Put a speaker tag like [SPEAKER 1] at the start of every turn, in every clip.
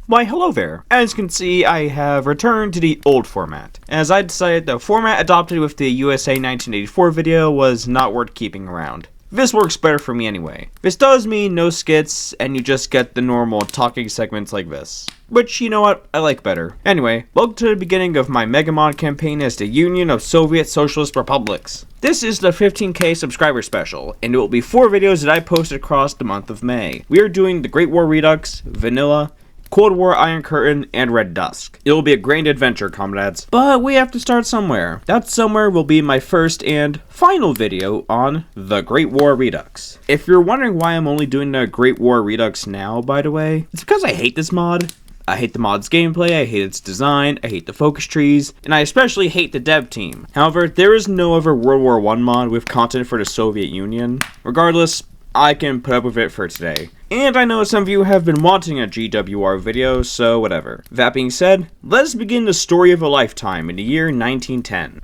[SPEAKER 1] Why hello there. As you can see, I have returned to the old format, as I decided the format adopted with the USA 1984 video was not worth keeping around. This works better for me anyway. This does mean no skits, and you just get the normal talking segments like this. Which, you know what, I like better. Anyway, welcome to the beginning of my megamod campaign as the Union of Soviet Socialist Republics. This is the 15k subscriber special, and it will be 4 videos that I posted across the month of May. We are doing the Great War Redux, Vanilla, Cold War Iron Curtain, and Red Dusk. It will be a grand adventure, comrades. But we have to start somewhere. That somewhere will be my first and final video on the Great War Redux. If you're wondering why I'm only doing the Great War Redux now, by the way, it's because I hate this mod. I hate the mod's gameplay, I hate its design, I hate the focus trees, and I especially hate the dev team. However, there is no other World War I mod with content for the Soviet Union. Regardless, I can put up with it for today. And I know some of you have been wanting a GWR video, so whatever. That being said, let's begin the story of a lifetime in the year 1910.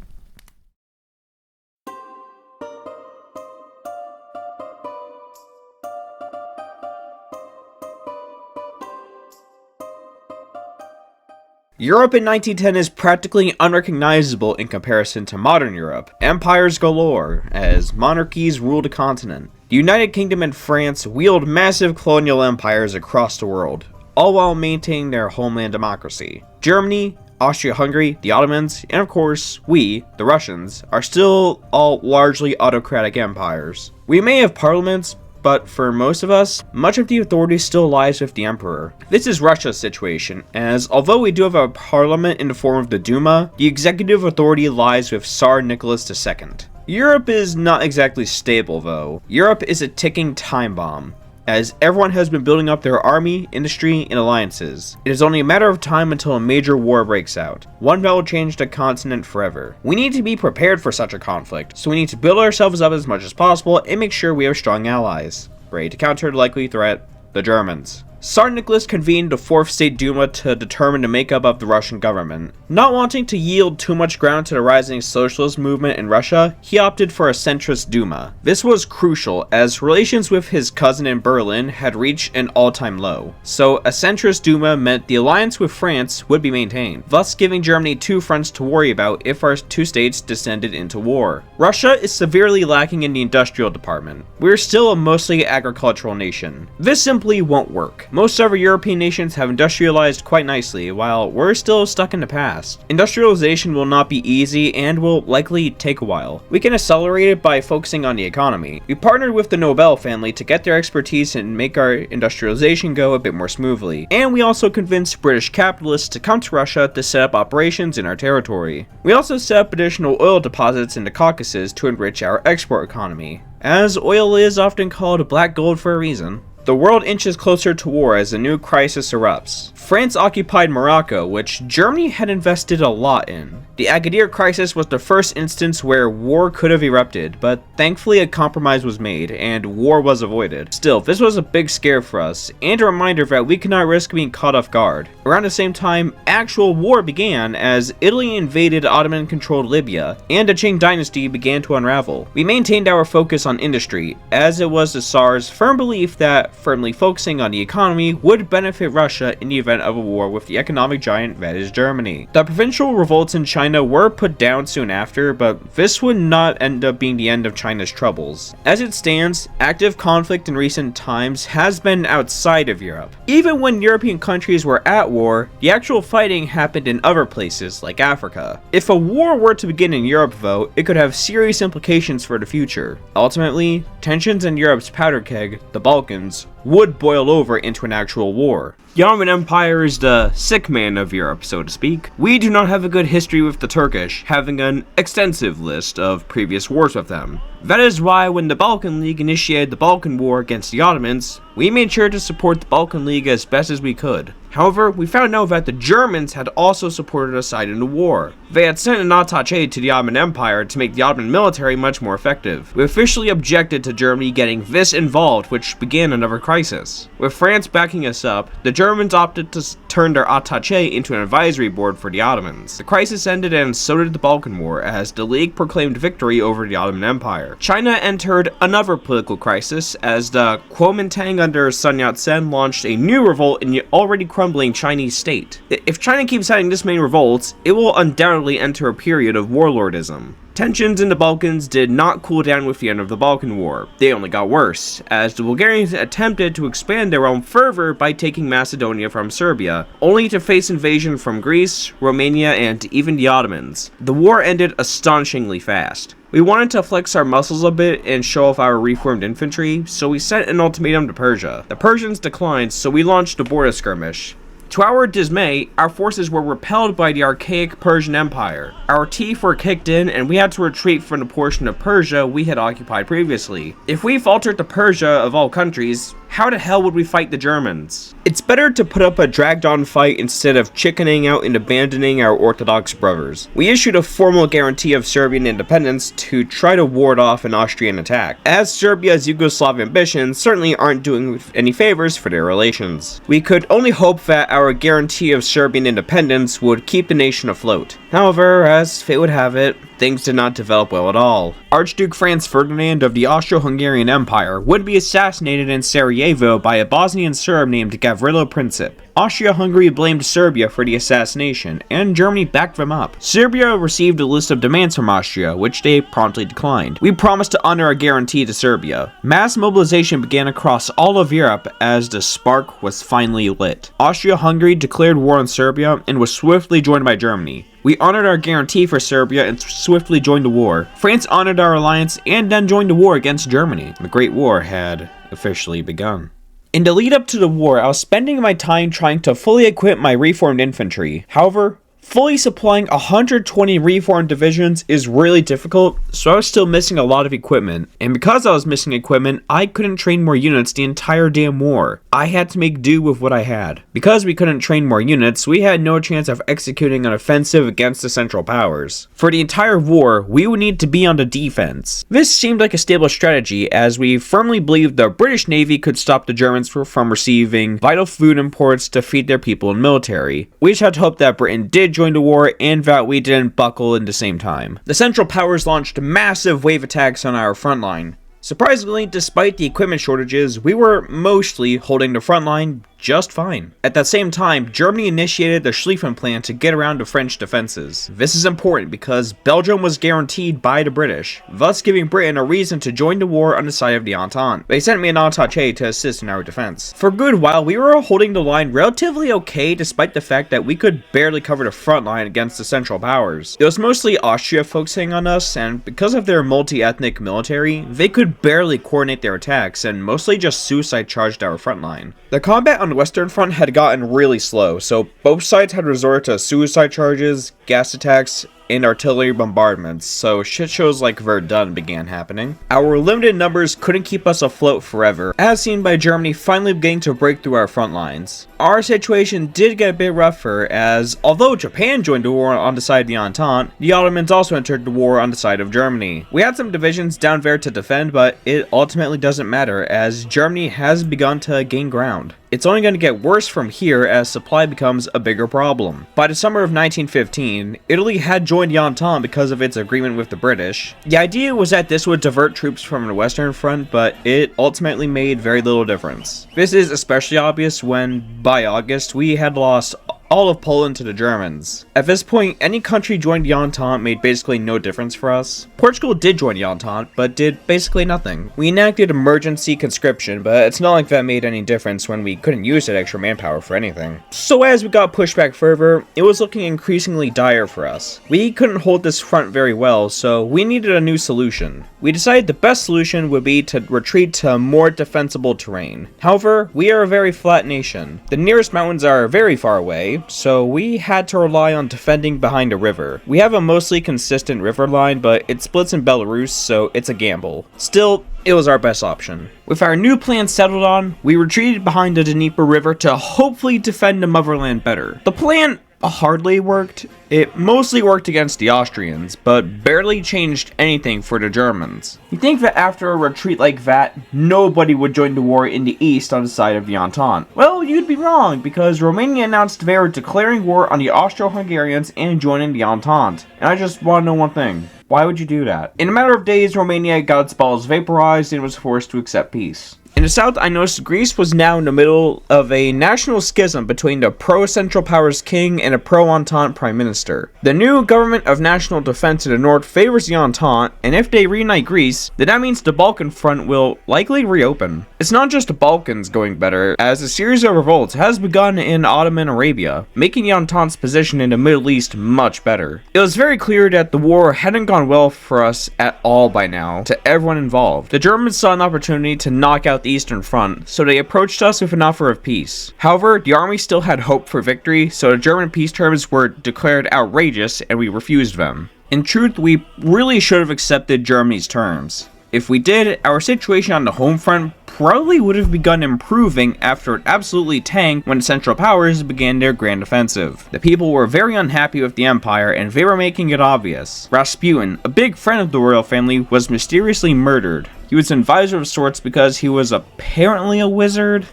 [SPEAKER 1] Europe in 1910 is practically unrecognizable in comparison to modern Europe. Empires galore, as monarchies ruled a continent. The United Kingdom and France wield massive colonial empires across the world, all while maintaining their homeland democracy. Germany, Austria-Hungary, the Ottomans, and of course, we, the Russians, are still all largely autocratic empires. We may have parliaments, but for most of us, much of the authority still lies with the emperor. This is Russia's situation, as although we do have a parliament in the form of the Duma, the executive authority lies with Tsar Nicholas II. Europe is not exactly stable though. Europe is a ticking time bomb, as everyone has been building up their army, industry, and alliances. It is only a matter of time until a major war breaks out, one that will change the continent forever. We need to be prepared for such a conflict, so we need to build ourselves up as much as possible and make sure we have strong allies, ready to counter the likely threat, the Germans. Tsar Nicholas convened the 4th State Duma to determine the makeup of the Russian government. Not wanting to yield too much ground to the rising socialist movement in Russia, he opted for a centrist Duma. This was crucial, as relations with his cousin in Berlin had reached an all-time low. So a centrist Duma meant the alliance with France would be maintained, thus giving Germany 2 fronts to worry about if our 2 states descended into war. Russia is severely lacking in the industrial department. We're still a mostly agricultural nation. This simply won't work. Most other European nations have industrialized quite nicely, while we're still stuck in the past. Industrialization will not be easy and will likely take a while. We can accelerate it by focusing on the economy. We partnered with the Nobel family to get their expertise and make our industrialization go a bit more smoothly. And we also convinced British capitalists to come to Russia to set up operations in our territory. We also set up additional oil deposits in the Caucasus to enrich our export economy, as oil is often called black gold for a reason. The world inches closer to war as a new crisis erupts. France occupied Morocco, which Germany had invested a lot in. The Agadir crisis was the first instance where war could have erupted, but thankfully a compromise was made, and war was avoided. Still, this was a big scare for us, and a reminder that we cannot risk being caught off guard. Around the same time, actual war began as Italy invaded Ottoman-controlled Libya, and the Qing dynasty began to unravel. We maintained our focus on industry, as it was the Tsar's firm belief that firmly focusing on the economy would benefit Russia in the event of a war with the economic giant that is Germany. The provincial revolts in China were put down soon after, but this would not end up being the end of China's troubles. As it stands, active conflict in recent times has been outside of Europe. Even when European countries were at war, the actual fighting happened in other places, like Africa. If a war were to begin in Europe though, it could have serious implications for the future. Ultimately, tensions in Europe's powder keg, the Balkans, would boil over into an actual war. The Ottoman Empire is the sick man of Europe, so to speak. We do not have a good history with the Turkish, having an extensive list of previous wars with them. That is why when the Balkan League initiated the Balkan War against the Ottomans, we made sure to support the Balkan League as best as we could. However, we found out that the Germans had also supported us side in the war. They had sent an attaché to the Ottoman Empire to make the Ottoman military much more effective. We officially objected to Germany getting this involved, which began another crisis. With France backing us up, the Germans opted to turn their attaché into an advisory board for the Ottomans. The crisis ended and so did the Balkan War, as the League proclaimed victory over the Ottoman Empire. Empire. China entered another political crisis as the Kuomintang under Sun Yat-sen launched a new revolt in the already crumbling Chinese state. If China keeps having this many revolts, it will undoubtedly enter a period of warlordism. Tensions in the Balkans did not cool down with the end of the Balkan War. They only got worse, as the Bulgarians attempted to expand their realm further by taking Macedonia from Serbia, only to face invasion from Greece, Romania, and even the Ottomans. The war ended astonishingly fast. We wanted to flex our muscles a bit and show off our reformed infantry, so we sent an ultimatum to Persia. The Persians declined, so we launched a border skirmish. To our dismay, our forces were repelled by the archaic Persian Empire. Our teeth were kicked in and we had to retreat from the portion of Persia we had occupied previously. If we faltered to Persia of all countries, how the hell would we fight the Germans? It's better to put up a dragged-on fight instead of chickening out and abandoning our Orthodox brothers. We issued a formal guarantee of Serbian independence to try to ward off an Austrian attack, as Serbia's Yugoslav ambitions certainly aren't doing any favors for their relations. We could only hope that our guarantee of Serbian independence would keep the nation afloat. However, as fate would have it, things did not develop well at all. Archduke Franz Ferdinand of the Austro-Hungarian Empire would be assassinated in Sarajevo by a Bosnian Serb named Gavrilo Princip. Austria-Hungary blamed Serbia for the assassination, and Germany backed them up. Serbia received a list of demands from Austria, which they promptly declined. We promised to honor our guarantee to Serbia. Mass mobilization began across all of Europe as the spark was finally lit. Austria-Hungary declared war on Serbia and was swiftly joined by Germany. We honored our guarantee for Serbia and swiftly joined the war. France honored our alliance and then joined the war against Germany. The Great War had officially begun. In the lead up to the war, I was spending my time trying to fully equip my reformed infantry. However, fully supplying 120 reformed divisions is really difficult, so I was still missing a lot of equipment. And because I was missing equipment, I couldn't train more units the entire damn war. I had to make do with what I had. Because we couldn't train more units, we had no chance of executing an offensive against the Central Powers. For the entire war, we would need to be on the defense. This seemed like a stable strategy, as we firmly believed the British Navy could stop the Germans from receiving vital food imports to feed their people and military. We just had to hope that Britain did join the war and that we didn't buckle in the same time. The Central Powers launched massive wave attacks on our front line. Surprisingly, despite the equipment shortages, we were mostly holding the front line just fine. At that same time, Germany initiated the Schlieffen Plan to get around the French defenses. This is important because Belgium was guaranteed by the British, thus giving Britain a reason to join the war on the side of the Entente. They sent me an attaché to assist in our defense. For a good while, we were holding the line relatively okay despite the fact that we could barely cover the front line against the Central Powers. It was mostly Austria focusing on us, and because of their multi-ethnic military, they could barely coordinate their attacks and mostly just suicide charged our front line. The combat on the Western Front had gotten really slow, so both sides had resorted to suicide charges, gas attacks, and artillery bombardments, so shit shows like Verdun began happening. Our limited numbers couldn't keep us afloat forever, as seen by Germany finally beginning to break through our front lines. Our situation did get a bit rougher, as although Japan joined the war on the side of the Entente, the Ottomans also entered the war on the side of Germany. We had some divisions down there to defend, but it ultimately doesn't matter, as Germany has begun to gain ground. It's only going to get worse from here as supply becomes a bigger problem. By the summer of 1915, Italy had joined the Entente because of its agreement with the British. The idea was that this would divert troops from the Western Front, but it ultimately made very little difference. This is especially obvious when, by August, we had lost all of Poland to the Germans. At this point, any country joined the Entente made basically no difference for us. Portugal did join the Entente, but did basically nothing. We enacted emergency conscription, but it's not like that made any difference when we couldn't use that extra manpower for anything. So as we got pushed back further, it was looking increasingly dire for us. We couldn't hold this front very well, so we needed a new solution. We decided the best solution would be to retreat to more defensible terrain. However, we are a very flat nation. The nearest mountains are very far away, so we had to rely on defending behind a river. We have a mostly consistent river line, but it splits in Belarus, so it's a gamble. Still, it was our best option. With our new plan settled on, we retreated behind the Dnieper River to hopefully defend the motherland better. The plan hardly worked. It mostly worked against the Austrians, but barely changed anything for the Germans. You think that after a retreat like that, nobody would join the war in the east on the side of the Entente? Well, you'd be wrong, because Romania announced they were declaring war on the Austro-Hungarians and joining the Entente. And I just want to know one thing. Why would you do that? In a matter of days, Romania got its balls vaporized and was forced to accept peace. In the south, I noticed Greece was now in the middle of a national schism between the pro-Central Powers king and a pro-Entente prime minister. The new government of national defense in the north favors the Entente, and if they reunite Greece, then that means the Balkan front will likely reopen. It's not just the Balkans going better, as a series of revolts has begun in Ottoman Arabia, making the Entente's position in the Middle East much better. It was very clear that the war hadn't gone well for us at all by now, to everyone involved. The Germans saw an opportunity to knock out the Eastern Front, so they approached us with an offer of peace. However, the army still had hope for victory, so the German peace terms were declared outrageous and we refused them. In truth, we really should have accepted Germany's terms. If we did, our situation on the home front probably would have begun improving after it absolutely tanked when the Central Powers began their grand offensive. The people were very unhappy with the Empire and they were making it obvious. Rasputin, a big friend of the royal family, was mysteriously murdered. He was an advisor of sorts because he was apparently a wizard.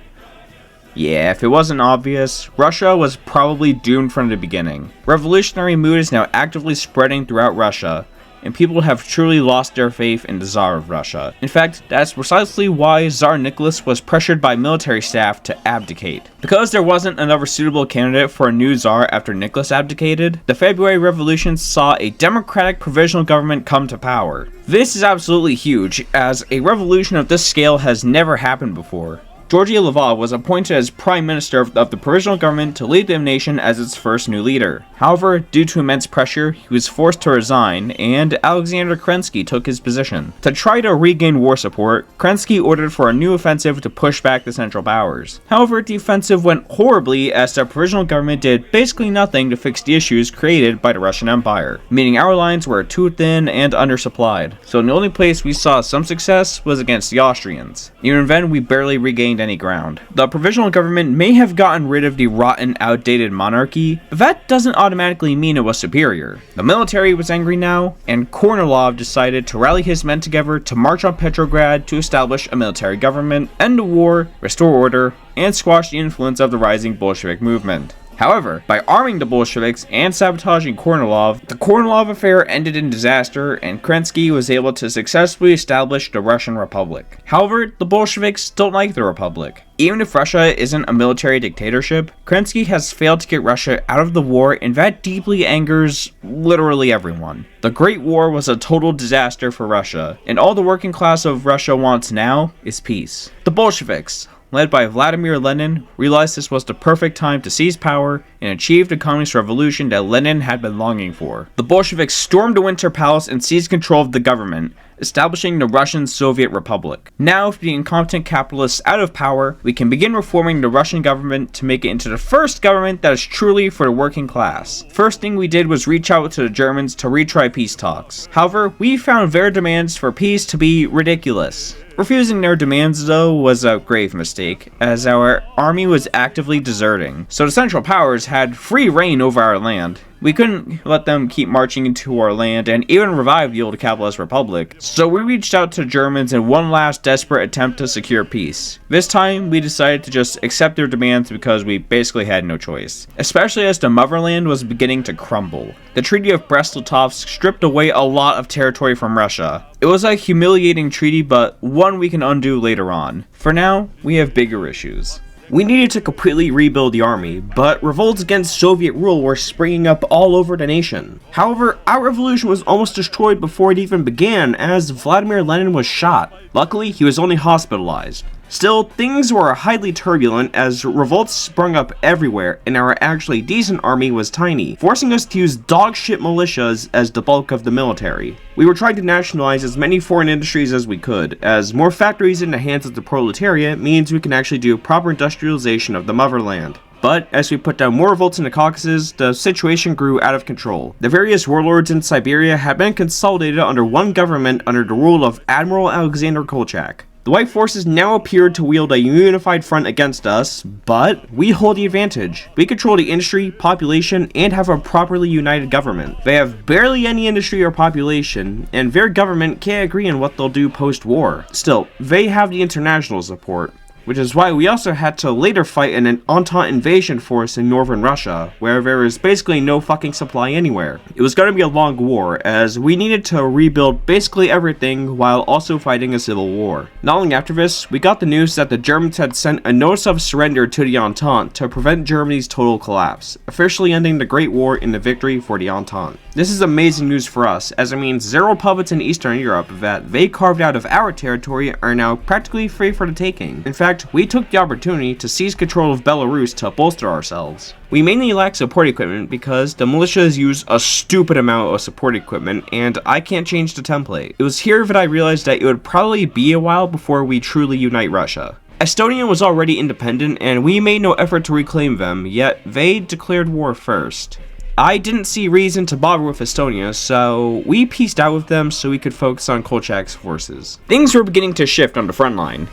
[SPEAKER 1] Yeah, if it wasn't obvious, Russia was probably doomed from the beginning. Revolutionary mood is now actively spreading throughout Russia, and people have truly lost their faith in the Tsar of Russia. In fact, that's precisely why Tsar Nicholas was pressured by military staff to abdicate. Because there wasn't another suitable candidate for a new Tsar after Nicholas abdicated, the February Revolution saw a democratic provisional government come to power. This is absolutely huge, as a revolution of this scale has never happened before. Georgy Lvov was appointed as Prime Minister of the Provisional Government to lead the nation as its first new leader. However, due to immense pressure, he was forced to resign, and Alexander Kerensky took his position. To try to regain war support, Kerensky ordered for a new offensive to push back the Central Powers. However, the offensive went horribly as the Provisional Government did basically nothing to fix the issues created by the Russian Empire, meaning our lines were too thin and undersupplied. So the only place we saw some success was against the Austrians. Even then, we barely regained any ground. The provisional government may have gotten rid of the rotten, outdated monarchy, but that doesn't automatically mean it was superior. The military was angry now, and Kornilov decided to rally his men together to march on Petrograd to establish a military government, end the war, restore order, and squash the influence of the rising Bolshevik movement. However, by arming the Bolsheviks and sabotaging Kornilov, the Kornilov affair ended in disaster and Kerensky was able to successfully establish the Russian Republic. However, the Bolsheviks don't like the Republic. Even if Russia isn't a military dictatorship, Kerensky has failed to get Russia out of the war, and that deeply angers literally everyone. The Great War was a total disaster for Russia, and all the working class of Russia wants now is peace. The Bolsheviks, led by Vladimir Lenin, realized this was the perfect time to seize power and achieve the communist revolution that Lenin had been longing for. The Bolsheviks stormed the Winter Palace and seized control of the government, establishing the Russian Soviet Republic. Now, with the incompetent capitalists out of power, we can begin reforming the Russian government to make it into the first government that is truly for the working class. First thing we did was reach out to the Germans to retry peace talks. However, we found their demands for peace to be ridiculous. Refusing their demands, though, was a grave mistake, as our army was actively deserting, so the Central Powers had free reign over our land. We couldn't let them keep marching into our land and even revive the old capitalist republic, so we reached out to the Germans in one last desperate attempt to secure peace. This time, we decided to just accept their demands because we basically had no choice, especially as the motherland was beginning to crumble. The Treaty of Brest-Litovsk stripped away a lot of territory from Russia. It was a humiliating treaty, but one we can undo later on. For now, we have bigger issues. We needed to completely rebuild the army, but revolts against Soviet rule were springing up all over the nation. However, our revolution was almost destroyed before it even began, as Vladimir Lenin was shot. Luckily, he was only hospitalized. Still, things were highly turbulent as revolts sprung up everywhere and our actually decent army was tiny, forcing us to use dogshit militias as the bulk of the military. We were trying to nationalize as many foreign industries as we could, as more factories in the hands of the proletariat means we can actually do proper industrialization of the motherland. But as we put down more revolts in the Caucasus, the situation grew out of control. The various warlords in Siberia had been consolidated under one government under the rule of Admiral Alexander Kolchak. The White Forces now appeared to wield a unified front against us, but we hold the advantage. We control the industry, population, and have a properly united government. They have barely any industry or population, and their government can't agree on what they'll do post-war. Still, they have the international support. which is why we also had to later fight an Entente invasion force in northern Russia, where there is basically no fucking supply anywhere. It was going to be a long war, as we needed to rebuild basically everything while also fighting a civil war. Not long after this, we got the news that the Germans had sent a notice of surrender to the Entente to prevent Germany's total collapse, officially ending the Great War in a victory for the Entente. This is amazing news for us, as it means 0 republics in Eastern Europe that they carved out of our territory are now practically free for the taking. In fact, we took the opportunity to seize control of Belarus to bolster ourselves. We mainly lack support equipment because the militias use a stupid amount of support equipment and I can't change the template. It was here that I realized that it would probably be a while before we truly unite Russia. Estonia was already independent and we made no effort to reclaim them, yet they declared war first. I didn't see reason to bother with Estonia, so we pieced out with them so we could focus on Kolchak's forces. Things were beginning to shift on the front line.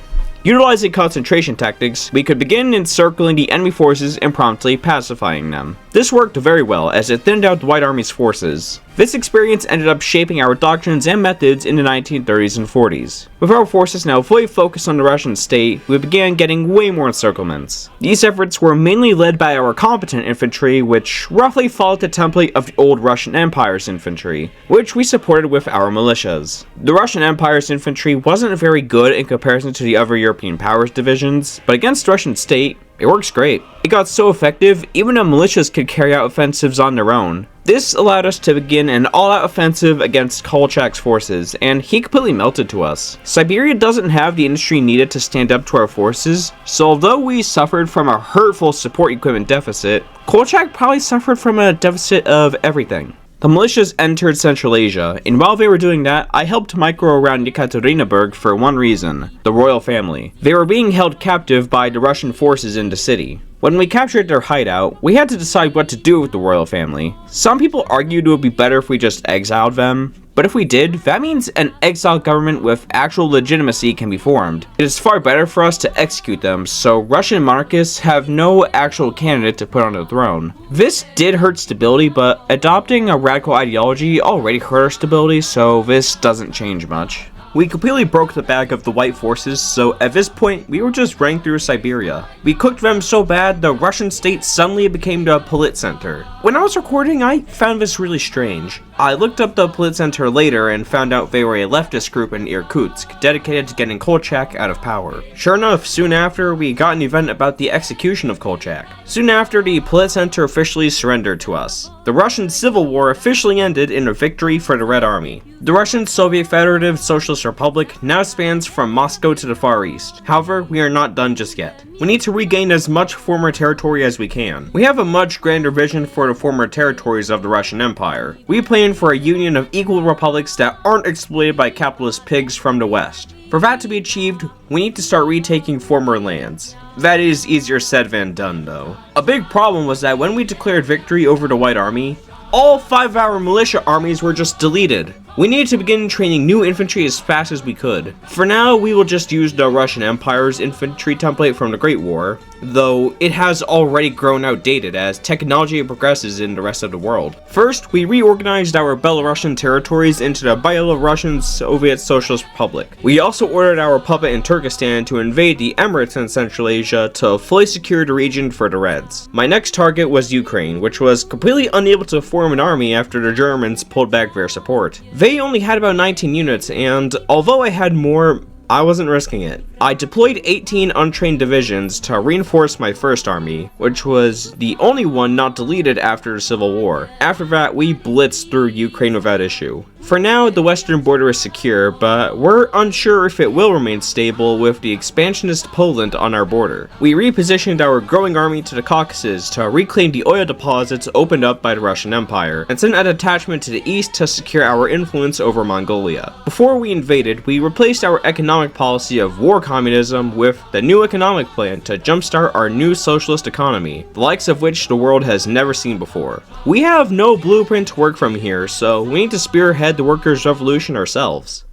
[SPEAKER 1] Utilizing concentration tactics, we could begin encircling the enemy forces and promptly pacifying them. This worked very well as it thinned out the White Army's forces. This experience ended up shaping our doctrines and methods in the 1930s and 40s. With our forces now fully focused on the Russian state, we began getting way more encirclements. These efforts were mainly led by our competent infantry, which roughly followed the template of the old Russian Empire's infantry, which we supported with our militias. The Russian Empire's infantry wasn't very good in comparison to the other European powers divisions, but against the Russian state, it works great. It got so effective, even the militias could carry out offensives on their own. This allowed us to begin an all-out offensive against Kolchak's forces, and he completely melted to us. Siberia doesn't have the industry needed to stand up to our forces, so although we suffered from a hurtful support equipment deficit, Kolchak probably suffered from a deficit of everything. The militias entered Central Asia, and while they were doing that, I helped micro around Yekaterinburg for one reason: the royal family. They were being held captive by the Russian forces in the city. When we captured their hideout, we had to decide what to do with the royal family. Some people argued it would be better if we just exiled them, but if we did, that means an exiled government with actual legitimacy can be formed. It is far better for us to execute them, so Russian monarchists have no actual candidate to put on the throne. This did hurt stability, but adopting a radical ideology already hurt our stability, so this doesn't change much. We completely broke the back of the white forces, so at this point, we were just running through Siberia. We cooked them so bad, the Russian state suddenly became the Politcenter. When I was recording, I found this really strange. I looked up the Politcenter later and found out they were a leftist group in Irkutsk, dedicated to getting Kolchak out of power. Sure enough, soon after, we got an event about the execution of Kolchak. Soon after, the Politcenter officially surrendered to us. The Russian Civil War officially ended in a victory for the Red Army. The Russian Soviet Federative Socialist Republic now spans from Moscow to the Far East. However, we are not done just yet. We need to regain as much former territory as we can. We have a much grander vision for the former territories of the Russian Empire. We plan for a union of equal republics that aren't exploited by capitalist pigs from the West. For that to be achieved, we need to start retaking former lands. That is easier said than done, though. A big problem was that when we declared victory over the White Army, all 5 of our militia armies were just deleted. We needed to begin training new infantry as fast as we could. For now, we will just use the Russian Empire's infantry template from the Great War, though it has already grown outdated as technology progresses in the rest of the world. First, we reorganized our Belarusian territories into the Belarusian Soviet Socialist Republic. We also ordered our puppet in Turkestan to invade the Emirates in Central Asia to fully secure the region for the Reds. My next target was Ukraine, which was completely unable to form an army after the Germans pulled back their support. They only had about 19 units, and although I had more, I wasn't risking it. I deployed 18 untrained divisions to reinforce my first army, which was the only one not deleted after the Civil War. After that, we blitzed through Ukraine without issue. For now, the western border is secure, but we're unsure if it will remain stable with the expansionist Poland on our border. We repositioned our growing army to the Caucasus to reclaim the oil deposits opened up by the Russian Empire, and sent a detachment to the east to secure our influence over Mongolia. Before we invaded, we replaced our economic policy of war communism with the new economic plan to jumpstart our new socialist economy, the likes of which the world has never seen before. We have no blueprint to work from here, so we need to spearhead the workers' revolution ourselves.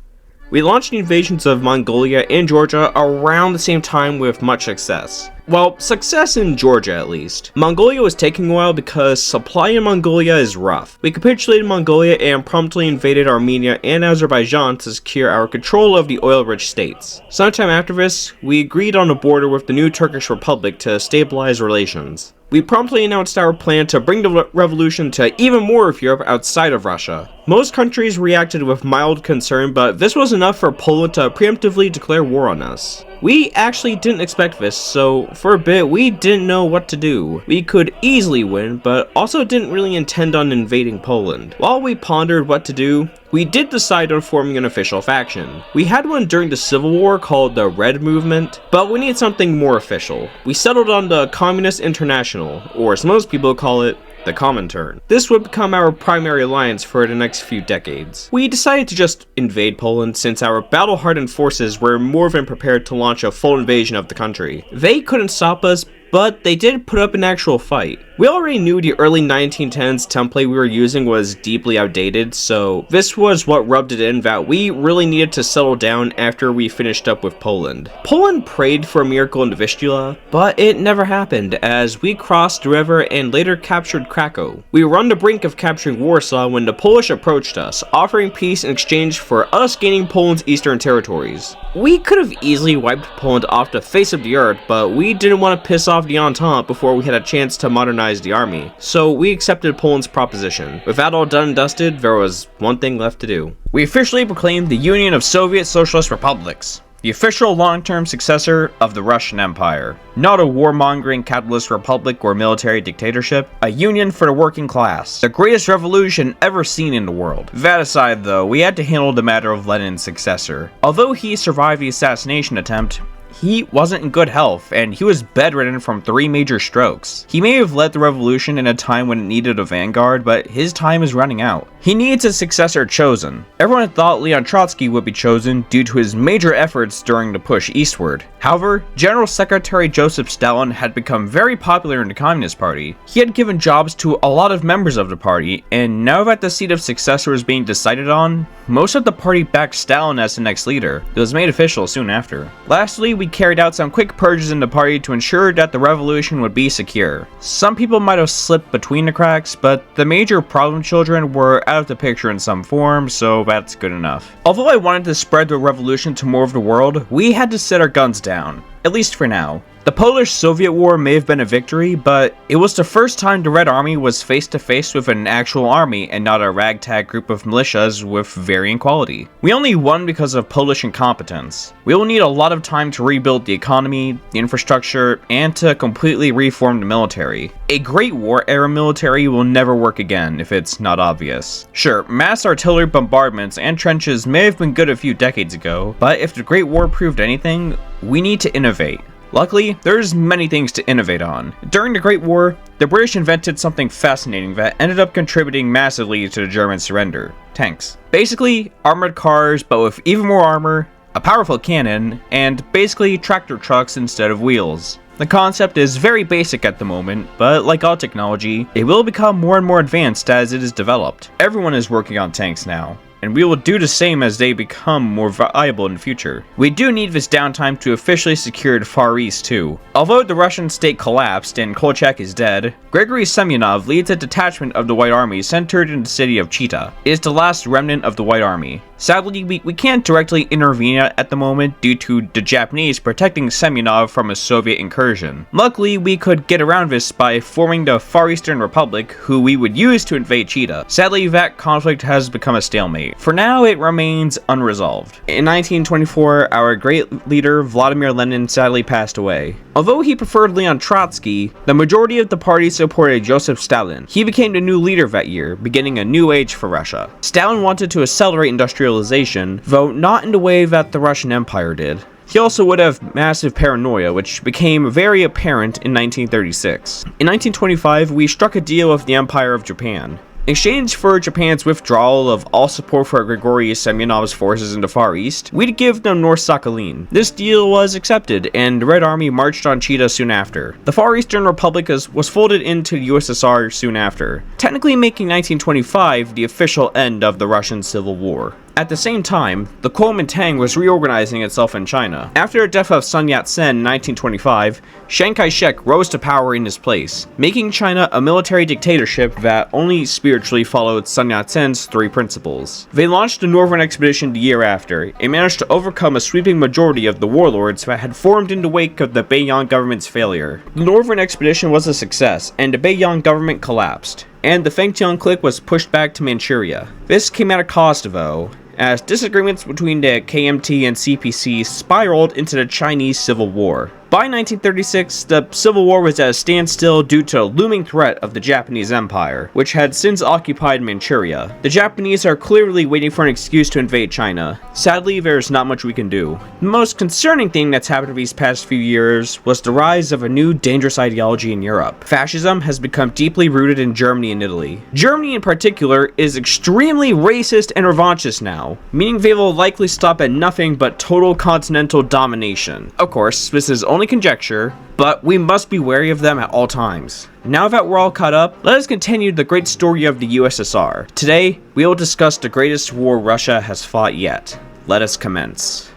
[SPEAKER 2] We launched the invasions of Mongolia and Georgia around the same time with much success. Well, success in Georgia at least. Mongolia was taking a while because supply in Mongolia is rough. We capitulated Mongolia and promptly invaded Armenia and Azerbaijan to secure our control of the oil-rich states. Sometime after this, we agreed on a border with the new Turkish Republic to stabilize relations. We promptly announced our plan to bring the revolution to even more of Europe outside of Russia. Most countries reacted with mild concern, but this was enough for Poland to preemptively declare war on us. We actually didn't expect this, so for a bit we didn't know what to do. We could easily win, but also didn't really intend on invading Poland. While we pondered what to do, we did decide on forming an official faction. We had one during the Civil War called the Red Movement, but we needed something more official. We settled on the Communist International, or as most people call it, the Comintern. This would become our primary alliance for the next few decades. We decided to just invade Poland since our battle-hardened forces were more than prepared to launch a full invasion of the country. They couldn't stop us, but they did put up an actual fight. We already knew the early 1910s template we were using was deeply outdated, so this was what rubbed it in that we really needed to settle down after we finished up with Poland. Poland prayed for a miracle in the Vistula, but it never happened as we crossed the river and later captured Krakow. We were on the brink of capturing Warsaw when the Polish approached us, offering peace in exchange for us gaining Poland's eastern territories. We could have easily wiped Poland off the face of the earth, but we didn't want to piss off the Entente before we had a chance to modernize the army, so we accepted Poland's proposition. With that all done and dusted, there was one thing left to do.
[SPEAKER 1] We officially proclaimed the Union of Soviet Socialist Republics, the official long-term successor of the Russian Empire. Not a warmongering capitalist republic or military dictatorship, a union for the working class. The greatest revolution ever seen in the world. That aside though, we had to handle the matter of Lenin's successor. Although he survived the assassination attempt, he wasn't in good health, and he was bedridden from 3 major strokes. He may have led the revolution in a time when it needed a vanguard, but his time is running out. He needs a successor chosen. Everyone thought Leon Trotsky would be chosen due to his major efforts during the push eastward. However, General Secretary Joseph Stalin had become very popular in the Communist Party. He had given jobs to a lot of members of the party, and now that the seat of successor was being decided on, most of the party backed Stalin as the next leader. It was made official soon after. Lastly, we carried out some quick purges in the party to ensure that the revolution would be secure. Some people might have slipped between the cracks, but the major problem children were out of the picture in some form, so that's good enough. Although I wanted to spread the revolution to more of the world, we had to set our guns down, at least for now. The Polish-Soviet War may have been a victory, but it was the first time the Red Army was face-to-face with an actual army and not a ragtag group of militias with varying quality. We only won because of Polish incompetence. We will need a lot of time to rebuild the economy, the infrastructure, and to completely reform the military. A Great War-era military will never work again if it's not obvious. Sure, mass artillery bombardments and trenches may have been good a few decades ago, but if the Great War proved anything, we need to innovate. Luckily, there's many things to innovate on. During the Great War, the British invented something fascinating that ended up contributing massively to the German surrender: tanks. Basically, armored cars, but with even more armor, a powerful cannon, and basically tractor trucks instead of wheels. The concept is very basic at the moment, but like all technology, it will become more and more advanced as it is developed. Everyone is working on tanks now, and we will do the same as they become more viable in the future. We do need this downtime to officially secure the Far East too. Although the Russian state collapsed and Kolchak is dead, Grigory Semyonov leads a detachment of the White Army centered in the city of Chita. It is the last remnant of the White Army. Sadly, we can't directly intervene at the moment due to the Japanese protecting Semyonov from a Soviet incursion. Luckily, we could get around this by forming the Far Eastern Republic, who we would use to invade Chita. Sadly, that conflict has become a stalemate. For now, it remains unresolved. In 1924, our great leader Vladimir Lenin sadly passed away. Although he preferred Leon Trotsky, the majority of the party supported Joseph Stalin. He became the new leader that year, beginning a new age for Russia. Stalin wanted to accelerate industrialization, though not in the way that the Russian Empire did. He also would have massive paranoia, which became very apparent in 1936. In 1925, we struck a deal with the Empire of Japan. In exchange for Japan's withdrawal of all support for Grigory Semyonov's forces in the Far East, we'd give them North Sakhalin. This deal was accepted, and the Red Army marched on Chita soon after. The Far Eastern Republic was folded into the USSR soon after, technically making 1925 the official end of the Russian Civil War. At the same time, the Kuomintang was reorganizing itself in China. After the death of Sun Yat-sen in 1925, Chiang Kai-shek rose to power in his place, making China a military dictatorship that only spiritually followed Sun Yat-sen's 3 principles. They launched the Northern Expedition the year after, and managed to overcome a sweeping majority of the warlords that had formed in the wake of the Beiyang government's failure. The Northern Expedition was a success, and the Beiyang government collapsed, and the Fengtian clique was pushed back to Manchuria. This came at a cost, though, as disagreements between the KMT and CPC spiraled into the Chinese Civil War. By 1936, the Civil War was at a standstill due to a looming threat of the Japanese Empire, which had since occupied Manchuria. The Japanese are clearly waiting for an excuse to invade China. Sadly, there's not much we can do. The most concerning thing that's happened these past few years was the rise of a new dangerous ideology in Europe. Fascism has become deeply rooted in Germany and Italy. Germany in particular is extremely racist and revanchist now, meaning they will likely stop at nothing but total continental domination. Of course, this is only conjecture, but we must be wary of them at all times. Now that we're all caught up, let us continue the great story of the USSR. Today, we will discuss the greatest war Russia has fought yet. Let us commence.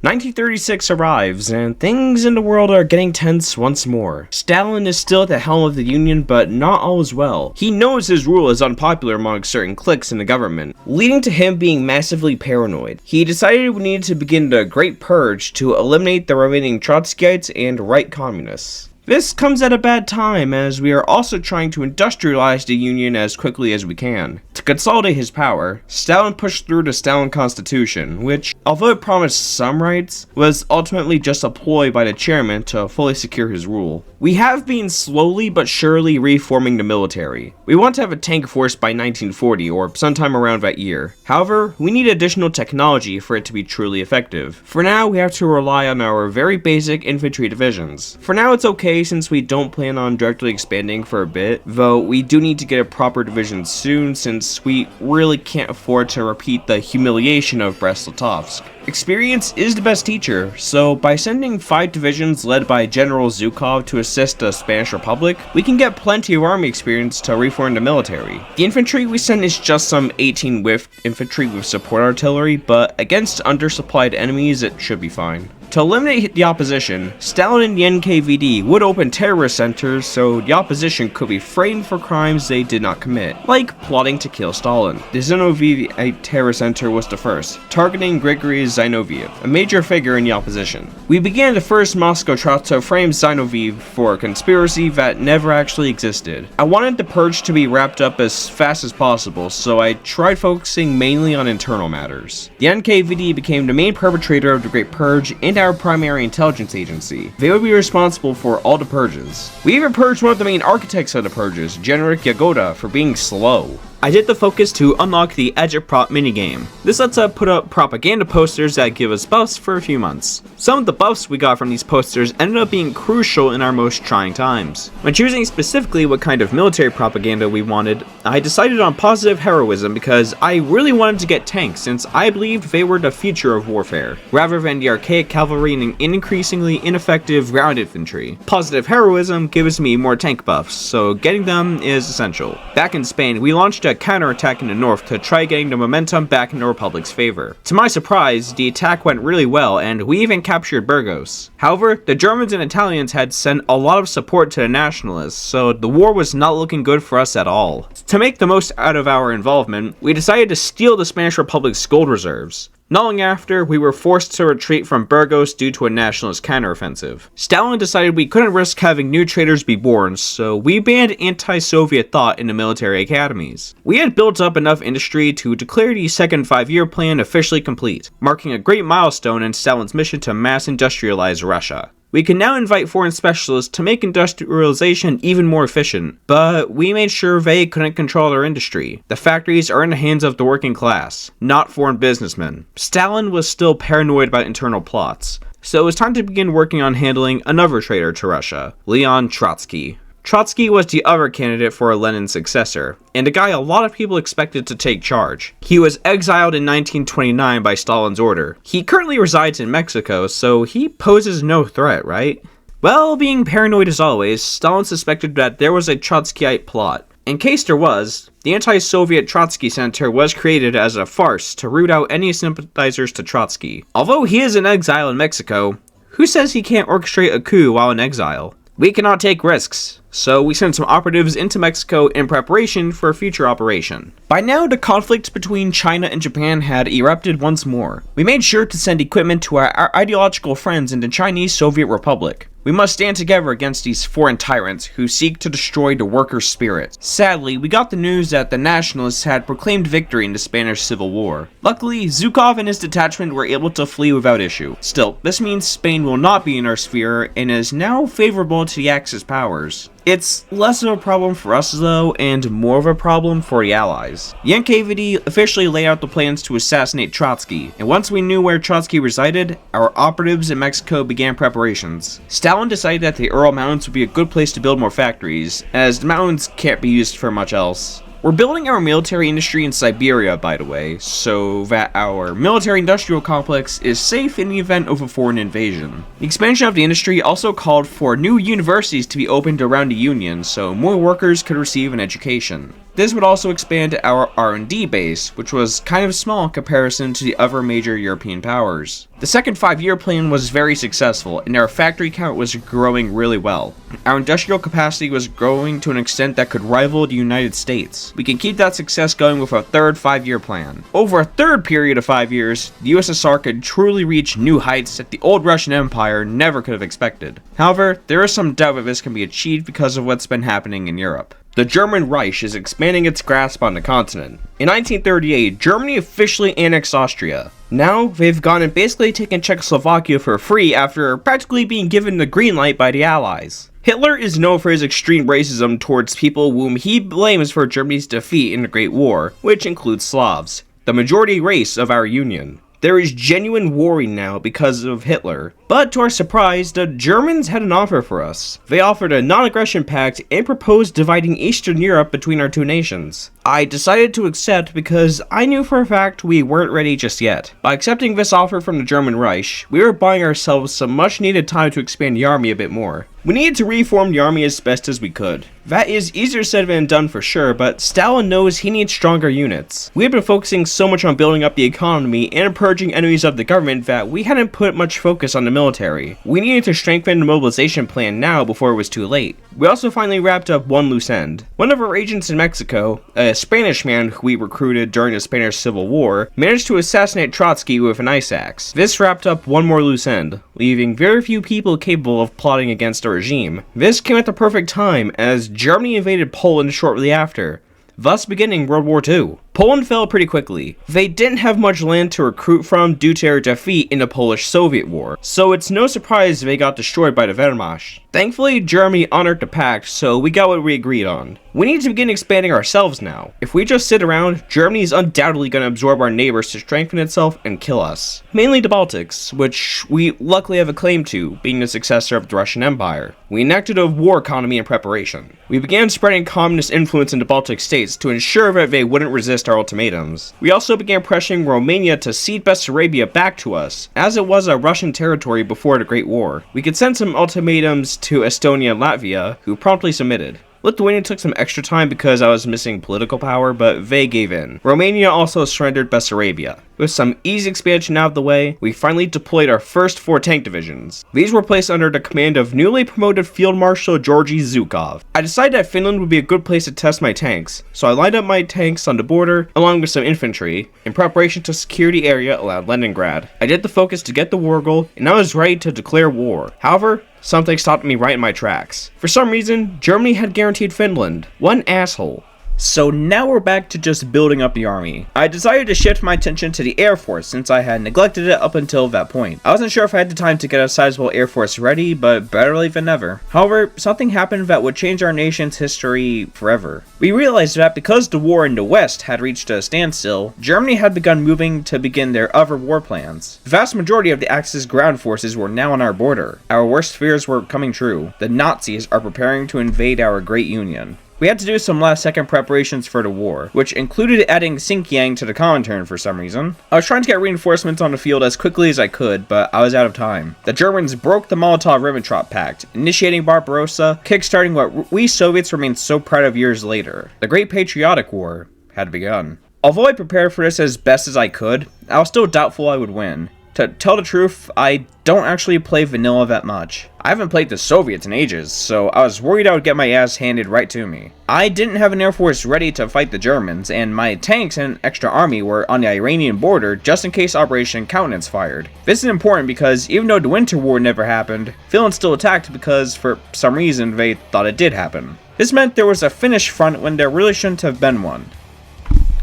[SPEAKER 2] "1936 arrives, and things in the world are getting tense once more. Stalin is still at the helm of the Union, but not all is well. He knows his rule is unpopular among certain cliques in the government, leading to him being massively paranoid. He decided we needed to begin the Great Purge to eliminate the remaining Trotskyites and right communists. This comes at a bad time, as we are also trying to industrialize the Union as quickly as we can. To consolidate his power, Stalin pushed through the Stalin Constitution, which, although it promised some rights, was ultimately just a ploy by the chairman to fully secure his rule. We have been slowly but surely reforming the military. We want to have a tank force by 1940 or sometime around that year. However, we need additional technology for it to be truly effective. For now, we have to rely on our very basic infantry divisions. For now, it's okay since we don't plan on directly expanding for a bit, though we do need to get a proper division soon since we really can't afford to repeat the humiliation of Brest-Litovsk. Experience is the best teacher, so by sending 5 divisions led by General Zhukov to assist the Spanish Republic, we can get plenty of army experience to reform the military. The infantry we send is just some 18 whiff infantry with support artillery, but against undersupplied enemies it should be fine. To eliminate the opposition, Stalin and the NKVD would open terrorist centers so the opposition could be framed for crimes they did not commit, like plotting to kill Stalin. The Zinoviev terror center was the first, targeting Grigory Zinoviev, a major figure in the opposition. We began the first Moscow trot to frame Zinoviev for a conspiracy that never actually existed. I wanted the purge to be wrapped up as fast as possible, so I tried focusing mainly on internal matters. The NKVD became the main perpetrator of the Great Purge and our primary intelligence agency. They would be responsible for all the purges. We even purged one of the main architects of the purges, Genrik Yagoda, for being slow.
[SPEAKER 1] I did the focus to unlock the Agitprop minigame. This lets us put up propaganda posters that give us buffs for a few months. Some of the buffs we got from these posters ended up being crucial in our most trying times. When choosing specifically what kind of military propaganda we wanted, I decided on positive heroism because I really wanted to get tanks since I believed they were the future of warfare, rather than the archaic cavalry and increasingly ineffective ground infantry. Positive heroism gives me more tank buffs, so getting them is essential. Back in Spain, we launched a counterattack in the north to try getting the momentum back in the Republic's favor. To my surprise, the attack went really well and we even captured Burgos. However, the Germans and Italians had sent a lot of support to the nationalists, so the war was not looking good for us at all. To make the most out of our involvement, we decided to steal the Spanish Republic's gold reserves. Not long after, we were forced to retreat from Burgos due to a nationalist counteroffensive. Stalin decided we couldn't risk having new traitors be born, so we banned anti-Soviet thought in the military academies. We had built up enough industry to declare the second 5-year plan officially complete, marking a great milestone in Stalin's mission to mass industrialize Russia. We can now invite foreign specialists to make industrialization even more efficient, but we made sure they couldn't control our industry. The factories are in the hands of the working class, not foreign businessmen. Stalin was still paranoid about internal plots, so it was time to begin working on handling another traitor to Russia, Leon Trotsky.
[SPEAKER 2] Trotsky was the other candidate for Lenin's successor, and a guy a lot of people expected to take charge. He was exiled in 1929 by Stalin's order. He currently resides in Mexico, so he poses no threat, right? Well, being paranoid as always, Stalin suspected that there was a Trotskyite plot. In case there was, the anti-Soviet Trotsky Center was created as a farce to root out any sympathizers to Trotsky. Although he is in exile in Mexico, who says he can't orchestrate a coup while in exile? We cannot take risks, so we sent some operatives into Mexico in preparation for a future operation. By now, the conflict between China and Japan had erupted once more. We made sure to send equipment to our ideological friends in the Chinese Soviet Republic. We must stand together against these foreign tyrants who seek to destroy the worker spirit. Sadly, we got the news that the nationalists had proclaimed victory in the Spanish Civil War. Luckily, Zhukov and his detachment were able to flee without issue. Still, this means Spain will not be in our sphere and is now favorable to the Axis powers. It's less of a problem for us though, and more of a problem for the Allies. Yankovity officially laid out the plans to assassinate Trotsky, and once we knew where Trotsky resided, our operatives in Mexico began preparations. Stalin decided that the Ural Mountains would be a good place to build more factories, as the mountains can't be used for much else. We're building our military industry in Siberia, by the way, so that our military-industrial complex is safe in the event of a foreign invasion. The expansion of the industry also called for new universities to be opened around the Union, so more workers could receive an education. This would also expand our R&D base, which was kind of small in comparison to the other major European powers. The second 5-year plan was very successful, and our factory count was growing really well. Our industrial capacity was growing to an extent that could rival the United States. We can keep that success going with a third 5-year plan. Over a third period of 5 years, the USSR could truly reach new heights that the old Russian Empire never could have expected. However, there is some doubt that this can be achieved because of what's been happening in Europe. The German Reich is expanding its grasp on the continent. In 1938, Germany officially annexed Austria. Now, they've gone and basically taken Czechoslovakia for free after practically being given the green light by the Allies. Hitler is known for his extreme racism towards people whom he blames for Germany's defeat in the Great War, which includes Slavs, the majority race of our Union. There is genuine worry now because of Hitler, but to our surprise, the Germans had an offer for us. They offered a non-aggression pact and proposed dividing Eastern Europe between our two nations. I decided to accept because I knew for a fact we weren't ready just yet. By accepting this offer from the German Reich, we were buying ourselves some much needed time to expand the army a bit more. We needed to reform the army as best as we could. That is easier said than done for sure, but Stalin knows he needs stronger units. We had been focusing so much on building up the economy and purging enemies of the government that we hadn't put much focus on the military. We needed to strengthen the mobilization plan now before it was too late. We also finally wrapped up one loose end. One of our agents in Mexico, a Spanish man who we recruited during the Spanish Civil War, managed to assassinate Trotsky with an ice axe. This wrapped up one more loose end, leaving very few people capable of plotting against our regime. This came at the perfect time, as Germany invaded Poland shortly after, thus beginning World War II. Poland fell pretty quickly. They didn't have much land to recruit from due to their defeat in the Polish-Soviet War, so it's no surprise they got destroyed by the Wehrmacht. Thankfully, Germany honored the pact, so we got what we agreed on. We need to begin expanding ourselves now. If we just sit around, Germany is undoubtedly going to absorb our neighbors to strengthen itself and kill us. Mainly the Baltics, which we luckily have a claim to, being the successor of the Russian Empire. We enacted a war economy in preparation. We began spreading communist influence into Baltic states to ensure that they wouldn't resist our ultimatums. We also began pressuring Romania to cede Bessarabia back to us, as it was a Russian territory before the Great War. We could send some ultimatums to Estonia and Latvia, who promptly submitted. Lithuania took some extra time because I was missing political power, but they gave in. Romania also surrendered Bessarabia. With some easy expansion out of the way, we finally deployed our first 4 tank divisions. These were placed under the command of newly promoted Field Marshal Georgy Zhukov. I decided that Finland would be a good place to test my tanks, so I lined up my tanks on the border, along with some infantry, in preparation to secure the area around Leningrad. I did the focus to get the war goal, and I was ready to declare war. However, something stopped me right in my tracks. For some reason, Germany had guaranteed Finland. One asshole.
[SPEAKER 1] So now we're back to just building up the army. I decided to shift my attention to the Air Force since I had neglected it up until that point. I wasn't sure if I had the time to get a sizable Air Force ready, but better late than never. However, something happened that would change our nation's history forever. We realized that because the war in the West had reached a standstill, Germany had begun moving to begin their other war plans. The vast majority of the Axis ground forces were now on our border. Our worst fears were coming true. The Nazis are preparing to invade our great union. We had to do some last-second preparations for the war, which included adding Xinjiang to the Comintern for some reason. I was trying to get reinforcements on the field as quickly as I could, but I was out of time. The Germans broke the Molotov-Ribbentrop Pact, initiating Barbarossa, kickstarting what we Soviets remained so proud of years later. The Great Patriotic War had begun. Although I prepared for this as best as I could, I was still doubtful I would win. To tell the truth, I don't actually play vanilla that much. I haven't played the Soviets in ages, so I was worried I would get my ass handed right to me. I didn't have an air force ready to fight the Germans, and my tanks and extra army were on the Iranian border just in case Operation Countenance fired. This is important because even though the Winter War never happened, Finland still attacked because for some reason they thought it did happen. This meant there was a Finnish front when there really shouldn't have been one.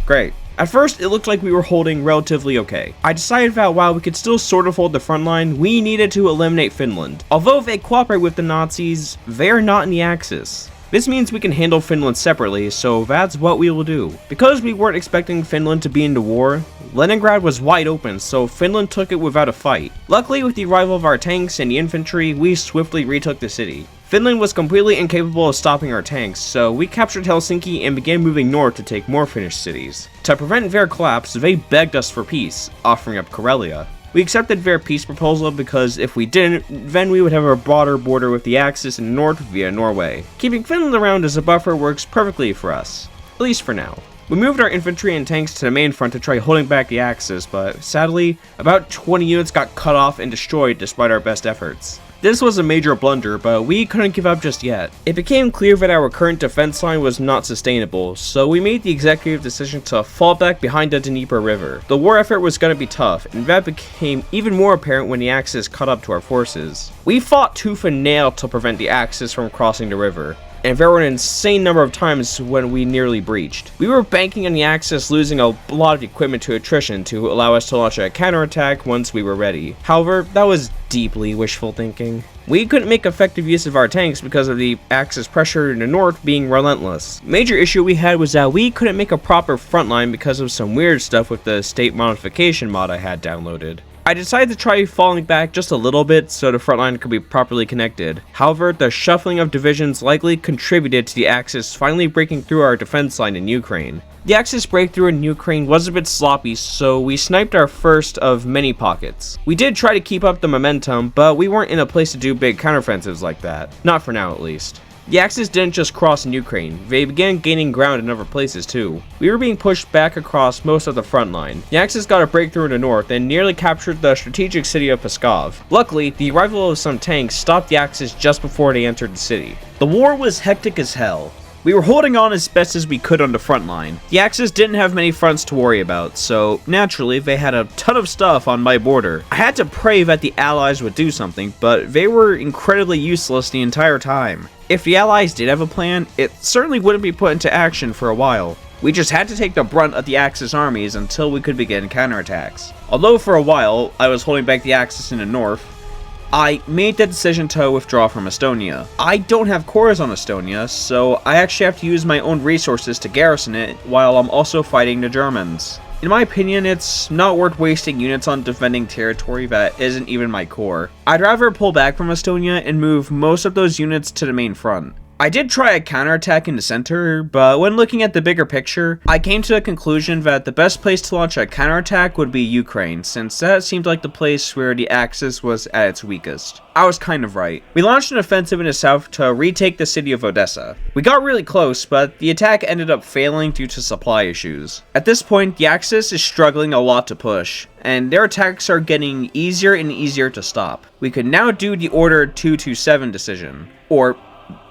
[SPEAKER 1] Great. At first, it looked like we were holding relatively okay. I decided that while we could still sort of hold the front line, we needed to eliminate Finland. Although they cooperate with the Nazis, they are not in the Axis. This means we can handle Finland separately, so that's what we will do. Because we weren't expecting Finland to be in the war, Leningrad was wide open, so Finland took it without a fight. Luckily, with the arrival of our tanks and the infantry, we swiftly retook the city. Finland was completely incapable of stopping our tanks, so we captured Helsinki and began moving north to take more Finnish cities. To prevent their collapse, they begged us for peace, offering up Karelia. We accepted their peace proposal because if we didn't, then we would have a broader border with the Axis in the north via Norway. Keeping Finland around as a buffer works perfectly for us, at least for now. We moved our infantry and tanks to the main front to try holding back the Axis, but sadly, about 20 units got cut off and destroyed despite our best efforts. This was a major blunder, but we couldn't give up just yet. It became clear that our current defense line was not sustainable, so we made the executive decision to fall back behind the Dnieper River. The war effort was going to be tough, and that became even more apparent when the Axis caught up to our forces. We fought tooth and nail to prevent the Axis from crossing the river, and there were an insane number of times when we nearly breached. We were banking on the Axis losing a lot of equipment to attrition to allow us to launch a counterattack once we were ready. However, that was deeply wishful thinking. We couldn't make effective use of our tanks because of the Axis pressure in the north being relentless. Major issue we had was that we couldn't make a proper front line because of some weird stuff with the state modification mod I had downloaded. I decided to try falling back just a little bit so the front line could be properly connected. However, the shuffling of divisions likely contributed to the Axis finally breaking through our defense line in Ukraine. The Axis breakthrough in Ukraine was a bit sloppy, so we sniped our first of many pockets. We did try to keep up the momentum, but we weren't in a place to do big counteroffensives like that. Not for now, at least. The Axis didn't just cross in Ukraine, they began gaining ground in other places too. We were being pushed back across most of the front line. The Axis got a breakthrough in the north and nearly captured the strategic city of Pskov. Luckily, the arrival of some tanks stopped the Axis just before they entered the city. The war was hectic as hell. We were holding on as best as we could on the front line. The Axis didn't have many fronts to worry about, so naturally they had a ton of stuff on my border. I had to pray that the Allies would do something, but they were incredibly useless the entire time. If the Allies did have a plan, it certainly wouldn't be put into action for a while. We just had to take the brunt of the Axis armies until we could begin counterattacks. Although for a while, I was holding back the Axis in the north, I made the decision to withdraw from Estonia. I don't have cores on Estonia, so I actually have to use my own resources to garrison it while I'm also fighting the Germans. In my opinion, it's not worth wasting units on defending territory that isn't even my core. I'd rather pull back from Estonia and move most of those units to the main front. I did try a counterattack in the center, but when looking at the bigger picture, I came to the conclusion that the best place to launch a counterattack would be Ukraine, since that seemed like the place where the Axis was at its weakest. I was kind of right. We launched an offensive in the south to retake the city of Odessa. We got really close, but the attack ended up failing due to supply issues. At this point, the Axis is struggling a lot to push, and their attacks are getting easier and easier to stop. We could now do the Order 227 decision, or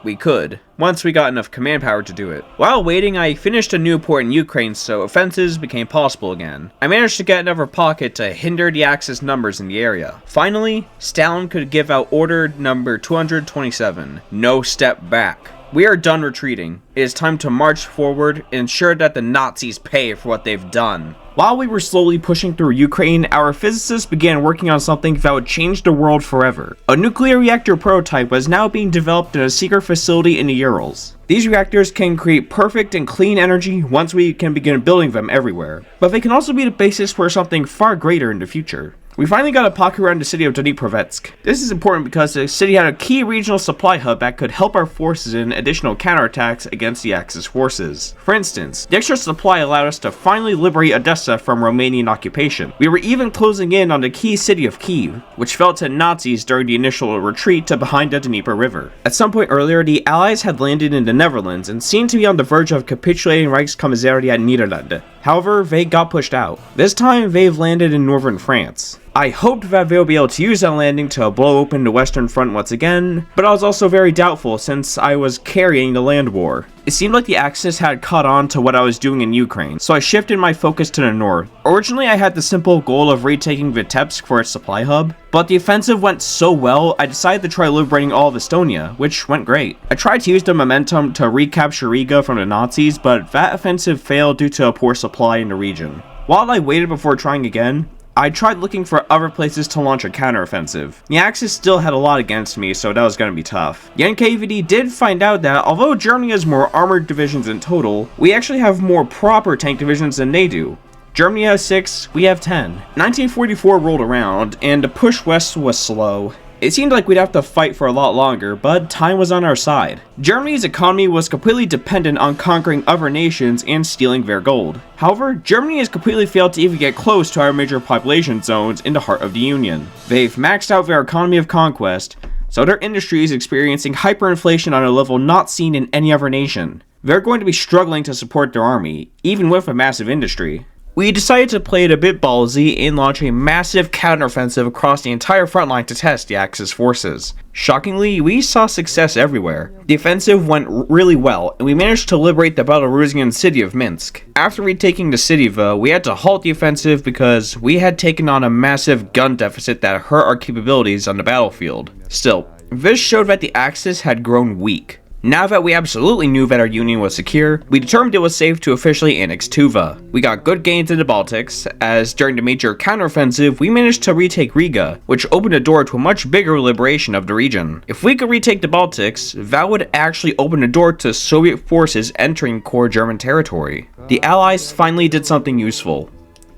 [SPEAKER 1] we could, once we got enough command power to do it. While waiting, I finished a new port in Ukraine, so offensives became possible again. I managed to get another pocket to hinder the Axis numbers in the area. Finally, Stalin could give out Order number 227, no step back. We are done retreating. It is time to march forward and ensure that the Nazis pay for what they've done. While we were slowly pushing through Ukraine, our physicists began working on something that would change the world forever. A nuclear reactor prototype was now being developed in a secret facility in the Urals. These reactors can create perfect and clean energy once we can begin building them everywhere, but they can also be the basis for something far greater in the future. We finally got a pocket around the city of Dnipropetrovsk. This is important because the city had a key regional supply hub that could help our forces in additional counterattacks against the Axis forces. For instance, the extra supply allowed us to finally liberate Odessa from Romanian occupation. We were even closing in on the key city of Kyiv, which fell to Nazis during the initial retreat to behind the Dnieper River. At some point earlier, the Allies had landed in the Netherlands and seemed to be on the verge of capitulating Reichskommissariat Niederlande. However, they got pushed out. This time, they've landed in northern France. I hoped that they'll be able to use that landing to blow open the Western Front once again, but I was also very doubtful since I was carrying the land war. It seemed like the Axis had caught on to what I was doing in Ukraine, so I shifted my focus to the north. Originally, I had the simple goal of retaking Vitebsk for its supply hub, but the offensive went so well, I decided to try liberating all of Estonia, which went great. I tried to use the momentum to recapture Riga from the Nazis, but that offensive failed due to a poor supply in the region. While I waited before trying again, I tried looking for other places to launch a counteroffensive. The Axis still had a lot against me, so that was going to be tough. The NKVD did find out that although Germany has more armored divisions in total, we actually have more proper tank divisions than they do. Germany has 6, we have 10. 1944 rolled around, and the push west was slow. It seemed like we'd have to fight for a lot longer, but time was on our side. Germany's economy was completely dependent on conquering other nations and stealing their gold. However, Germany has completely failed to even get close to our major population zones in the heart of the Union. They've maxed out their economy of conquest, so their industry is experiencing hyperinflation on a level not seen in any other nation. They're going to be struggling to support their army, even with a massive industry. We decided to play it a bit ballsy and launch a massive counteroffensive across the entire front line to test the Axis forces. Shockingly, we saw success everywhere. The offensive went really well, and we managed to liberate the Belarusian city of Minsk. After retaking the city though, we had to halt the offensive because we had taken on a massive gun deficit that hurt our capabilities on the battlefield. Still, this showed that the Axis had grown weak. Now that we absolutely knew that our union was secure, we determined it was safe to officially annex Tuva. We got good gains in the Baltics, as during the major counteroffensive, we managed to retake Riga, which opened a door to a much bigger liberation of the region. If we could retake the Baltics, that would actually open a door to Soviet forces entering core German territory. The Allies finally did something useful.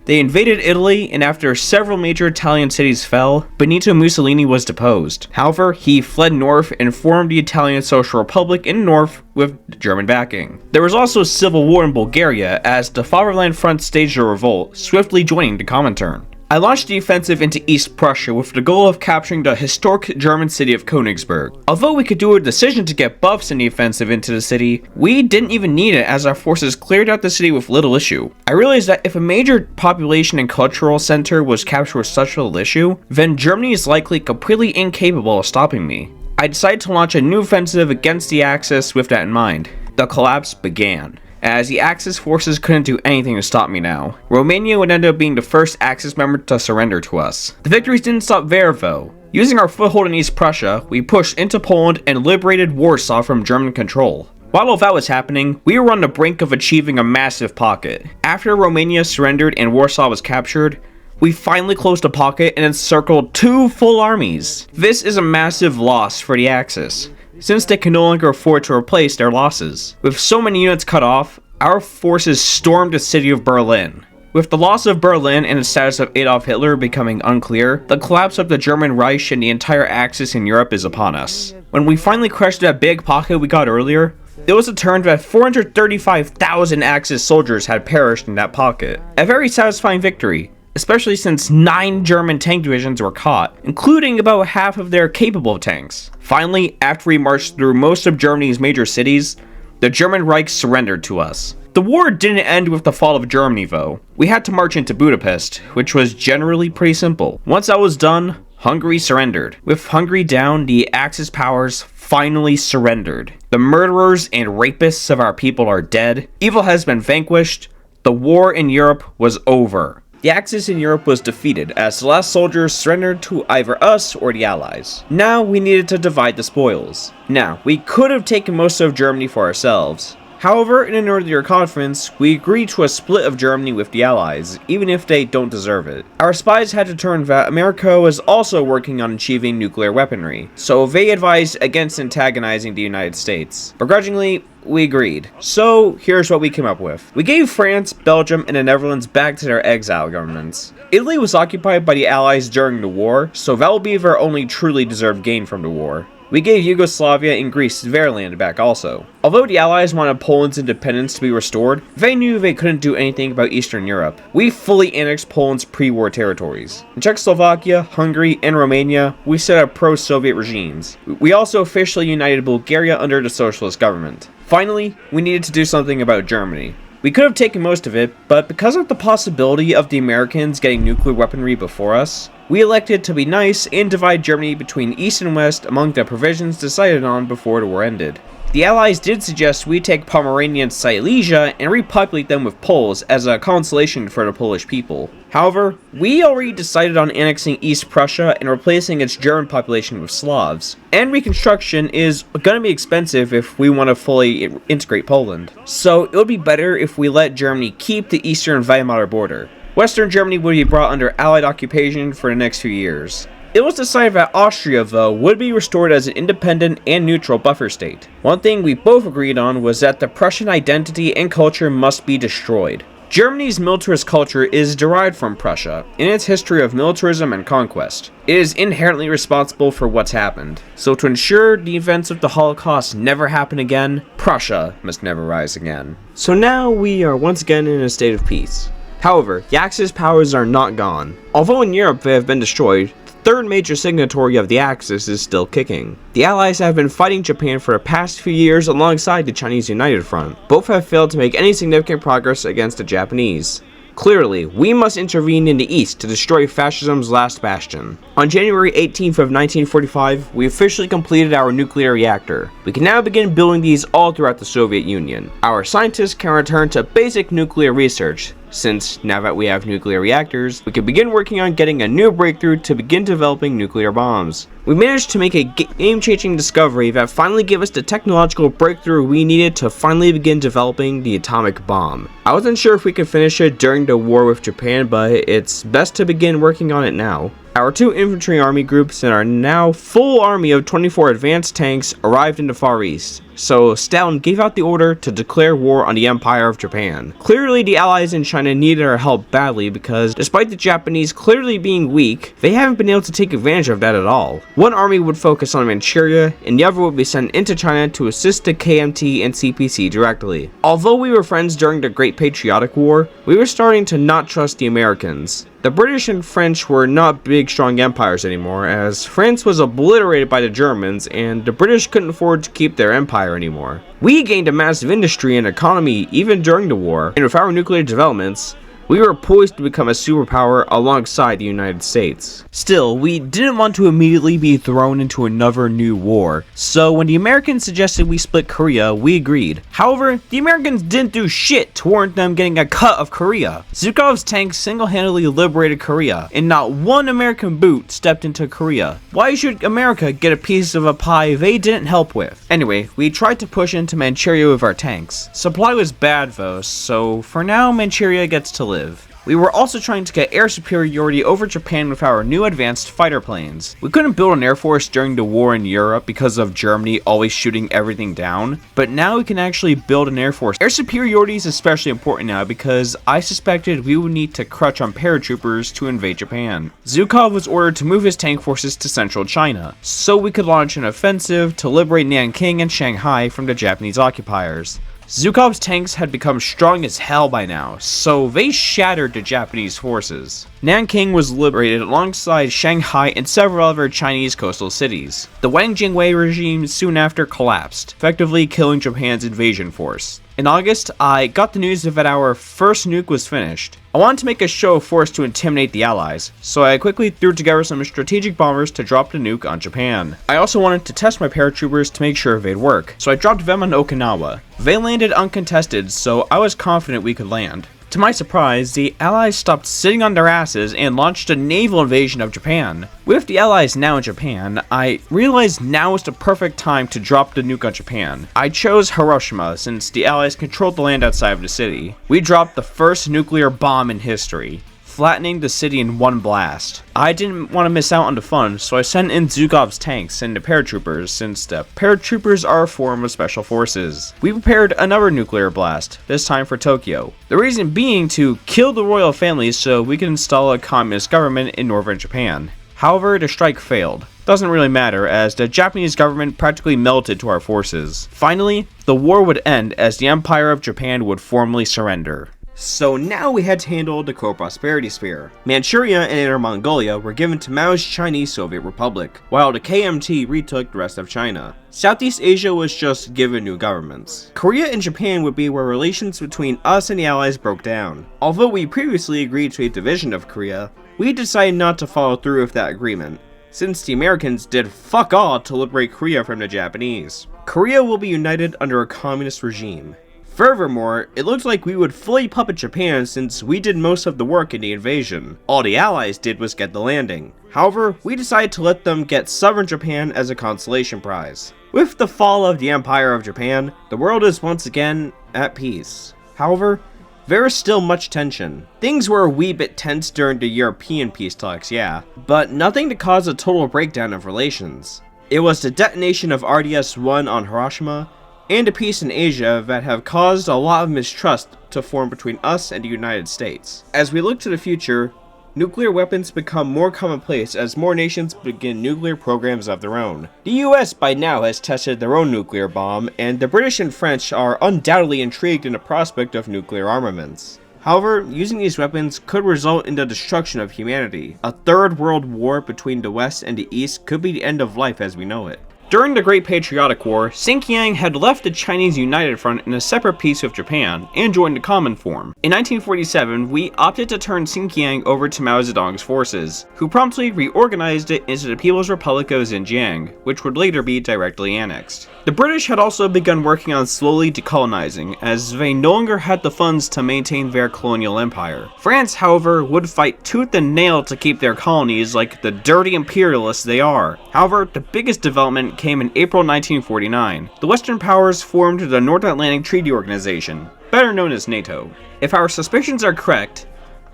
[SPEAKER 1] They invaded Italy, and after several major Italian cities fell, Benito Mussolini was deposed. However, he fled north and formed the Italian Social Republic in north with German backing. There was also civil war in Bulgaria as the Fatherland Front staged a revolt, swiftly joining the Comintern. I launched the offensive into East Prussia with the goal of capturing the historic German city of Königsberg. Although we could do a decision to get buffs in the offensive into the city, we didn't even need it as our forces cleared out the city with little issue. I realized that if a major population and cultural center was captured with such little issue, then Germany is likely completely incapable of stopping me. I decided to launch a new offensive against the Axis with that in mind. The collapse began, as the Axis forces couldn't do anything to stop me now. Romania would end up being the first Axis member to surrender to us. The victories didn't stop there though. Using our foothold in East Prussia, we pushed into Poland and liberated Warsaw from German control. While all that was happening, we were on the brink of achieving a massive pocket. After Romania surrendered and Warsaw was captured, we finally closed the pocket and encircled 2 full armies. This is a massive loss for the Axis, since they can no longer afford to replace their losses. With so many units cut off, our forces stormed the city of Berlin. With the loss of Berlin and the status of Adolf Hitler becoming unclear, the collapse of the German Reich and the entire Axis in Europe is upon us. When we finally crushed that big pocket we got earlier, it was determined that 435,000 Axis soldiers had perished in that pocket. A very satisfying victory, especially since 9 German tank divisions were caught, including about half of their capable tanks. Finally, after we marched through most of Germany's major cities, the German Reich surrendered to us. The war didn't end with the fall of Germany though. We had to march into Budapest, which was generally pretty simple. Once that was done, Hungary surrendered. With Hungary down, the Axis powers finally surrendered. The murderers and rapists of our people are dead. Evil has been vanquished. The war in Europe was over. The Axis in Europe was defeated as the last soldiers surrendered to either us or the Allies. Now we needed to divide the spoils. Now, we could have taken most of Germany for ourselves. However, in an earlier conference, we agreed to a split of Germany with the Allies, even if they don't deserve it. Our spies had determined that America was also working on achieving nuclear weaponry, so they advised against antagonizing the United States. Begrudgingly, we agreed. So, here's what we came up with. We gave France, Belgium, and the Netherlands back to their exile governments. Italy was occupied by the Allies during the war, so that will be their only truly deserved gain from the war. We gave Yugoslavia and Greece their land back also. Although the Allies wanted Poland's independence to be restored, they knew they couldn't do anything about Eastern Europe. We fully annexed Poland's pre-war territories. In Czechoslovakia, Hungary, and Romania, we set up pro-Soviet regimes. We also officially united Bulgaria under the socialist government. Finally, we needed to do something about Germany. We could have taken most of it, but because of the possibility of the Americans getting nuclear weaponry before us, we elected to be nice and divide Germany between East and West among the provisions decided on before the war ended. The Allies did suggest we take Pomerania and Silesia and repopulate them with Poles as a consolation for the Polish people. However, we already decided on annexing East Prussia and replacing its German population with Slavs. And reconstruction is going to be expensive if we want to fully integrate Poland. So it would be better if we let Germany keep the eastern Weimar border. Western Germany would be brought under Allied occupation for the next few years. It was decided that Austria, though, would be restored as an independent and neutral buffer state. One thing we both agreed on was that the Prussian identity and culture must be destroyed. Germany's militarist culture is derived from Prussia, in its history of militarism and conquest. It is inherently responsible for what's happened. So to ensure the events of the Holocaust never happen again, Prussia must never rise again.
[SPEAKER 2] So now we are once again in a state of peace. However, the Axis powers are not gone. Although in Europe they have been destroyed, third major signatory of the Axis is still kicking. The Allies have been fighting Japan for the past few years alongside the Chinese United Front. Both have failed to make any significant progress against the Japanese. Clearly, we must intervene in the East to destroy fascism's last bastion. On January 18th of 1945, we officially completed our nuclear reactor. We can now begin building these all throughout the Soviet Union. Our scientists can return to basic nuclear research, since now that we have nuclear reactors, we can begin working on getting a new breakthrough to begin developing nuclear bombs. We managed to make a game-changing discovery that finally gave us the technological breakthrough we needed to finally begin developing the atomic bomb. I wasn't sure if we could finish it during the war with Japan, but it's best to begin working on it now. Our 2 infantry army groups and our now full army of 24 advanced tanks arrived in the Far East, so Stalin gave out the order to declare war on the Empire of Japan. Clearly the Allies in China needed our help badly because despite the Japanese clearly being weak, they haven't been able to take advantage of that at all. One army would focus on Manchuria, and the other would be sent into China to assist the KMT and CPC directly. Although we were friends during the Great Patriotic War, we were starting to not trust the Americans. The British and French were not big strong empires anymore, as France was obliterated by the Germans and the British couldn't afford to keep their empire anymore. We gained a massive industry and economy even during the war, and with our nuclear developments, we were poised to become a superpower alongside the United States. Still, we didn't want to immediately be thrown into another new war, so when the Americans suggested we split Korea, we agreed. However, the Americans didn't do shit to warrant them getting a cut of Korea. Zhukov's tanks single-handedly liberated Korea, and not one American boot stepped into Korea. Why should America get a piece of a pie they didn't help with? Anyway, we tried to push into Manchuria with our tanks. Supply was bad though, so for now Manchuria gets to live. We were also trying to get air superiority over Japan with our new advanced fighter planes. We couldn't build an air force during the war in Europe because of Germany always shooting everything down, but now we can actually build an air force. Air superiority is especially important now because I suspected we would need to crutch on paratroopers to invade Japan. Zhukov was ordered to move his tank forces to central China, so we could launch an offensive to liberate Nanking and Shanghai from the Japanese occupiers. Zhukov's tanks had become strong as hell by now, so they shattered the Japanese forces. Nanking was liberated alongside Shanghai and several other Chinese coastal cities. The Wang Jingwei regime soon after collapsed, effectively killing Japan's invasion force. In August, I got the news that our first nuke was finished. I wanted to make a show of force to intimidate the Allies, so I quickly threw together some strategic bombers to drop the nuke on Japan. I also wanted to test my paratroopers to make sure they'd work, so I dropped them on Okinawa. They landed uncontested, so I was confident we could land.
[SPEAKER 1] To my surprise, the Allies stopped sitting on their asses and launched a naval invasion of Japan. With the Allies now in Japan, I realized now is the perfect time to drop the nuke on Japan. I chose Hiroshima since the Allies controlled the land outside of the city. We dropped the first nuclear bomb in history, flattening the city in one blast. I didn't want to miss out on the fun, so I sent in Zhukov's tanks and the paratroopers, since the paratroopers are a form of special forces. We prepared another nuclear blast, this time for Tokyo. The reason being to kill the royal family so we could install a communist government in northern Japan. However, the strike failed. Doesn't really matter, as the Japanese government practically melted to our forces. Finally, the war would end as the Empire of Japan would formally surrender. So now we had to handle the co-prosperity sphere. Manchuria and Inner Mongolia were given to Mao's Chinese Soviet Republic, while the KMT retook the rest of China. Southeast Asia was just given new governments. Korea and Japan would be where relations between us and the Allies broke down. Although we previously agreed to a division of Korea, we decided not to follow through with that agreement, since the Americans did fuck all to liberate Korea from the Japanese. Korea will be united under a communist regime. Furthermore, it looked like we would fully puppet Japan since we did most of the work in the invasion. All the Allies did was get the landing. However, we decided to let them get southern Japan as a consolation prize. With the fall of the Empire of Japan, the world is once again at peace. However, there is still much tension. Things were a wee bit tense during the European peace talks, yeah, but nothing to cause a total breakdown of relations. It was the detonation of RDS-1 on Hiroshima and a peace in Asia that have caused a lot of mistrust to form between us and the United States. As we look to the future, nuclear weapons become more commonplace as more nations begin nuclear programs of their own. The US by now has tested their own nuclear bomb, and the British and French are undoubtedly intrigued in the prospect of nuclear armaments. However, using these weapons could result in the destruction of humanity. A third world war between the West and the East could be the end of life as we know it. During the Great Patriotic War, Xinjiang had left the Chinese United Front in a separate peace with Japan and joined the Common Form. In 1947, we opted to turn Xinjiang over to Mao Zedong's forces, who promptly reorganized it into the People's Republic of Xinjiang, which would later be directly annexed. The British had also begun working on slowly decolonizing, as they no longer had the funds to maintain their colonial empire. France, however, would fight tooth and nail to keep their colonies like the dirty imperialists they are. However, the biggest development came in April 1949. The Western powers formed the North Atlantic Treaty Organization, better known as NATO. If our suspicions are correct,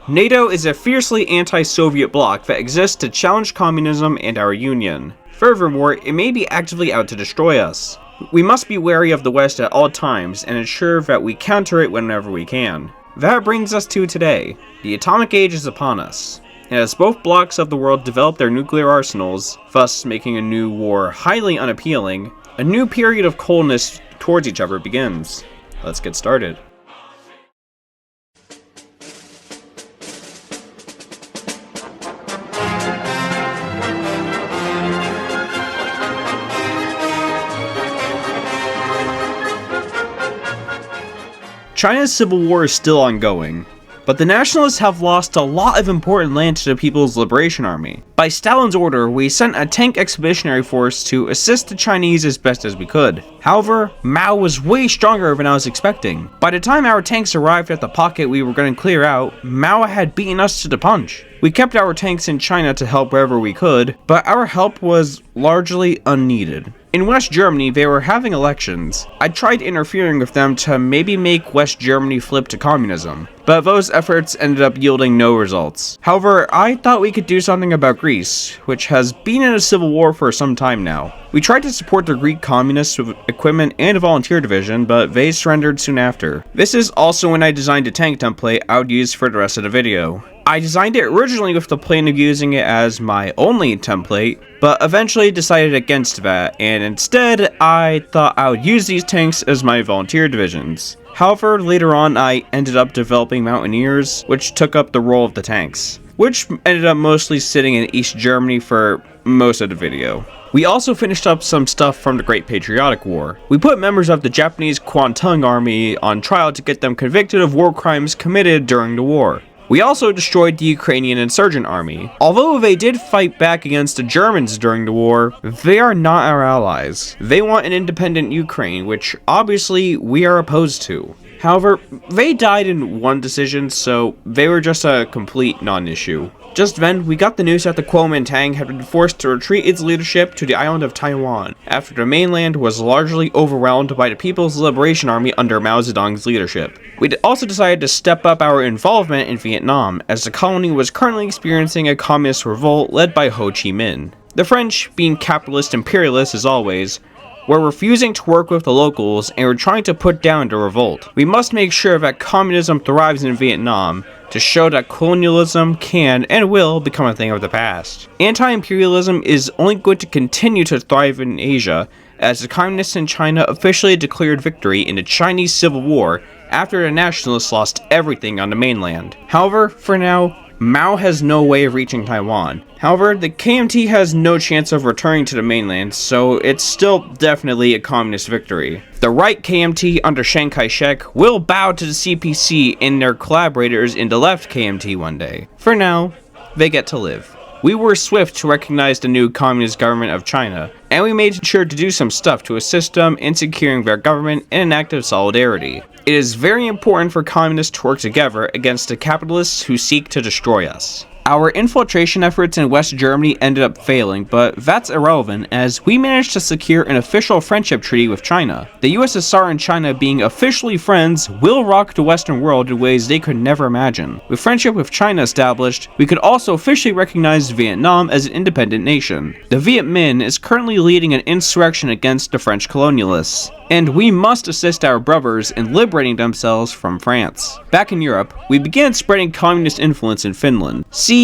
[SPEAKER 1] NATO is a fiercely anti-Soviet bloc that exists to challenge communism and our union. Furthermore, it may be actively out to destroy us. We must be wary of the West at all times and ensure that we counter it whenever we can. That brings us to today. The atomic age is upon us. As both blocs of the world develop their nuclear arsenals, thus making a new war highly unappealing, a new period of coldness towards each other begins. Let's get started. China's civil war is still ongoing, but the nationalists have lost a lot of important land to the People's Liberation Army. By Stalin's order, we sent a tank expeditionary force to assist the Chinese as best as we could. However, Mao was way stronger than I was expecting. By the time our tanks arrived at the pocket we were going to clear out, Mao had beaten us to the punch. We kept our tanks in China to help wherever we could, but our help was largely unneeded. In West Germany, they were having elections. I tried interfering with them to maybe make West Germany flip to communism, but those efforts ended up yielding no results. However, I thought we could do something about Greece, which has been in a civil war for some time now. We tried to support the Greek communists with equipment and a volunteer division, but they surrendered soon after. This is also when I designed a tank template I would use for the rest of the video. I designed it originally with the plan of using it as my only template, but eventually decided against that, and instead I thought I would use these tanks as my volunteer divisions. However, later on I ended up developing Mountaineers, which took up the role of the tanks, which ended up mostly sitting in East Germany for most of the video. We also finished up some stuff from the Great Patriotic War. We put members of the Japanese Kwantung Army on trial to get them convicted of war crimes committed during the war. We also destroyed the Ukrainian insurgent army. Although they did fight back against the Germans during the war, they are not our allies. They want an independent Ukraine, which obviously we are opposed to. However, they died in one decision, so they were just a complete non-issue. Just then, we got the news that the Kuomintang had been forced to retreat its leadership to the island of Taiwan, after the mainland was largely overwhelmed by the People's Liberation Army under Mao Zedong's leadership. We also decided to step up our involvement in Vietnam, as the colony was currently experiencing a communist revolt led by Ho Chi Minh. The French, being capitalist imperialists as always, were refusing to work with the locals and were trying to put down the revolt. We must make sure that communism thrives in Vietnam to show that colonialism can and will become a thing of the past. Anti-imperialism is only going to continue to thrive in Asia, as the communists in China officially declared victory in the Chinese Civil War after the nationalists lost everything on the mainland. However, for now, Mao has no way of reaching Taiwan. However, the KMT has no chance of returning to the mainland, so it's still definitely a communist victory. The right KMT under Chiang Kai-shek will bow to the CPC and their collaborators in the left KMT one day. For now, they get to live. We were swift to recognize the new communist government of China, and we made sure to do some stuff to assist them in securing their government in an act of solidarity. It is very important for communists to work together against the capitalists who seek to destroy us. Our infiltration efforts in West Germany ended up failing, but that's irrelevant as we managed to secure an official friendship treaty with China. The USSR and China being officially friends will rock the Western world in ways they could never imagine. With friendship with China established, we could also officially recognize Vietnam as an independent nation. The Viet Minh is currently leading an insurrection against the French colonialists, and we must assist our brothers in liberating themselves from France. Back in Europe, we began spreading communist influence in Finland. See,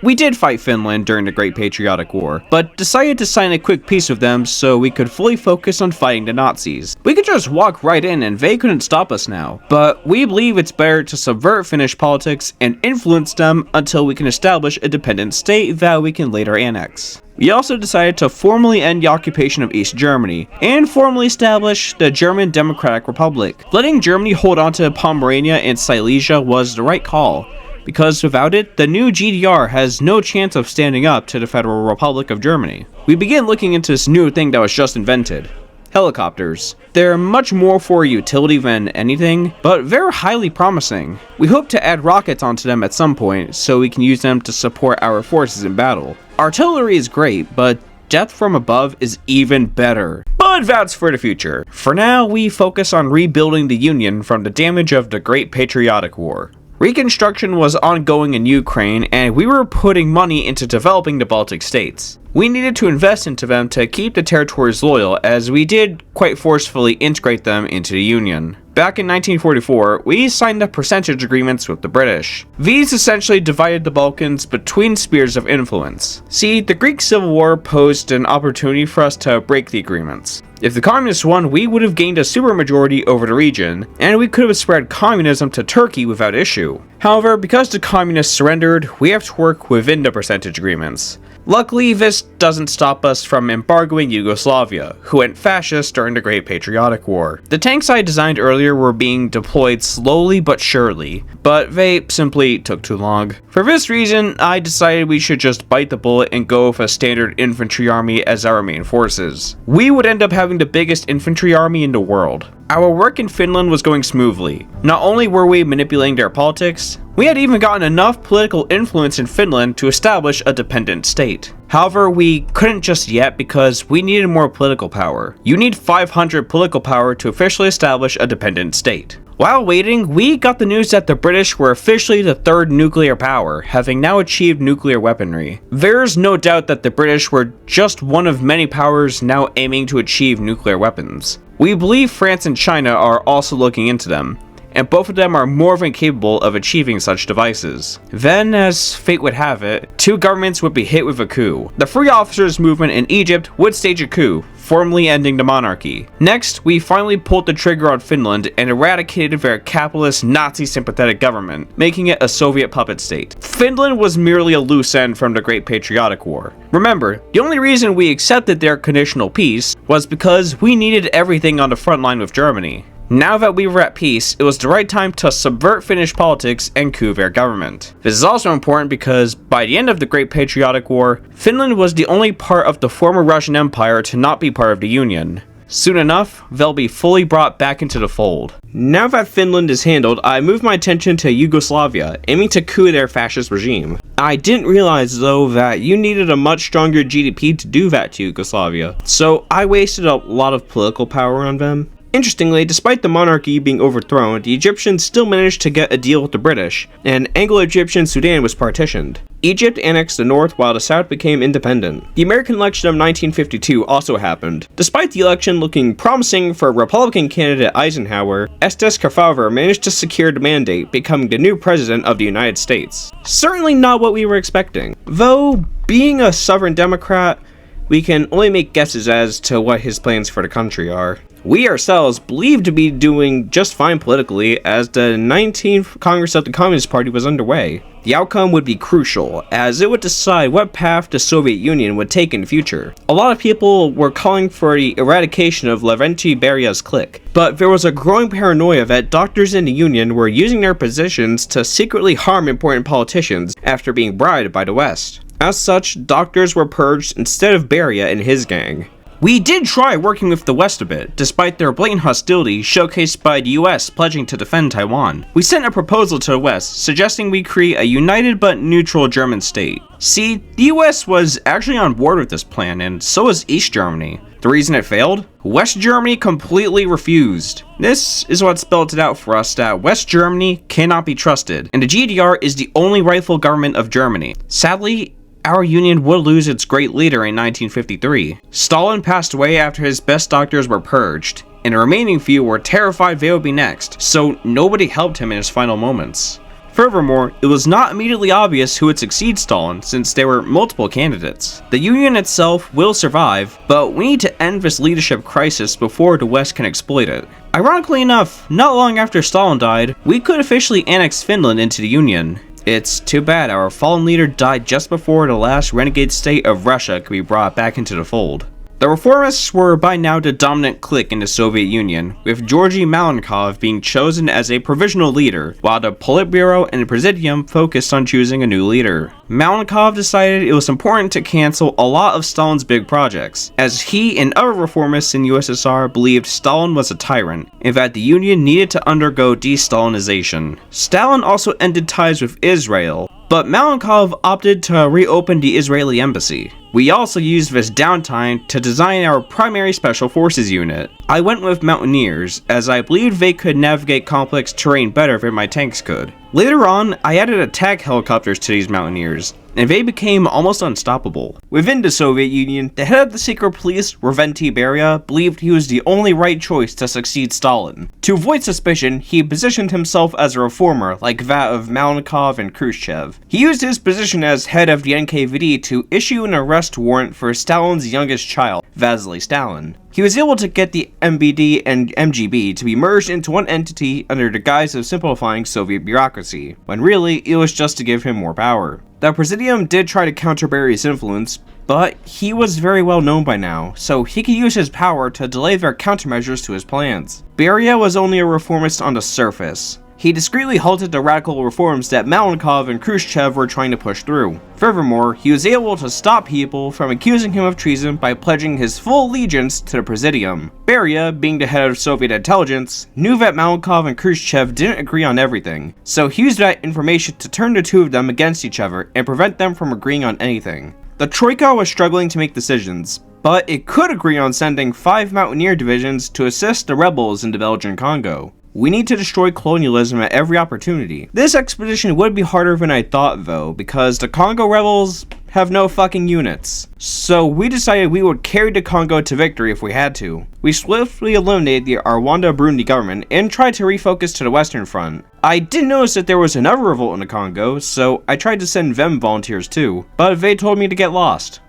[SPEAKER 1] we did fight Finland during the Great Patriotic War, but decided to sign a quick peace with them so we could fully focus on fighting the Nazis. We could just walk right in and they couldn't stop us now, but we believe it's better to subvert Finnish politics and influence them until we can establish a dependent state that we can later annex. We also decided to formally end the occupation of East Germany, and formally establish the German Democratic Republic. Letting Germany hold on to Pomerania and Silesia was the right call, because without it, the new GDR has no chance of standing up to the Federal Republic of Germany. We began looking into this new thing that was just invented. Helicopters. They're much more for utility than anything, but they're highly promising. We hope to add rockets onto them at some point, so we can use them to support our forces in battle. Artillery is great, but death from above is even better. But that's for the future. For now, we focus on rebuilding the Union from the damage of the Great Patriotic War. Reconstruction was ongoing in Ukraine, and we were putting money into developing the Baltic states. We needed to invest into them to keep the territories loyal, as we did quite forcefully integrate them into the Union. Back in 1944, we signed up percentage agreements with the British. These essentially divided the Balkans between spheres of influence. See, the Greek Civil War posed an opportunity for us to break the agreements. If the communists won, we would have gained a supermajority over the region, and we could have spread communism to Turkey without issue. However, because the communists surrendered, we have to work within the percentage agreements. Luckily, this doesn't stop us from embargoing Yugoslavia, who went fascist during the Great Patriotic War. The tanks I designed earlier were being deployed slowly but surely, but they simply took too long. For this reason, I decided we should just bite the bullet and go with a standard infantry army as our main forces. We would end up having the biggest infantry army in the world. Our work in Finland was going smoothly. Not only were we manipulating their politics, we had even gotten enough political influence in Finland to establish a dependent state. However, we couldn't just yet because we needed more political power. You need 500 political power to officially establish a dependent state. While waiting, we got the news that the British were officially the third nuclear power, having now achieved nuclear weaponry. There's no doubt that the British were just one of many powers now aiming to achieve nuclear weapons. We believe France and China are also looking into them, and both of them are more than capable of achieving such devices. Then, as fate would have it, two governments would be hit with a coup. The Free Officers movement in Egypt would stage a coup, formally ending the monarchy. Next, we finally pulled the trigger on Finland and eradicated their capitalist Nazi-sympathetic government, making it a Soviet puppet state. Finland was merely a loose end from the Great Patriotic War. Remember, the only reason we accepted their conditional peace was because we needed everything on the front line with Germany. Now that we were at peace, it was the right time to subvert Finnish politics and coup their government. This is also important because by the end of the Great Patriotic War, Finland was the only part of the former Russian Empire to not be part of the Union. Soon enough, they'll be fully brought back into the fold.
[SPEAKER 2] Now that Finland is handled, I move my attention to Yugoslavia, aiming to coup their fascist regime. I didn't realize though that you needed a much stronger GDP to do that to Yugoslavia, so I wasted a lot of political power on them. Interestingly, despite the monarchy being overthrown, the Egyptians still managed to get a deal with the British, and Anglo-Egyptian Sudan was partitioned. Egypt annexed the north while the south became independent. The American election of 1952 also happened. Despite the election looking promising for Republican candidate Eisenhower, Estes Kefauver managed to secure the mandate, becoming the new president of the United States. Certainly not what we were expecting. Though, being a sovereign Democrat, we can only make guesses as to what his plans for the country are. We ourselves believe to be doing just fine politically as the 19th Congress of the Communist Party was underway. The outcome would be crucial, as it would decide what path the Soviet Union would take in the future. A lot of people were calling for the eradication of Lavrenti Beria's clique, but there was a growing paranoia that doctors in the Union were using their positions to secretly harm important politicians after being bribed by the West. As such, doctors were purged instead of Beria and his gang.
[SPEAKER 1] We did try working with the West a bit, despite their blatant hostility showcased by the US pledging to defend Taiwan. We sent a proposal to the West, suggesting we create a united but neutral German state. See, the US was actually on board with this plan, and so was East Germany. The reason it failed? West Germany completely refused. This is what spelled it out for us that West Germany cannot be trusted, and the GDR is the only rightful government of Germany. Sadly, our union would lose its great leader in 1953. Stalin passed away after his best doctors were purged, and the remaining few were terrified they would be next, so nobody helped him in his final moments. Furthermore, it was not immediately obvious who would succeed Stalin, since there were multiple candidates. The Union itself will survive, but we need to end this leadership crisis before the West can exploit it. Ironically enough, not long after Stalin died, we could officially annex Finland into the Union. It's too bad our fallen leader died just before the last renegade state of Russia could be brought back into the fold. The reformists were by now the dominant clique in the Soviet Union, with Georgy Malenkov being chosen as a provisional leader, while the Politburo and the Presidium focused on choosing a new leader. Malenkov decided it was important to cancel a lot of Stalin's big projects, as he and other reformists in USSR believed Stalin was a tyrant, and that the Union needed to undergo de-Stalinization. Stalin also ended ties with Israel, but Malenkov opted to reopen the Israeli embassy. We also used this downtime to design our primary special forces unit. I went with mountaineers, as I believed they could navigate complex terrain better than my tanks could. Later on, I added attack helicopters to these mountaineers, and they became almost unstoppable. Within the Soviet Union, the head of the secret police, Lavrenti Beria, believed he was the only right choice to succeed Stalin. To avoid suspicion, he positioned himself as a reformer like that of Malenkov and Khrushchev. He used his position as head of the NKVD to issue an arrest warrant for Stalin's youngest child, Vasily Stalin. He was able to get the MBD and MGB to be merged into one entity under the guise of simplifying Soviet bureaucracy, when really it was just to give him more power. The Presidium did try to counter Beria's influence, but he was very well known by now, so he could use his power to delay their countermeasures to his plans. Beria was only a reformist on the surface. He discreetly halted the radical reforms that Malenkov and Khrushchev were trying to push through. Furthermore, he was able to stop people from accusing him of treason by pledging his full allegiance to the Presidium. Beria, being the head of Soviet intelligence, knew that Malenkov and Khrushchev didn't agree on everything, so he used that information to turn the two of them against each other and prevent them from agreeing on anything. The Troika was struggling to make decisions, but it could agree on sending 5 mountaineer divisions to assist the rebels in the Belgian Congo. We need to destroy colonialism at every opportunity. This expedition would be harder than I thought though, because the Congo rebels have no fucking units. So we decided we would carry the Congo to victory if we had to. We swiftly eliminated the Rwanda-Burundi government and tried to refocus to the Western Front. I did notice that there was another revolt in the Congo, so I tried to send them volunteers too, but they told me to get lost.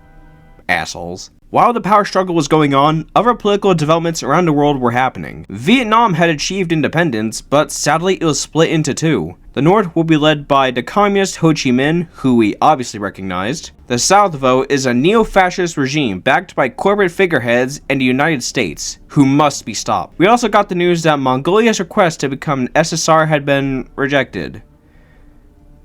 [SPEAKER 1] Assholes. While the power struggle was going on, other political developments around the world were happening. Vietnam had achieved independence, but sadly it was split into two. The North will be led by the communist Ho Chi Minh, who we obviously recognized. The South, though, is a neo-fascist regime backed by corporate figureheads and the United States, who must be stopped. We also got the news that Mongolia's request to become an SSR had been rejected.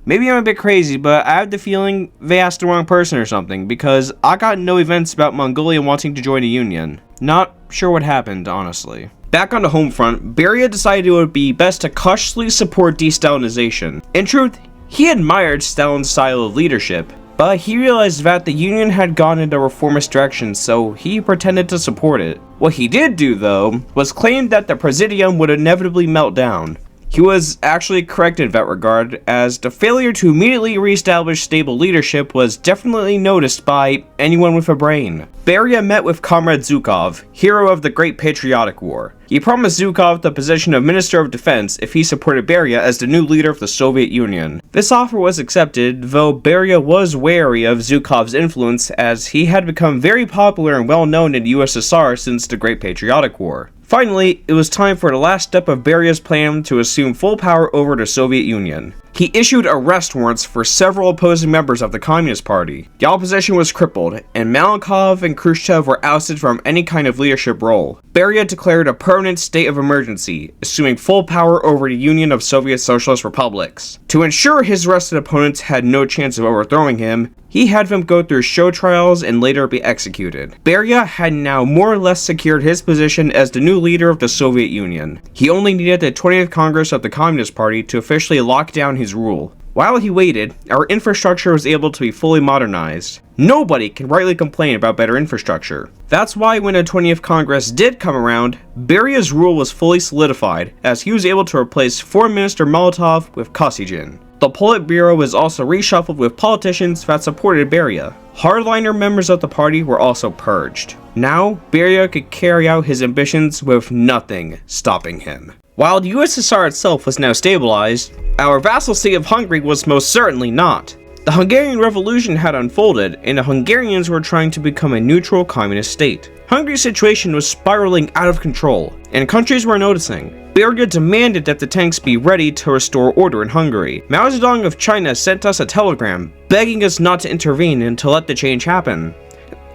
[SPEAKER 2] Maybe I'm a bit crazy, but I have the feeling they asked the wrong person or something, because I got no events about Mongolia wanting to join a union. Not sure what happened, honestly. Back on the home front, Beria decided it would be best to cautiously support de-Stalinization. In truth, he admired Stalin's style of leadership, but he realized that the Union had gone in a reformist direction, so he pretended to support it. What he did do, though, was claim that the Presidium would inevitably melt down. He was actually correct in that regard, as the failure to immediately re-establish stable leadership was definitely noticed by anyone with a brain. Beria met with Comrade Zhukov, hero of the Great Patriotic War. He promised Zhukov the position of Minister of Defense if he supported Beria as the new leader of the Soviet Union. This offer was accepted, though Beria was wary of Zhukov's influence, as he had become very popular and well known in the USSR since the Great Patriotic War. Finally, it was time for the last step of Beria's plan to assume full power over the Soviet Union. He issued arrest warrants for several opposing members of the Communist Party. The opposition was crippled, and Malenkov and Khrushchev were ousted from any kind of leadership role. Beria declared a permanent state of emergency, assuming full power over the Union of Soviet Socialist Republics. To ensure his arrested opponents had no chance of overthrowing him, he had them go through show trials and later be executed. Beria had now more or less secured his position as the new leader of the Soviet Union. He only needed the 20th Congress of the Communist Party to officially lock down his rule. While he waited, our infrastructure was able to be fully modernized. Nobody can rightly complain about better infrastructure. That's why when the 20th Congress did come around, Beria's rule was fully solidified, as he was able to replace Foreign Minister Molotov with Kosygin. The Politburo was also reshuffled with politicians that supported Beria. Hardliner members of the party were also purged. Now, Beria could carry out his ambitions with nothing stopping him. While the USSR itself was now stabilized, our vassal state of Hungary was most certainly not. The Hungarian Revolution had unfolded, and the Hungarians were trying to become a neutral communist state. Hungary's situation was spiraling out of control, and countries were noticing. Beria demanded that the tanks be ready to restore order in Hungary. Mao Zedong of China sent us a telegram, begging us not to intervene and to let the change happen.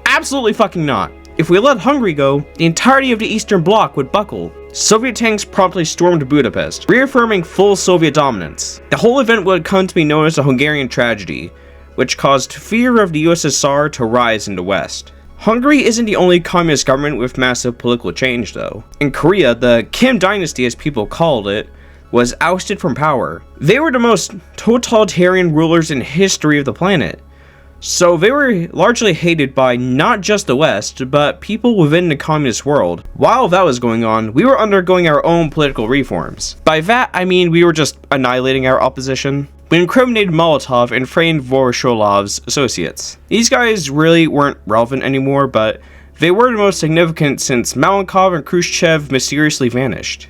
[SPEAKER 2] Absolutely fucking not. If we let Hungary go, the entirety of the Eastern Bloc would buckle. Soviet tanks promptly stormed Budapest, reaffirming full Soviet dominance. The whole event would come to be known as the Hungarian tragedy, which caused fear of the USSR to rise in the West. Hungary isn't the only communist government with massive political change, though. In Korea, the Kim dynasty, as people called it, was ousted from power. They were the most totalitarian rulers in history of the planet. So they were largely hated by not just the West, but people within the communist world. While that was going on, we were undergoing our own political reforms. By that, I mean we were just annihilating our opposition. We incriminated Molotov and framed Voroshilov's associates. These guys really weren't relevant anymore, but they were the most significant since Malenkov and Khrushchev mysteriously vanished.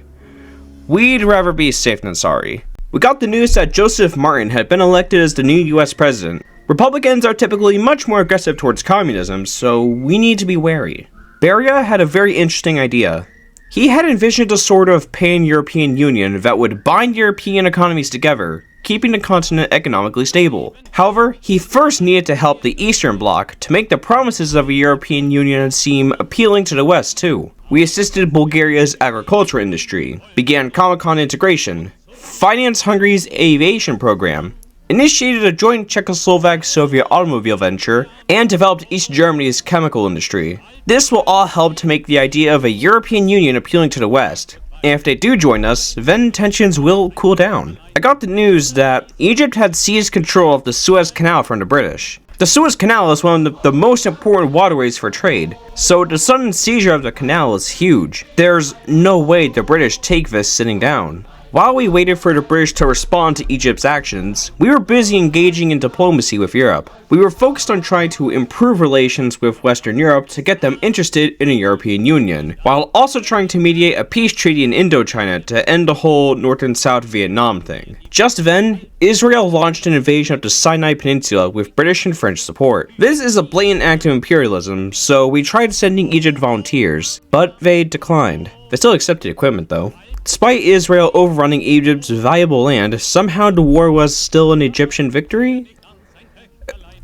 [SPEAKER 2] We'd rather be safe than sorry. We got the news that Joseph Martin had been elected as the new US president. Republicans are typically much more aggressive towards communism, so we need to be wary. Beria had a very interesting idea. He had envisioned a sort of pan-European union that would bind European economies together, keeping the continent economically stable. However, he first needed to help the Eastern Bloc to make the promises of a European Union seem appealing to the West too. We assisted Bulgaria's agriculture industry, began Comecon integration, financed Hungary's aviation program, initiated a joint Czechoslovak-Soviet automobile venture, and developed East Germany's chemical industry. This will all help to make the idea of a European Union appealing to the West. And if they do join us, then tensions will cool down. I got the news that Egypt had seized control of the Suez Canal from the British. The Suez Canal is one of the most important waterways for trade, so the sudden seizure of the canal is huge. There's no way the British take this sitting down. While we waited for the British to respond to Egypt's actions, we were busy engaging in diplomacy with Europe. We were focused on trying to improve relations with Western Europe to get them interested in a European Union, while also trying to mediate a peace treaty in Indochina to end the whole North and South Vietnam thing. Just then, Israel launched an invasion of the Sinai Peninsula with British and French support. This is a blatant act of imperialism, so we tried sending Egypt volunteers, but they declined. They still accepted equipment though. Despite Israel overrunning Egypt's valuable land, somehow the war was still an Egyptian victory?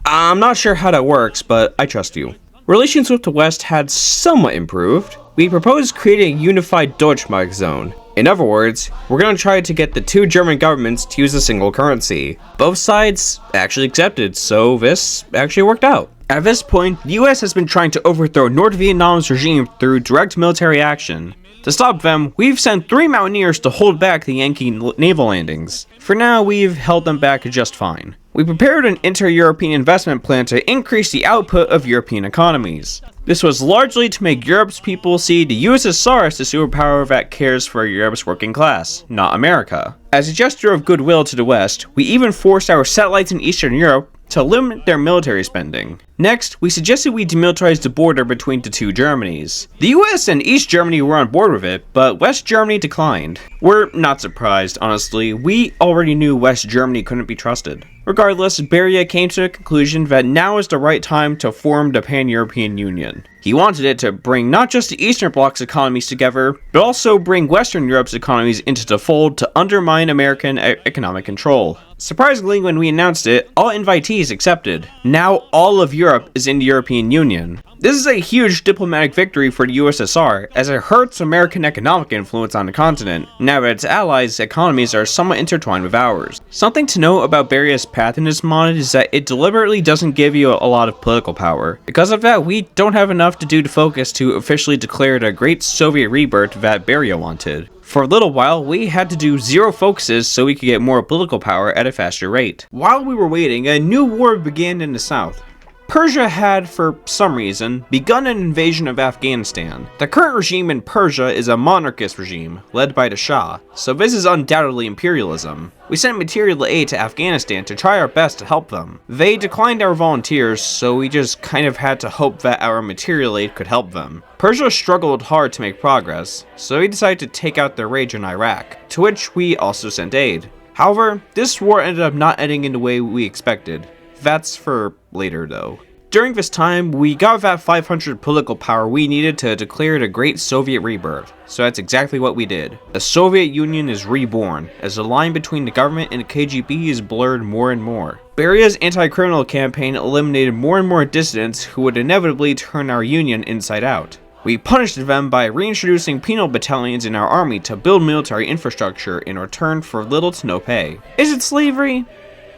[SPEAKER 2] I'm not sure how that works, but I trust you. Relations with the West had somewhat improved. We proposed creating a unified Deutschmark zone, In other words, we're going to try to get the two German governments to use a single currency. Both sides actually accepted, so this actually worked out.
[SPEAKER 1] At this point, the US has been trying to overthrow North Vietnam's regime through direct military action. To stop them, we've sent 3 mountaineers to hold back the Yankee naval landings. For now, we've held them back just fine. We prepared an inter-European investment plan to increase the output of European economies. This was largely to make Europe's people see the USSR as the superpower that cares for Europe's working class, not America. As a gesture of goodwill to the West, we even forced our satellites in Eastern Europe to limit their military spending. Next, we suggested we demilitarize the border between the two Germanys. The US and East Germany were on board with it, but West Germany declined. We're not surprised, honestly. We already knew West Germany couldn't be trusted. Regardless, Beria came to the conclusion that now is the right time to form the Pan-European Union. He wanted it to bring not just the Eastern Bloc's economies together, but also bring Western Europe's economies into the fold to undermine American economic control. Surprisingly, when we announced it, all invitees accepted. Now all of Europe is in the European Union. This is a huge diplomatic victory for the USSR, as it hurts American economic influence on the continent, now that its allies' economies are somewhat intertwined with ours. Something to note about Beria's path in this mod is that it deliberately doesn't give you a lot of political power. Because of that, we don't have enough to do to focus to officially declare the great Soviet rebirth that Beria wanted. For a little while, we had to do 0 focuses so we could get more political power at a faster rate. While we were waiting, a new war began in the south. Persia had, for some reason, begun an invasion of Afghanistan. The current regime in Persia is a monarchist regime, led by the Shah, so this is undoubtedly imperialism. We sent material aid to Afghanistan to try our best to help them. They declined our volunteers, so we just kind of had to hope that our material aid could help them. Persia struggled hard to make progress, so we decided to take out their rage in Iraq, to which we also sent aid. However, this war ended up not ending in the way we expected. That's for later though. During this time, we got that 500 political power we needed to declare the Great Soviet Rebirth, so that's exactly what we did. The Soviet Union is reborn, as the line between the government and the KGB is blurred more and more. Beria's anti-criminal campaign eliminated more and more dissidents who would inevitably turn our union inside out. We punished them by reintroducing penal battalions in our army to build military infrastructure in return for little to no pay. Is it slavery?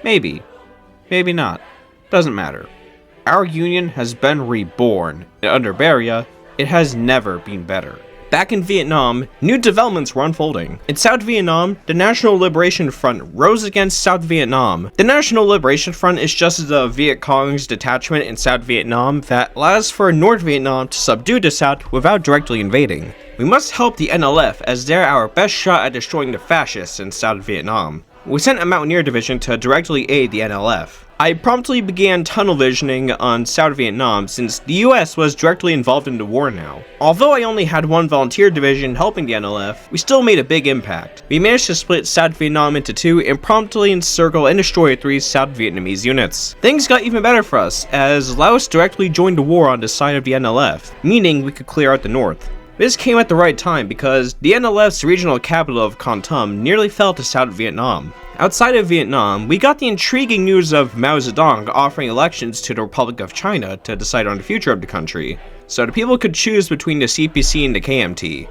[SPEAKER 1] Maybe. Maybe not. Doesn't matter. Our union has been reborn, and under Beria, it has never been better. Back in Vietnam, new developments were unfolding. In South Vietnam, the National Liberation Front rose against South Vietnam. The National Liberation Front is just the Viet Cong's detachment in South Vietnam that allows for North Vietnam to subdue the South without directly invading. We must help the NLF as they're our best shot at destroying the fascists in South Vietnam. We sent a Mountaineer Division to directly aid the NLF. I promptly began tunnel visioning on South Vietnam since the US was directly involved in the war now. Although I only had 1 volunteer division helping the NLF, we still made a big impact. We managed to split South Vietnam into 2 and promptly encircle and destroy 3 South Vietnamese units. Things got even better for us, as Laos directly joined the war on the side of the NLF, meaning we could clear out the north. This came at the right time because the NLF's regional capital of Kon Tum nearly fell to South Vietnam. Outside of Vietnam, we got the intriguing news of Mao Zedong offering elections to the Republic of China to decide on the future of the country, so the people could choose between the CPC and the KMT.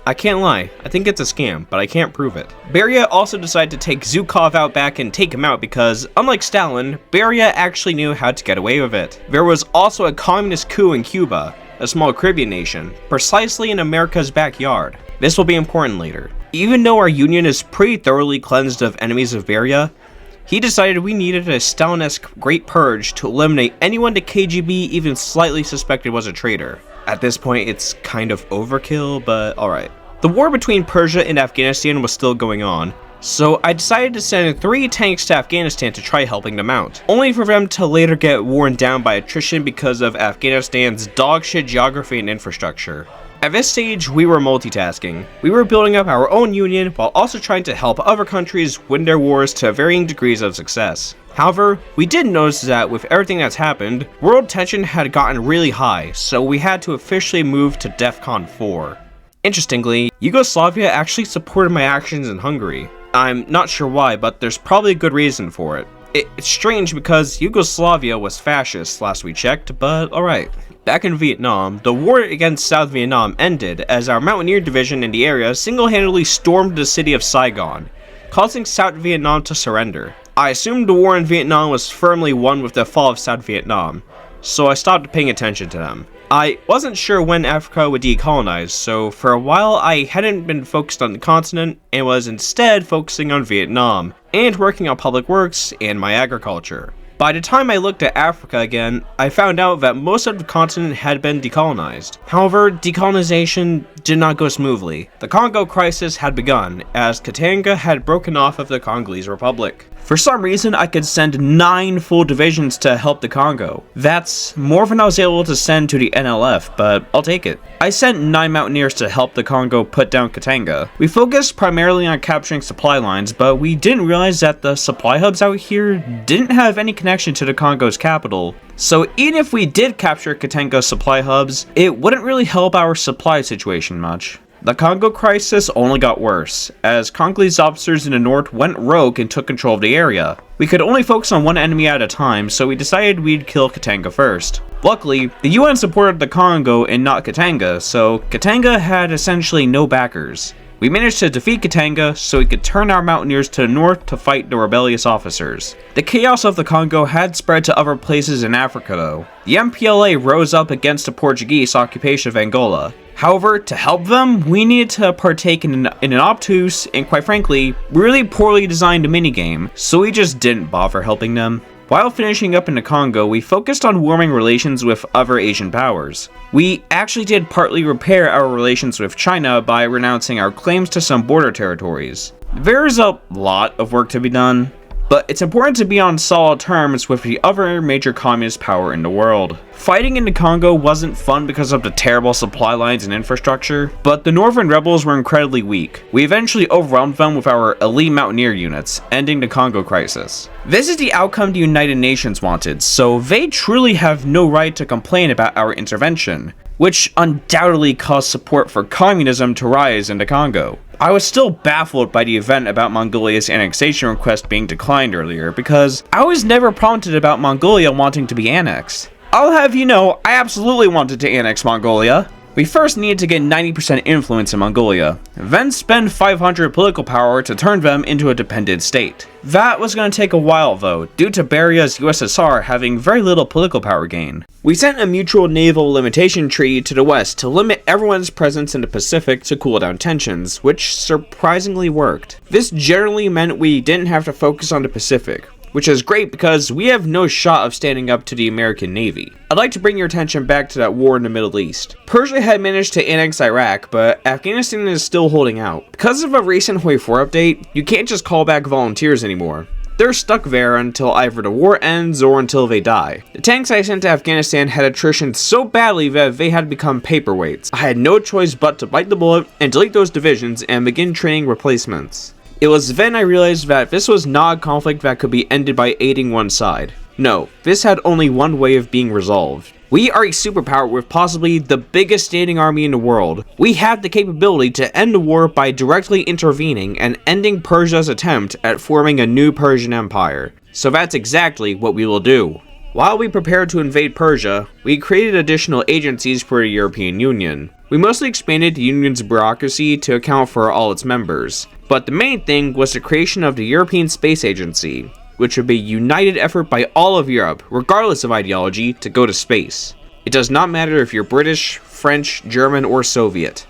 [SPEAKER 1] I can't lie, I think it's a scam, but I can't prove it. Beria also decided to take Zhukov out back and take him out because, unlike Stalin, Beria actually knew how to get away with it. There was also a communist coup in Cuba, a small Caribbean nation, precisely in America's backyard. This will be important later. Even though our union is pretty thoroughly cleansed of enemies of Beria, he decided we needed a Stalinesque Great Purge to eliminate anyone the KGB even slightly suspected was a traitor. At this point, it's kind of overkill, but alright. The war between Persia and Afghanistan was still going on, so I decided to send 3 tanks to Afghanistan to try helping them out, only for them to later get worn down by attrition because of Afghanistan's dogshit geography and infrastructure. At this stage, we were multitasking. We were building up our own union while also trying to help other countries win their wars to varying degrees of success. However, we did notice that with everything that's happened, world tension had gotten really high, so we had to officially move to DEFCON 4. Interestingly, Yugoslavia actually supported my actions in Hungary. I'm not sure why, but there's probably a good reason for it. It's strange because Yugoslavia was fascist last we checked, but alright.
[SPEAKER 2] Back in Vietnam, the war against South Vietnam ended as our Mountaineer Division in the area single-handedly stormed the city of Saigon, causing South Vietnam to surrender. I assumed the war in Vietnam was firmly won with the fall of South Vietnam, so I stopped paying attention to them. I wasn't sure when Africa would decolonize, so for a while I hadn't been focused on the continent and was instead focusing on Vietnam, and working on public works and my agriculture. By the time I looked at Africa again, I found out that most of the continent had been decolonized. However, decolonization did not go smoothly. The Congo crisis had begun, as Katanga had broken off of the Congolese Republic. For some reason, I could send 9 full divisions to help the Congo. That's more than I was able to send to the NLF, but I'll take it. I sent 9 mountaineers to help the Congo put down Katanga. We focused primarily on capturing supply lines, but we didn't realize that the supply hubs out here didn't have any connection to the Congo's capital. So even if we did capture Katanga's supply hubs, it wouldn't really help our supply situation much. The Congo crisis only got worse, as Congolese officers in the north went rogue and took control of the area. We could only focus on one enemy at a time, so we decided we'd kill Katanga first. Luckily, the UN supported the Congo and not Katanga, so Katanga had essentially no backers. We managed to defeat Katanga so we could turn our mountaineers to the north to fight the rebellious officers. The chaos of the Congo had spread to other places in Africa though. The MPLA rose up against the Portuguese occupation of Angola. However, to help them, we needed to partake in an obtuse and, quite frankly, really poorly designed minigame, so we just didn't bother helping them. While finishing up in the Congo, we focused on warming relations with other Asian powers. We actually did partly repair our relations with China by renouncing our claims to some border territories. There's a lot of work to be done, but it's important to be on solid terms with the other major communist power in the world. Fighting in the Congo wasn't fun because of the terrible supply lines and infrastructure, but the northern rebels were incredibly weak. We eventually overwhelmed them with our elite mountaineer units, ending the Congo crisis. This is the outcome the United Nations wanted, so they truly have no right to complain about our intervention, which undoubtedly caused support for communism to rise in the Congo. I was still baffled by the event about Mongolia's annexation request being declined earlier, because I was never prompted about Mongolia wanting to be annexed. I'll have you know, I absolutely wanted to annex Mongolia. We first needed to get 90% influence in Mongolia, then spend 500 political power to turn them into a dependent state. That was going to take a while though, due to Beria's USSR having very little political power gain. We sent a mutual naval limitation treaty to the west to limit everyone's presence in the Pacific to cool down tensions, which surprisingly worked. This generally meant we didn't have to focus on the Pacific, which is great because we have no shot of standing up to the American Navy. I'd like to bring your attention back to that war in the Middle East. Persia had managed to annex Iraq, but Afghanistan is still holding out. Because of a recent Hoi 4 update, you can't just call back volunteers anymore. They're stuck there until either the war ends or until they die. The tanks I sent to Afghanistan had attrition so badly that they had become paperweights. I had no choice but to bite the bullet and delete those divisions and begin training replacements. It was then I realized that this was not a conflict that could be ended by aiding one side. No, this had only one way of being resolved. We are a superpower with possibly the biggest standing army in the world. We have the capability to end the war by directly intervening and ending Persia's attempt at forming a new Persian empire. So that's exactly what we will do. While we prepared to invade Persia, we created additional agencies for the European Union. We mostly expanded the Union's bureaucracy to account for all its members. But the main thing was the creation of the European Space Agency, which would be a united effort by all of Europe, regardless of ideology, to go to space. It does not matter if you're British, French, German, or Soviet.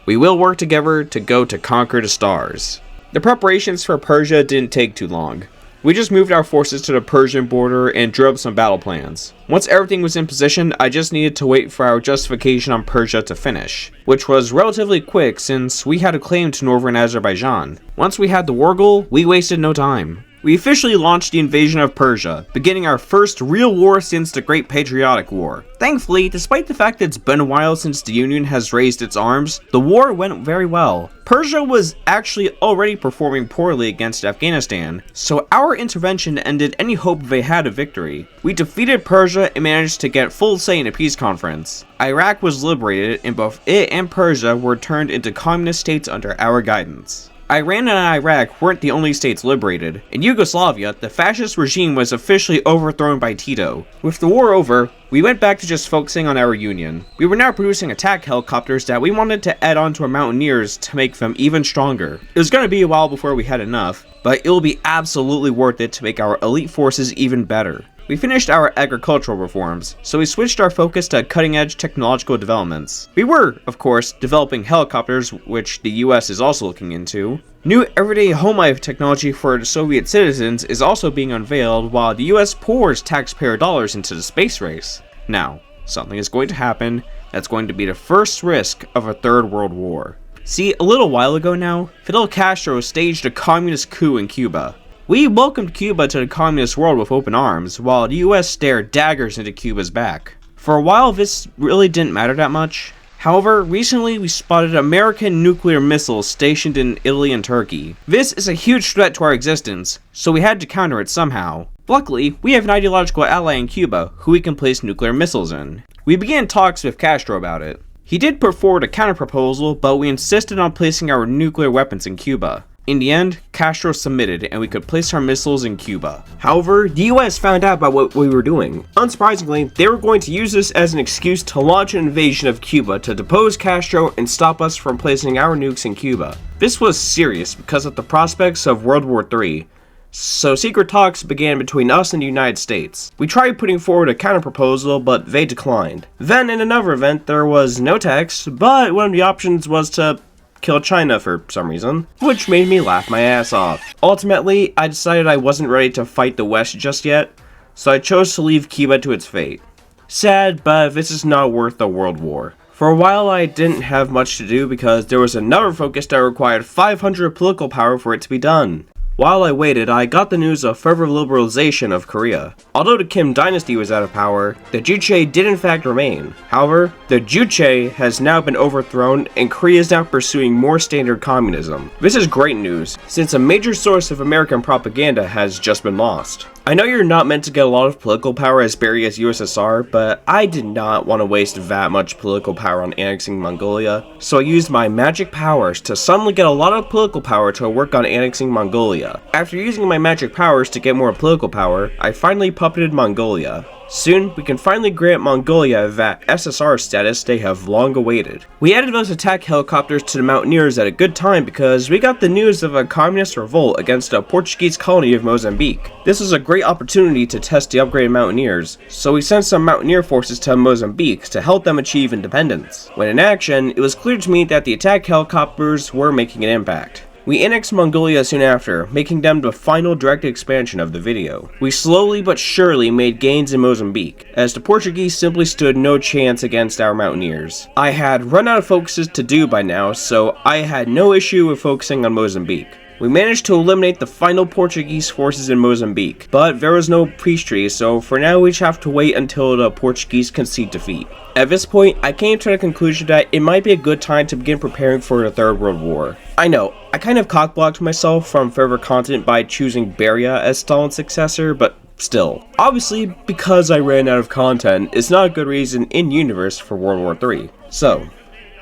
[SPEAKER 2] We will work together to conquer the stars. The preparations for Persia didn't take too long. We just moved our forces to the Persian border and drew up some battle plans. Once everything was in position, I just needed to wait for our justification on Persia to finish, which was relatively quick since we had a claim to northern Azerbaijan. Once we had the war goal, we wasted no time. We officially launched the invasion of Persia, beginning our first real war since the Great Patriotic War. Thankfully, despite the fact that it's been a while since the Union has raised its arms, the war went very well. Persia was actually already performing poorly against Afghanistan, so our intervention ended any hope they had of victory. We defeated Persia and managed to get full say in a peace conference. Iraq was liberated and both it and Persia were turned into communist states under our guidance.
[SPEAKER 1] Iran and Iraq weren't the only states liberated. In Yugoslavia, the fascist regime was officially overthrown by Tito. With the war over, we went back to just focusing on our union. We were now producing attack helicopters that we wanted to add on to our mountaineers to make them even stronger. It was going to be a while before we had enough, but it will be absolutely worth it to make our elite forces even better. We finished our agricultural reforms, so we switched our focus to cutting-edge technological developments. We were, of course, developing helicopters, which the US is also looking into. New everyday home life technology for the Soviet citizens is also being unveiled, while the US pours taxpayer dollars into the space race. Now, something is going to happen that's going to be the first risk of a third world war. See, a little while ago now, Fidel Castro staged a communist coup in Cuba. We welcomed Cuba to the communist world with open arms, while the US stared daggers into Cuba's back. For a while, this really didn't matter that much. However, recently we spotted American nuclear missiles stationed in Italy and Turkey. This is a huge threat to our existence, so we had to counter it somehow. Luckily, we have an ideological ally in Cuba who we can place nuclear missiles in. We began talks with Castro about it. He did put forward a counterproposal, but we insisted on placing our nuclear weapons in Cuba. In the end, Castro submitted and we could place our missiles in Cuba.
[SPEAKER 3] However, the US found out about what we were doing. Unsurprisingly, they were going to use this as an excuse to launch an invasion of Cuba to depose Castro and stop us from placing our nukes in Cuba. This was serious because of the prospects of World War III. So secret talks began between us and the United States. We tried putting forward a counterproposal, but they declined. Then in another event, there was no text, but one of the options was to kill China for some reason, which made me laugh my ass off. Ultimately, I decided I wasn't ready to fight the West just yet, so I chose to leave Cuba to its fate. Sad, but this is not worth a world war. For a while I didn't have much to do because there was another focus that required 500 political power for it to be done. While I waited, I got the news of further liberalization of Korea. Although the Kim dynasty was out of power, the Juche did in fact remain. However, the Juche has now been overthrown and Korea is now pursuing more standard communism. This is great news, since a major source of American propaganda has just been lost. I know you're not meant to get a lot of political power as buried as USSR, but I did not want to waste that much political power on annexing Mongolia, so I used my magic powers to suddenly get a lot of political power to work on annexing Mongolia. After using my magic powers to get more political power, I finally puppeted Mongolia. Soon, we can finally grant Mongolia that SSR status they have long awaited. We added those attack helicopters to the Mountaineers at a good time because we got the news of a communist revolt against a Portuguese colony of Mozambique. This was a great opportunity to test the upgraded Mountaineers, so we sent some Mountaineer forces to Mozambique to help them achieve independence. When in action, it was clear to me that the attack helicopters were making an impact. We annexed Mongolia soon after, making them the final direct expansion of the video. We slowly but surely made gains in Mozambique, as the Portuguese simply stood no chance against our Mountaineers. I had run out of focuses to do by now, so I had no issue with focusing on Mozambique. We managed to eliminate the final Portuguese forces in Mozambique, but there was no peace treaty, so for now we just have to wait until the Portuguese concede defeat. At this point, I came to the conclusion that it might be a good time to begin preparing for the Third World War. I know, I kind of cockblocked myself from further content by choosing Beria as Stalin's successor, but still. Obviously, because I ran out of content, it's not a good reason in-universe for World War III. So,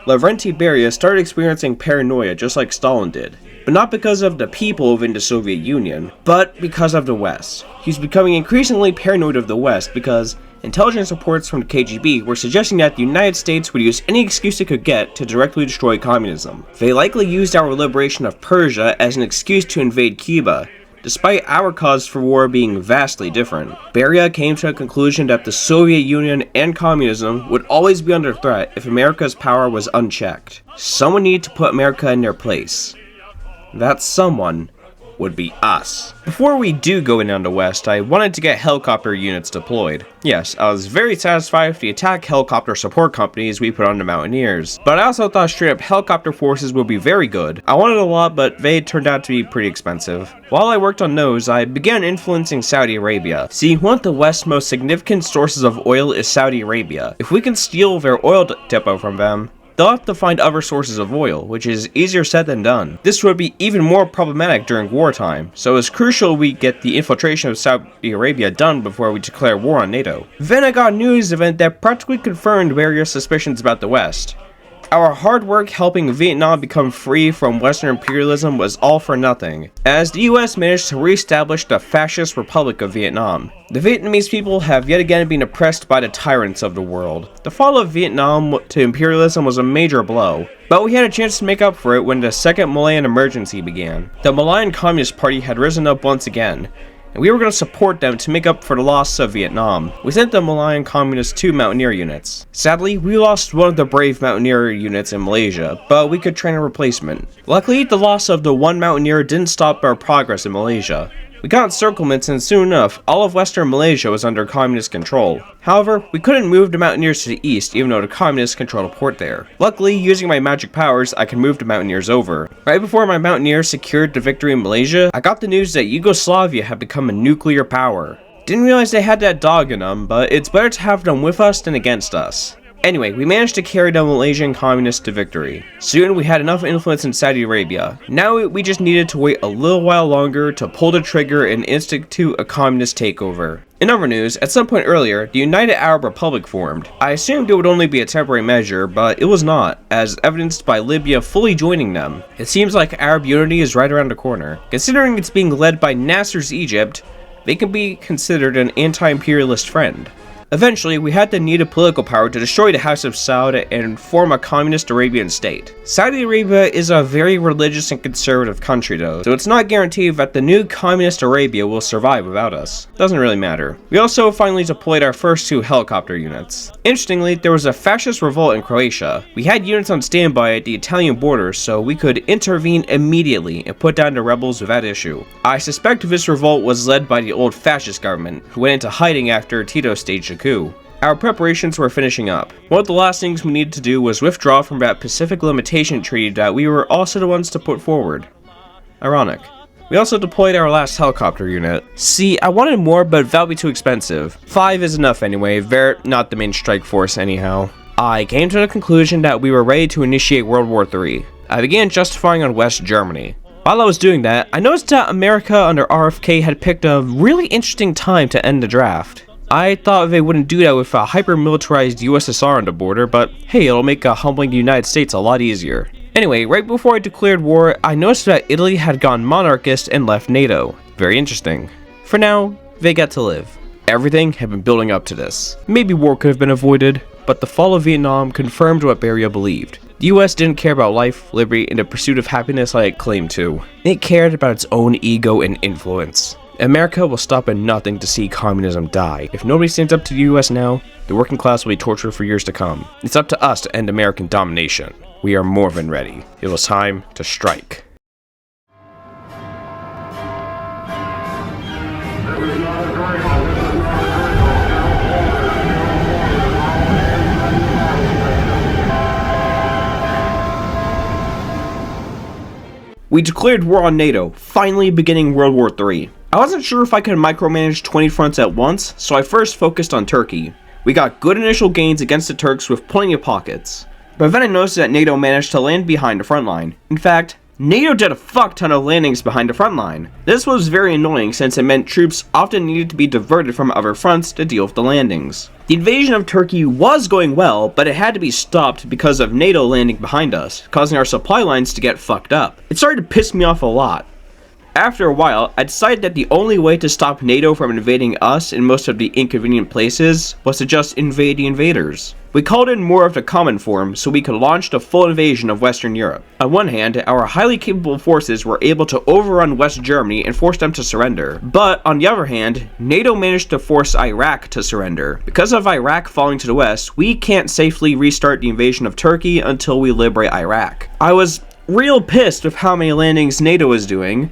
[SPEAKER 3] Lavrenti Beria started experiencing paranoia just like Stalin did. But not because of the people within the Soviet Union, but because of the West. He's becoming increasingly paranoid of the West because intelligence reports from the KGB were suggesting that the United States would use any excuse it could get to directly destroy communism. They likely used our liberation of Persia as an excuse to invade Cuba, despite our cause for war being vastly different. Beria came to a conclusion that the Soviet Union and communism would always be under threat if America's power was unchecked. Someone needed to put America in their place. That someone would be us. Before we do go in on the West, I wanted to get helicopter units deployed. Yes, I was very satisfied with the attack helicopter support companies we put on the Mountaineers, but I also thought straight up helicopter forces would be very good. I wanted a lot, but they turned out to be pretty expensive. While I worked on those, I began influencing Saudi Arabia. See, one of the West's most significant sources of oil is Saudi Arabia. If we can steal their oil depot from them, they'll have to find other sources of oil, which is easier said than done. This would be even more problematic during wartime, so it's crucial we get the infiltration of Saudi Arabia done before we declare war on NATO. Then I got a news event that practically confirmed various suspicions about the West. Our hard work helping Vietnam become free from Western imperialism was all for nothing, as the US managed to re-establish the fascist Republic of Vietnam. The Vietnamese people have yet again been oppressed by the tyrants of the world. The fall of Vietnam to imperialism was a major blow, but we had a chance to make up for it when the Second Malayan Emergency began. The Malayan Communist Party had risen up once again, and we were going to support them to make up for the loss of Vietnam. We sent the Malayan Communists 2 Mountaineer units. Sadly, we lost one of the brave Mountaineer units in Malaysia, but we could train a replacement. Luckily, the loss of the 1 Mountaineer didn't stop our progress in Malaysia. We got encirclements, and soon enough, all of Western Malaysia was under communist control. However, we couldn't move the Mountaineers to the east even though the communists controlled a port there. Luckily, using my magic powers, I can move the Mountaineers over. Right before my Mountaineers secured the victory in Malaysia, I got the news that Yugoslavia had become a nuclear power. Didn't realize they had that dog in them, but it's better to have them with us than against us. Anyway, we managed to carry the Malaysian communists to victory. Soon we had enough influence in Saudi Arabia. Now we just needed to wait a little while longer to pull the trigger and institute a communist takeover. In other news, at some point earlier, the United Arab Republic formed. I assumed it would only be a temporary measure, but it was not, as evidenced by Libya fully joining them. It seems like Arab unity is right around the corner. Considering it's being led by Nasser's Egypt, they can be considered an anti-imperialist friend. Eventually, we had the needed political power to destroy the House of Saud and form a communist Arabian state. Saudi Arabia is a very religious and conservative country though, so it's not guaranteed that the new communist Arabia will survive without us. Doesn't really matter. We also finally deployed our first 2 helicopter units. Interestingly, there was a fascist revolt in Croatia. We had units on standby at the Italian border so we could intervene immediately and put down the rebels without issue. I suspect this revolt was led by the old fascist government, who went into hiding after Tito staged a coup. Our preparations were finishing up. One of the last things we needed to do was withdraw from that Pacific Limitation Treaty that we were also the ones to put forward. Ironic. We also deployed our last helicopter unit. See, I wanted more, but that would be too expensive. 5 is enough anyway, they're not the main strike force anyhow. I came to the conclusion that we were ready to initiate World War III. I began justifying on West Germany. While I was doing that, I noticed that America under RFK had picked a really interesting time to end the draft. I thought they wouldn't do that with a hyper-militarized USSR on the border, but hey, it'll make humbling the United States a lot easier. Anyway, right before I declared war, I noticed that Italy had gone monarchist and left NATO. Very interesting. For now, they get to live. Everything had been building up to this. Maybe war could have been avoided, but the fall of Vietnam confirmed what Beria believed. The US didn't care about life, liberty, and the pursuit of happiness like it claimed to. It cared about its own ego and influence. America will stop at nothing to see communism die. If nobody stands up to the US now, the working class will be tortured for years to come. It's up to us to end American domination. We are more than ready. It was time to strike. We declared war on NATO, finally beginning World War III. I wasn't sure if I could micromanage 20 fronts at once, so I first focused on Turkey. We got good initial gains against the Turks with plenty of pockets. But then I noticed that NATO managed to land behind the front line. In fact, NATO did a fuck ton of landings behind the front line. This was very annoying since it meant troops often needed to be diverted from other fronts to deal with the landings. The invasion of Turkey was going well, but it had to be stopped because of NATO landing behind us, causing our supply lines to get fucked up. It started to piss me off a lot. After a while, I decided that the only way to stop NATO from invading us in most of the inconvenient places was to just invade the invaders. We called in more of the common form so we could launch the full invasion of Western Europe. On one hand, our highly capable forces were able to overrun West Germany and force them to surrender. But on the other hand, NATO managed to force Iraq to surrender. Because of Iraq falling to the west, we can't safely restart the invasion of Turkey until we liberate Iraq. I was real pissed with how many landings NATO was doing,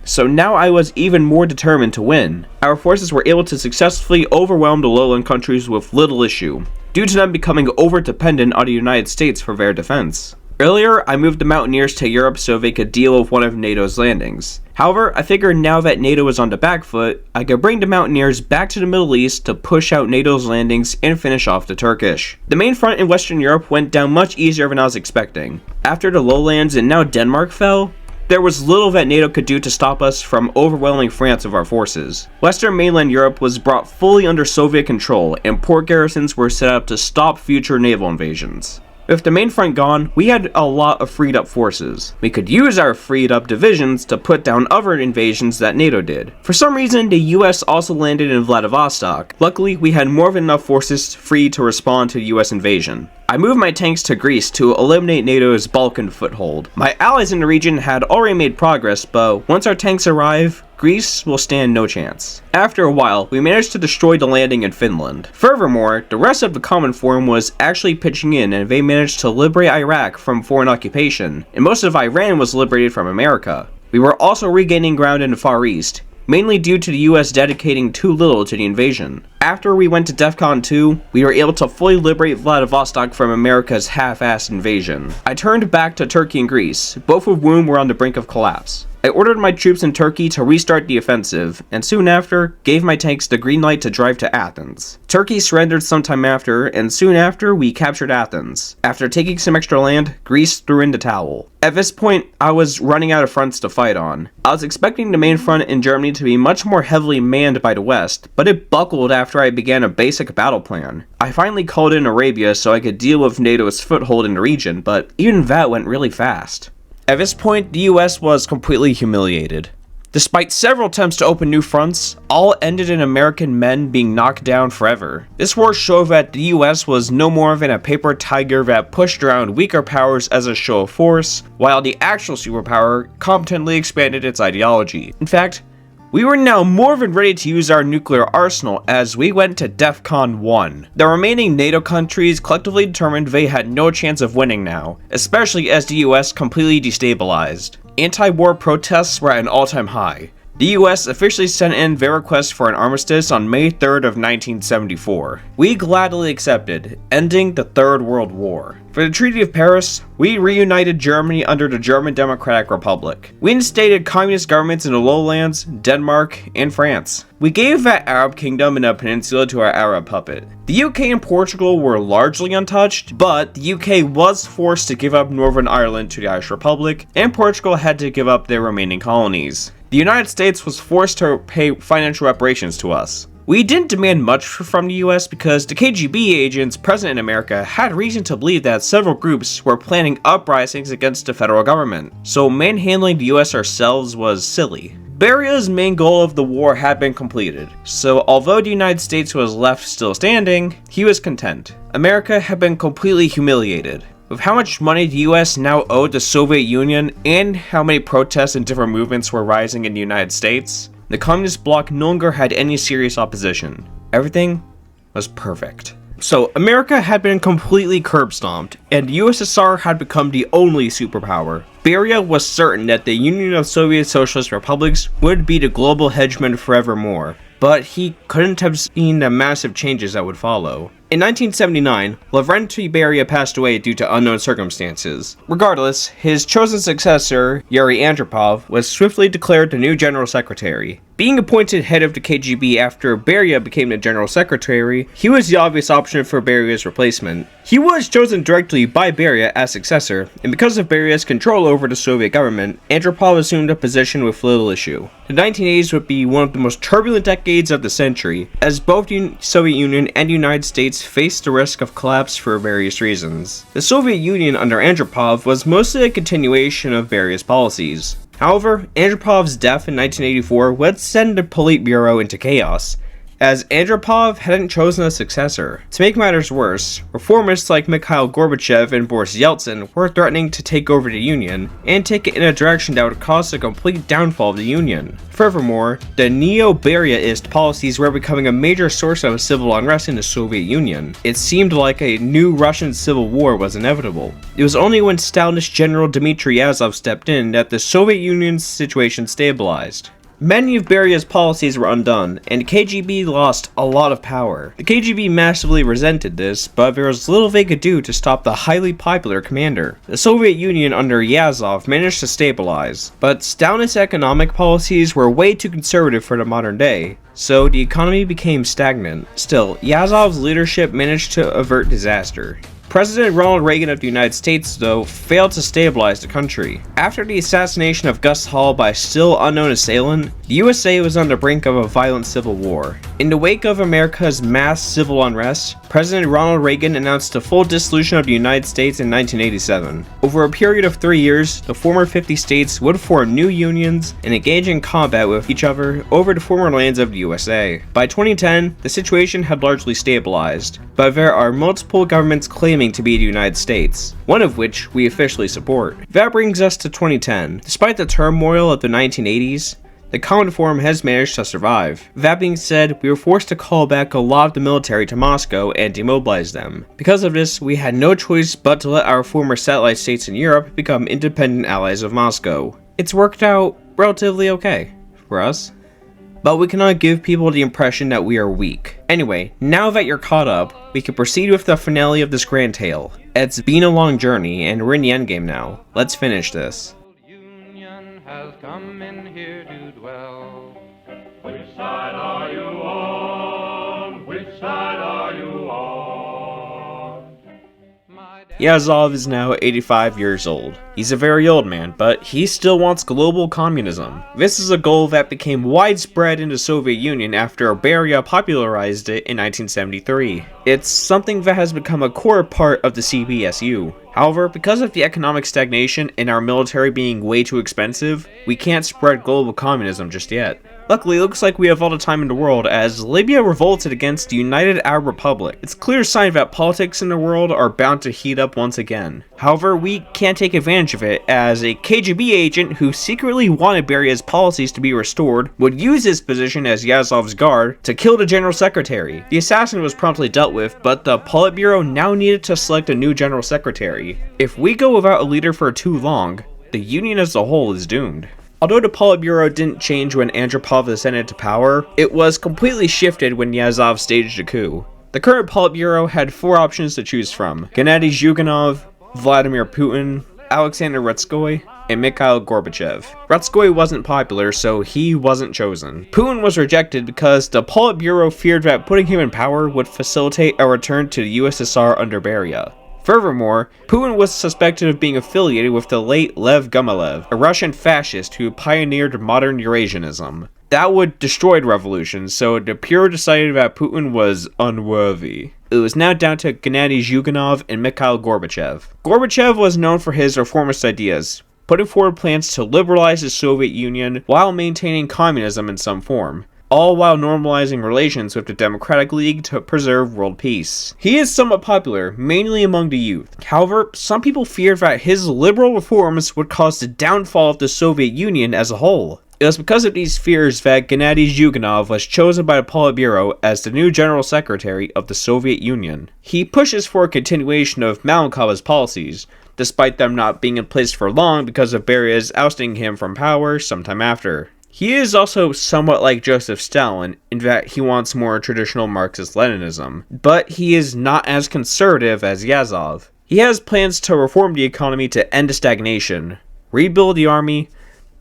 [SPEAKER 3] so now I was even more determined to win. Our forces were able to successfully overwhelm the lowland countries with little issue, due to them becoming over-dependent on the United States for their defense. Earlier, I moved the Mountaineers to Europe so they could deal with one of NATO's landings. However, I figured now that NATO was on the back foot, I could bring the Mountaineers back to the Middle East to push out NATO's landings and finish off the Turkish. The main front in Western Europe went down much easier than I was expecting. After the lowlands and now Denmark fell, there was little that NATO could do to stop us from overwhelming France with our forces. Western mainland Europe was brought fully under Soviet control, and port garrisons were set up to stop future naval invasions. With the main front gone, we had a lot of freed up forces. We could use our freed up divisions to put down other invasions that NATO did. For some reason, the US also landed in Vladivostok. Luckily, we had more than enough forces free to respond to the US invasion. I moved my tanks to Greece to eliminate NATO's Balkan foothold. My allies in the region had already made progress, but once our tanks arrive, Greece will stand no chance. After a while, we managed to destroy the landing in Finland. Furthermore, the rest of the Common Forum was actually pitching in, and they managed to liberate Iraq from foreign occupation, and most of Iran was liberated from America. We were also regaining ground in the Far East, mainly due to the US dedicating too little to the invasion. After we went to DEFCON 2, we were able to fully liberate Vladivostok from America's half-assed invasion. I turned back to Turkey and Greece, both of whom were on the brink of collapse. I ordered my troops in Turkey to restart the offensive, and soon after, gave my tanks the green light to drive to Athens. Turkey surrendered sometime after, and soon after, we captured Athens. After taking some extra land, Greece threw in the towel. At this point, I was running out of fronts to fight on. I was expecting the main front in Germany to be much more heavily manned by the West, but it buckled after I began a basic battle plan. I finally called in Arabia so I could deal with NATO's foothold in the region, but even that went really fast. At this point, the US was completely humiliated. Despite several attempts to open new fronts, all ended in American men being knocked down forever. This war showed that the US was no more than a paper tiger that pushed around weaker powers as a show of force, while the actual superpower competently expanded its ideology. In fact, we were now more than ready to use our nuclear arsenal as we went to DEFCON 1. The remaining NATO countries collectively determined they had no chance of winning now, especially as the US completely destabilized. Anti-war protests were at an all-time high. The US officially sent in their request for an armistice on May 3rd of 1974. We gladly accepted, ending the Third World War. For the Treaty of Paris, we reunited Germany under the German Democratic Republic. We instated communist governments in the lowlands, Denmark, and France. We gave that Arab kingdom in a peninsula to our Arab puppet. The UK and Portugal were largely untouched, but the UK was forced to give up Northern Ireland to the Irish Republic, and Portugal had to give up their remaining colonies. The United States was forced to pay financial reparations to us. We didn't demand much from the US because the KGB agents present in America had reason to believe that several groups were planning uprisings against the federal government, so manhandling the US ourselves was silly. Beria's main goal of the war had been completed, so although the United States was left still standing, he was content. America had been completely humiliated. With how much money the US now owed the Soviet Union and how many protests and different movements were rising in the United States, the communist bloc no longer had any serious opposition. Everything was perfect. So America had been completely curb-stomped, and the USSR had become the only superpower. Beria was certain that the Union of Soviet Socialist Republics would be the global hegemon forevermore, but he couldn't have seen the massive changes that would follow. In 1979, Lavrentiy Beria passed away due to unknown circumstances. Regardless, his chosen successor, Yuri Andropov, was swiftly declared the new General Secretary. Being appointed head of the KGB after Beria became the General Secretary, he was the obvious option for Beria's replacement. He was chosen directly by Beria as successor, and because of Beria's control over the Soviet government, Andropov assumed a position with little issue. The 1980s would be one of the most turbulent decades of the century, as both the Soviet Union and the United States faced the risk of collapse for various reasons. The Soviet Union under Andropov was mostly a continuation of Beria's policies. However, Andropov's death in 1984 would send the Politburo into chaos, as Andropov hadn't chosen a successor. To make matters worse, reformists like Mikhail Gorbachev and Boris Yeltsin were threatening to take over the Union and take it in a direction that would cause a complete downfall of the Union. Furthermore, the neo-Beriaist policies were becoming a major source of civil unrest in the Soviet Union. It seemed like a new Russian civil war was inevitable. It was only when Stalinist General Dmitry Yazov stepped in that the Soviet Union's situation stabilized. Many of Beria's policies were undone, and KGB lost a lot of power. The KGB massively resented this, but there was little they could do to stop the highly popular commander. The Soviet Union under Yazov managed to stabilize, but Stalinist economic policies were way too conservative for the modern day, so the economy became stagnant. Still, Yazov's leadership managed to avert disaster.
[SPEAKER 2] President Ronald Reagan of the United States, though, failed to stabilize the country. After the assassination of Gus Hall by a still unknown assailant, the USA was on the brink of a violent civil war. In the wake of America's mass civil unrest, President Ronald Reagan announced the full dissolution of the United States in 1987. Over a period of 3 years, the former 50 states would form new unions and engage in combat with each other over the former lands of the USA. By 2010, the situation had largely stabilized, but there are multiple governments claiming to be the United States, one of which we officially support. That brings us to 2010. Despite the turmoil of the 1980s, the Common Forum has managed to survive. That being said, we were forced to call back a lot of the military to Moscow and demobilize them. Because of this, we had no choice but to let our former satellite states in Europe become independent allies of Moscow. It's worked out relatively okay for us, but we cannot give people the impression that we are weak. Anyway, now that you're caught up, we can proceed with the finale of this grand tale. It's been a long journey, and we're in the endgame now. Let's finish this.
[SPEAKER 4] Has come in here to dwell. Which side are you on? Which side are you on?
[SPEAKER 2] Yazov is now 85 years old. He's a very old man, but he still wants global communism. This is a goal that became widespread in the Soviet Union after Beria popularized it in 1973. It's something that has become a core part of the CBSU. However, because of the economic stagnation and our military being way too expensive, we can't spread global communism just yet. Luckily, it looks like we have all the time in the world as Libya revolted against the United Arab Republic. It's a clear sign that politics in the world are bound to heat up once again. However, we can't take advantage of it as a KGB agent who secretly wanted Beria's policies to be restored would use his position as Yazov's guard to kill the general secretary. The assassin was promptly dealt with, but the Politburo now needed to select a new general secretary. If we go without a leader for too long, the Union as a whole is doomed. Although the Politburo didn't change when Andropov ascended to power, it was completely shifted when Yazov staged a coup. The current Politburo had 4 options to choose from: Gennady Zyuganov, Vladimir Putin, Alexander Retskoy, and Mikhail Gorbachev. Retskoy wasn't popular, so he wasn't chosen. Putin was rejected because the Politburo feared that putting him in power would facilitate a return to the USSR under Beria. Furthermore, Putin was suspected of being affiliated with the late Lev Gumilev, a Russian fascist who pioneered modern Eurasianism. That would destroy the revolution, so the Bureau decided that Putin was unworthy. It was now down to Gennady Zyuganov and Mikhail Gorbachev. Gorbachev was known for his reformist ideas, putting forward plans to liberalize the Soviet Union while maintaining communism in some form, all while normalizing relations with the Democratic League to preserve world peace. He is somewhat popular, mainly among the youth. However, some people feared that his liberal reforms would cause the downfall of the Soviet Union as a whole. It was because of these fears that Gennady Zyuganov was chosen by the Politburo as the new General Secretary of the Soviet Union. He pushes for a continuation of Malenkov's policies, despite them not being in place for long because of Beria's ousting him from power sometime after. He is also somewhat like Joseph Stalin in that he wants more traditional Marxist-Leninism, but he is not as conservative as Yazov. He has plans to reform the economy to end stagnation, rebuild the army,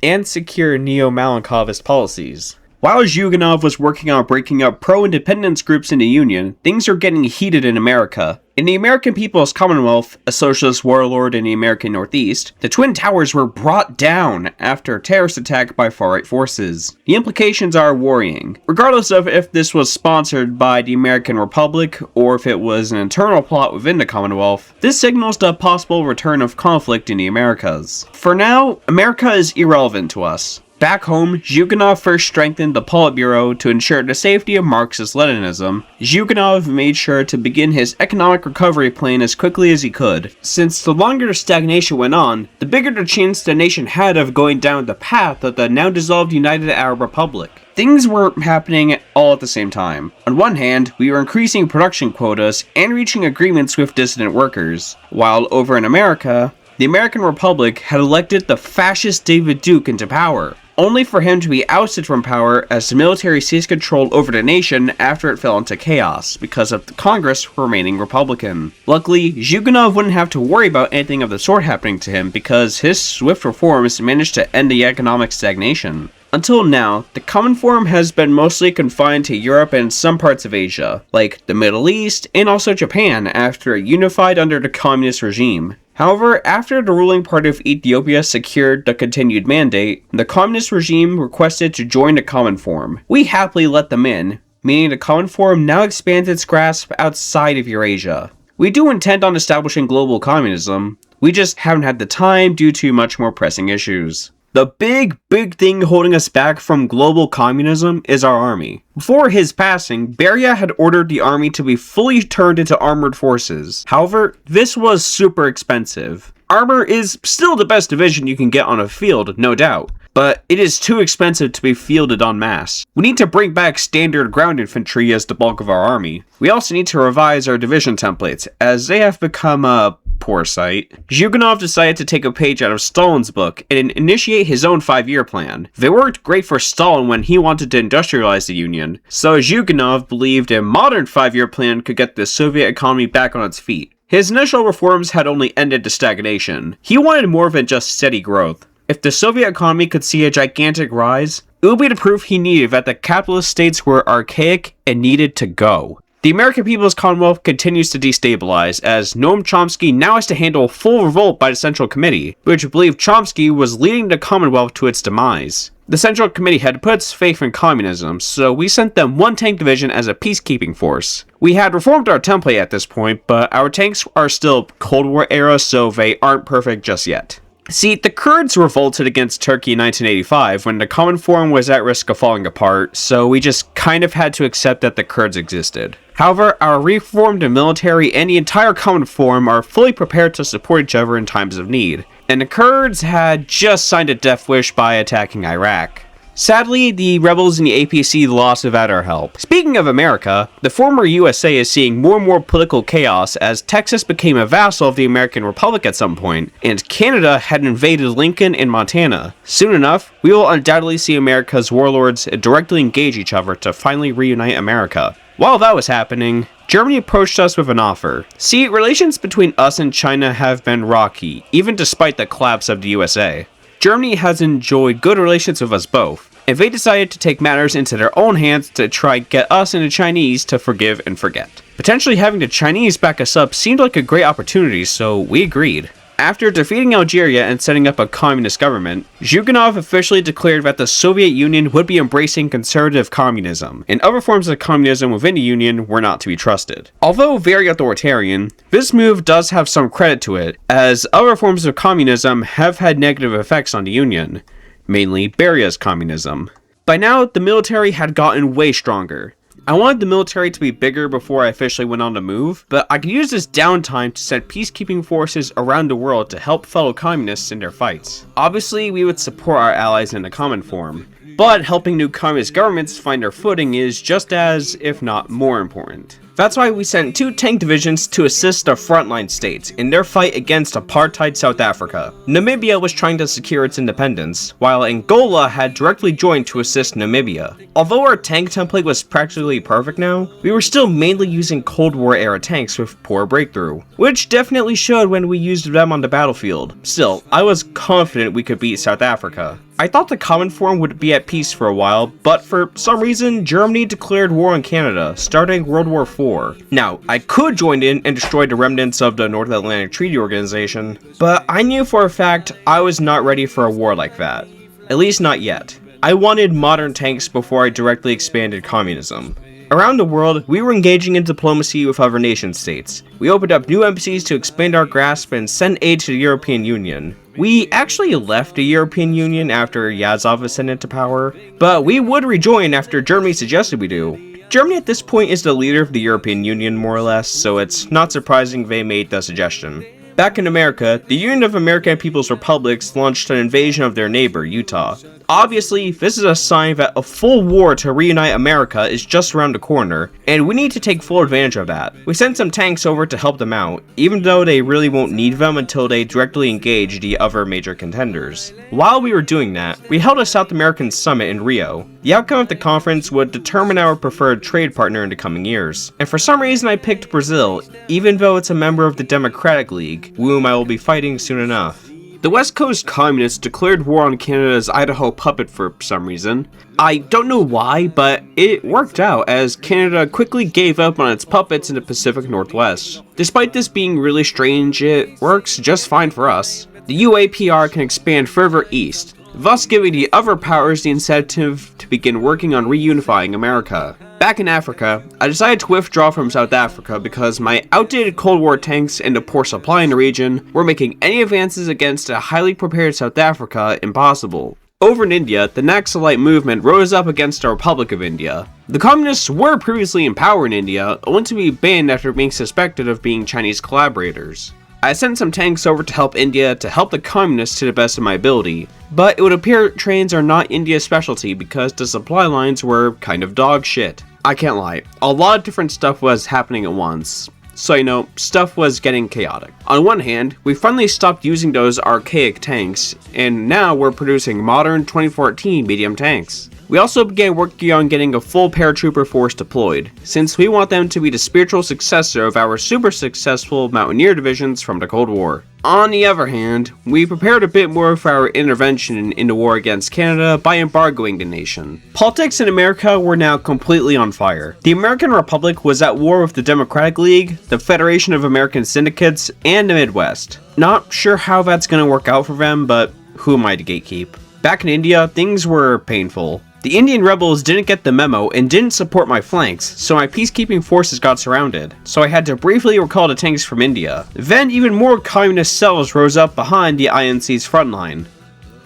[SPEAKER 2] and secure neo-Malenkovist policies. While Zyuganov was working on breaking up pro-independence groups in the Union, things are getting heated in America. In the American People's Commonwealth, a socialist warlord in the American Northeast, the Twin Towers were brought down after a terrorist attack by far-right forces. The implications are worrying. Regardless of if this was sponsored by the American Republic or if it was an internal plot within the Commonwealth, this signals the possible return of conflict in the Americas. For now, America is irrelevant to us. Back home, Zyuganov first strengthened the Politburo to ensure the safety of Marxist-Leninism. Zyuganov made sure to begin his economic recovery plan as quickly as he could, since the longer the stagnation went on, the bigger the chance the nation had of going down the path of the now dissolved United Arab Republic. Things were happening all at the same time. On one hand, we were increasing production quotas and reaching agreements with dissident workers, while over in America, the American Republic had elected the fascist David Duke into power, only for him to be ousted from power as the military seized control over the nation after it fell into chaos because of the Congress remaining Republican. Luckily, Zyuganov wouldn't have to worry about anything of the sort happening to him because his swift reforms managed to end the economic stagnation.
[SPEAKER 1] Until now, the Common Forum has been mostly confined to Europe and some parts of Asia, like the Middle East and also Japan after it unified under the communist regime. However, after the ruling party of Ethiopia secured the continued mandate, the communist regime requested to join the Common Forum. We happily let them in, meaning the Common Forum now expands its grasp outside of Eurasia. We do intend on establishing global communism, we just haven't had the time due to much more pressing issues. The big thing holding us back from global communism is our army. Before his passing, Beria had ordered the army to be fully turned into armored forces. However, this was super expensive. Armor is still the best division you can get on a field, no doubt, but it is too expensive to be fielded en masse. We need to bring back standard ground infantry as the bulk of our army. We also need to revise our division templates, as they have become a poor sight. Zhuganov decided to take a page out of Stalin's book and initiate his own 5-year plan. They worked great for Stalin when he wanted to industrialize the Union, so Zhuganov believed a modern 5-year plan could get the Soviet economy back on its feet. His initial reforms had only ended to stagnation. He wanted more than just steady growth. If the Soviet economy could see a gigantic rise, it would be the proof he needed that the capitalist states were archaic and needed to go. The American People's Commonwealth continues to destabilize, as Noam Chomsky now has to handle a full revolt by the Central Committee, which believed Chomsky was leading the Commonwealth to its demise. The Central Committee had put its faith in communism, so we sent them one tank division as a peacekeeping force. We had reformed our template at this point, but our tanks are still Cold War era, so they aren't perfect just yet. See, the Kurds revolted against Turkey in 1985 when the Common Forum was at risk of falling apart, so we just kind of had to accept that the Kurds existed. However, our reformed military and the entire Common Forum are fully prepared to support each other in times of need, and the Kurds had just signed a death wish by attacking Iraq. Sadly, the rebels in the APC lost without our help. Speaking of America, the former USA is seeing more and more political chaos as Texas became a vassal of the American Republic at some point, and Canada had invaded Lincoln and Montana. Soon enough, we will undoubtedly see America's warlords directly engage each other to finally reunite America. While that was happening, Germany approached us with an offer. See, relations between us and China have been rocky, even despite the collapse of the USA. Germany has enjoyed good relations with us both, and they decided to take matters into their own hands to try get us and the Chinese to forgive and forget. Potentially having the Chinese back us up seemed like a great opportunity, so we agreed. After defeating Algeria and setting up a communist government, Zhuganov officially declared that the Soviet Union would be embracing conservative communism, and other forms of communism within the Union were not to be trusted. Although very authoritarian, this move does have some credit to it, as other forms of communism have had negative effects on the Union, mainly Beria's communism. By now, the military had gotten way stronger. I wanted the military to be bigger before I officially went on the move, but I could use this downtime to send peacekeeping forces around the world to help fellow communists in their fights. Obviously, we would support our allies in the Common Forum, but helping new communist governments find their footing is just as, if not more important. That's why we sent 2 tank divisions to assist the frontline states in their fight against apartheid South Africa. Namibia was trying to secure its independence, while Angola had directly joined to assist Namibia. Although our tank template was practically perfect now, we were still mainly using Cold War era tanks with poor breakthrough, which definitely showed when we used them on the battlefield. Still, I was confident we could beat South Africa. I thought the Common Forum would be at peace for a while, but for some reason, Germany declared war on Canada, starting World War IV. Now, I could join in and destroy the remnants of the North Atlantic Treaty Organization, but I knew for a fact I was not ready for a war like that. At least not yet. I wanted modern tanks before I directly expanded communism. Around the world, we were engaging in diplomacy with other nation states. We opened up new embassies to expand our grasp and send aid to the European Union. We actually left the European Union after Yazov ascended to power, but we would rejoin after Germany suggested we do. Germany at this point is the leader of the European Union more or less, so it's not surprising they made the suggestion. Back in America, the Union of American People's Republics launched an invasion of their neighbor, Utah. Obviously, this is a sign that a full war to reunite America is just around the corner, and we need to take full advantage of that. We sent some tanks over to help them out, even though they really won't need them until they directly engage the other major contenders. While we were doing that, we held a South American summit in Rio. The outcome of the conference would determine our preferred trade partner in the coming years. And for some reason I picked Brazil, even though it's a member of the Democratic League, whom I will be fighting soon enough.
[SPEAKER 3] The West Coast Communists declared war on Canada's Idaho puppet for some reason. I don't know why, but it worked out as Canada quickly gave up on its puppets in the Pacific Northwest. Despite this being really strange, it works just fine for us. The UAPR can expand further east, thus giving the other powers the incentive to begin working on reunifying America. Back in Africa, I decided to withdraw from South Africa because my outdated Cold War tanks and the poor supply in the region were making any advances against a highly prepared South Africa impossible. Over in India, the Naxalite movement rose up against the Republic of India. The communists were previously in power in India, only to be banned after being suspected of being Chinese collaborators. I sent some tanks over to help India to help the communists to the best of my ability, but it would appear trains are not India's specialty because the supply lines were kind of dog shit. I can't lie, a lot of different stuff was happening at once. So stuff was getting chaotic. On one hand, we finally stopped using those archaic tanks, and now we're producing modern 2014 medium tanks. We also began working on getting a full paratrooper force deployed, since we want them to be the spiritual successor of our super successful Mountaineer divisions from the Cold War. On the other hand, we prepared a bit more for our intervention in the war against Canada by embargoing the nation. Politics in America were now completely on fire. The American Republic was at war with the Democratic League, the Federation of American Syndicates, and the Midwest. Not sure how that's gonna work out for them, but who am I to gatekeep? Back in India, things were painful. The Indian rebels didn't get the memo and didn't support my flanks, so my peacekeeping forces got surrounded, so I had to briefly recall the tanks from India. Then even more communist cells rose up behind the INC's front line.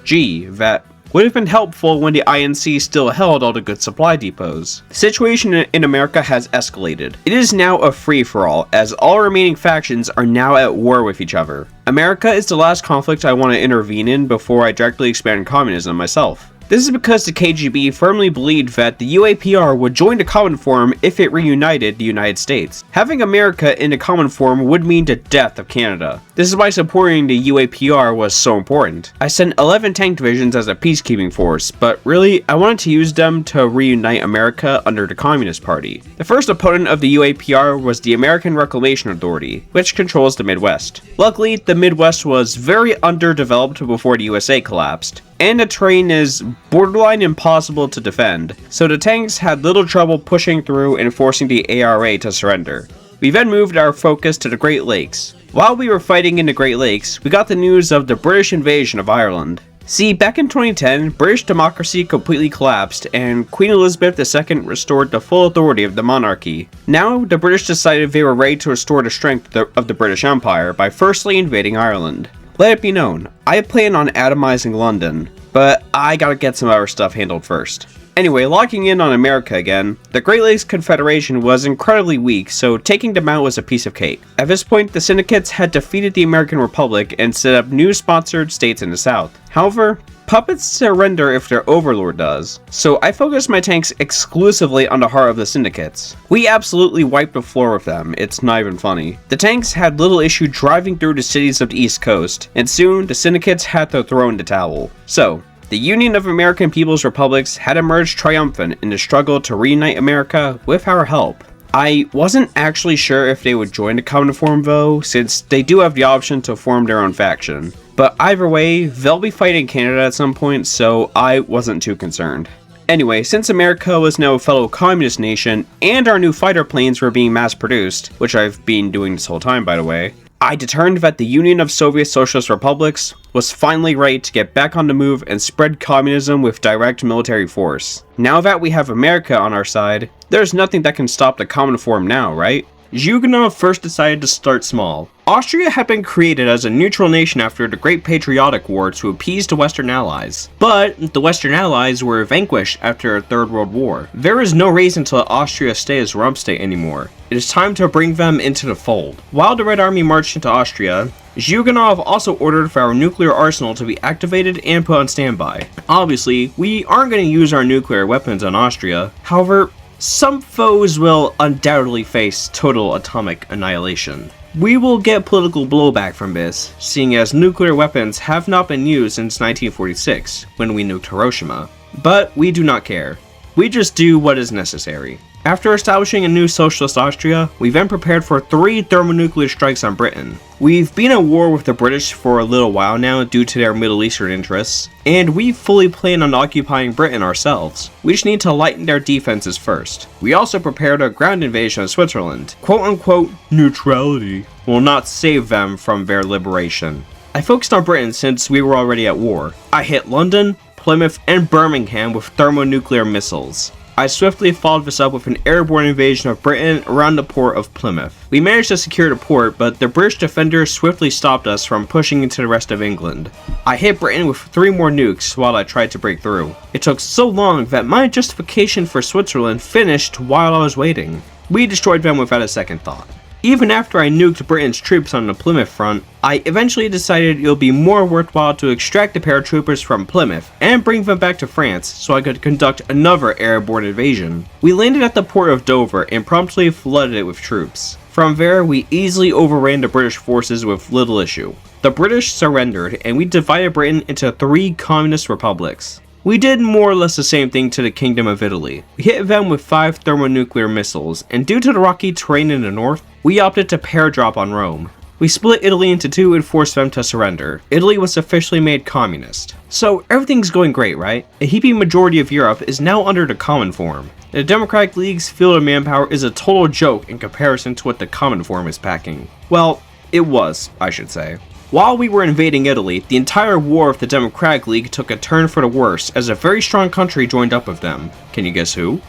[SPEAKER 3] Gee, that would have been helpful when the INC still held all the good supply depots. The situation in America has escalated. It is now a free-for-all, as all remaining factions are now at war with each other. America is the last conflict I want to intervene in before I directly expand communism myself. This is because the KGB firmly believed that the UAPR would join the Common Forum if it reunited the United States. Having America in the Common Forum would mean the death of Canada. This is why supporting the UAPR was so important. I sent 11 tank divisions as a peacekeeping force, but really, I wanted to use them to reunite America under the Communist Party. The first opponent of the UAPR was the American Reclamation Authority, which controls the Midwest. Luckily, the Midwest was very underdeveloped before the USA collapsed, and the terrain is borderline impossible to defend, so the tanks had little trouble pushing through and forcing the ARA to surrender. We then moved our focus to the Great Lakes. While we were fighting in the Great Lakes, we got the news of the British invasion of Ireland. See, back in 2010, British democracy completely collapsed, and Queen Elizabeth II restored the full authority of the monarchy. Now, the British decided they were ready to restore the strength of the British Empire by firstly invading Ireland. Let it be known, I plan on atomizing London, but I gotta get some other stuff handled first. Anyway, locking in on America again, the Great Lakes Confederation was incredibly weak, so taking them out was a piece of cake. At this point, the syndicates had defeated the American Republic and set up new sponsored states in the South. However, puppets surrender if their overlord does, so I focused my tanks exclusively on the heart of the syndicates. We absolutely wiped the floor with them, it's not even funny. The tanks had little issue driving through the cities of the East Coast, and soon the syndicates had to throw in the towel. So, the Union of American People's Republics had emerged triumphant in the struggle to reunite America with our help. I wasn't actually sure if they would join the Common Forum though, since they do have the option to form their own faction. But either way, they'll be fighting Canada at some point, so I wasn't too concerned. Anyway, since America was now a fellow communist nation, and our new fighter planes were being mass-produced, which I've been doing this whole time by the way, I determined that the Union of Soviet Socialist Republics was finally ready to get back on the move and spread communism with direct military force. Now that we have America on our side, there's nothing that can stop the Common Forum now, right? Zhuganov first decided to start small. Austria had been created as a neutral nation after the Great Patriotic War to appease the Western Allies. But the Western Allies were vanquished after the Third World War. There is no reason to let Austria stay as rump state anymore. It is time to bring them into the fold. While the Red Army marched into Austria, Zhuganov also ordered for our nuclear arsenal to be activated and put on standby. Obviously, we aren't going to use our nuclear weapons on Austria. However, some foes will undoubtedly face total atomic annihilation. We will get political blowback from this, seeing as nuclear weapons have not been used since 1946, when we nuked Hiroshima. But we do not care. We just do what is necessary.
[SPEAKER 2] After establishing a new socialist Austria, we then prepared for 3 thermonuclear strikes on Britain. We've been at war with the British for a little while now due to their Middle Eastern interests, and we fully plan on occupying Britain ourselves. We just need to lighten their defenses first. We also prepared a ground invasion of Switzerland. Quote-unquote neutrality will not save them from their liberation. I focused on Britain since we were already at war. I hit London, Plymouth, and Birmingham with thermonuclear missiles. I swiftly followed this up with an airborne invasion of Britain around the port of Plymouth. We managed to secure the port, but the British defenders swiftly stopped us from pushing into the rest of England. I hit Britain with 3 more nukes while I tried to break through. It took so long that my justification for Switzerland finished while I was waiting. We destroyed them without a second thought. Even after I nuked Britain's troops on the Plymouth front, I eventually decided it would be more worthwhile to extract the paratroopers from Plymouth and bring them back to France so I could conduct another airborne invasion. We landed at the port of Dover and promptly flooded it with troops. From there, we easily overran the British forces with little issue. The British surrendered and we divided Britain into 3 communist republics. We did more or less the same thing to the Kingdom of Italy. We hit them with 5 thermonuclear missiles, and due to the rocky terrain in the north, we opted to pair-drop on Rome. We split Italy into 2 and forced them to surrender. Italy was officially made communist. So everything's going great, right? A heaping majority of Europe is now under the Common Form. The Democratic League's field of manpower is a total joke in comparison to what the Common Form is packing. Well, it was, I should say. While we were invading Italy, the entire war of the Democratic League took a turn for the worse as a very strong country joined up with them. Can you guess who?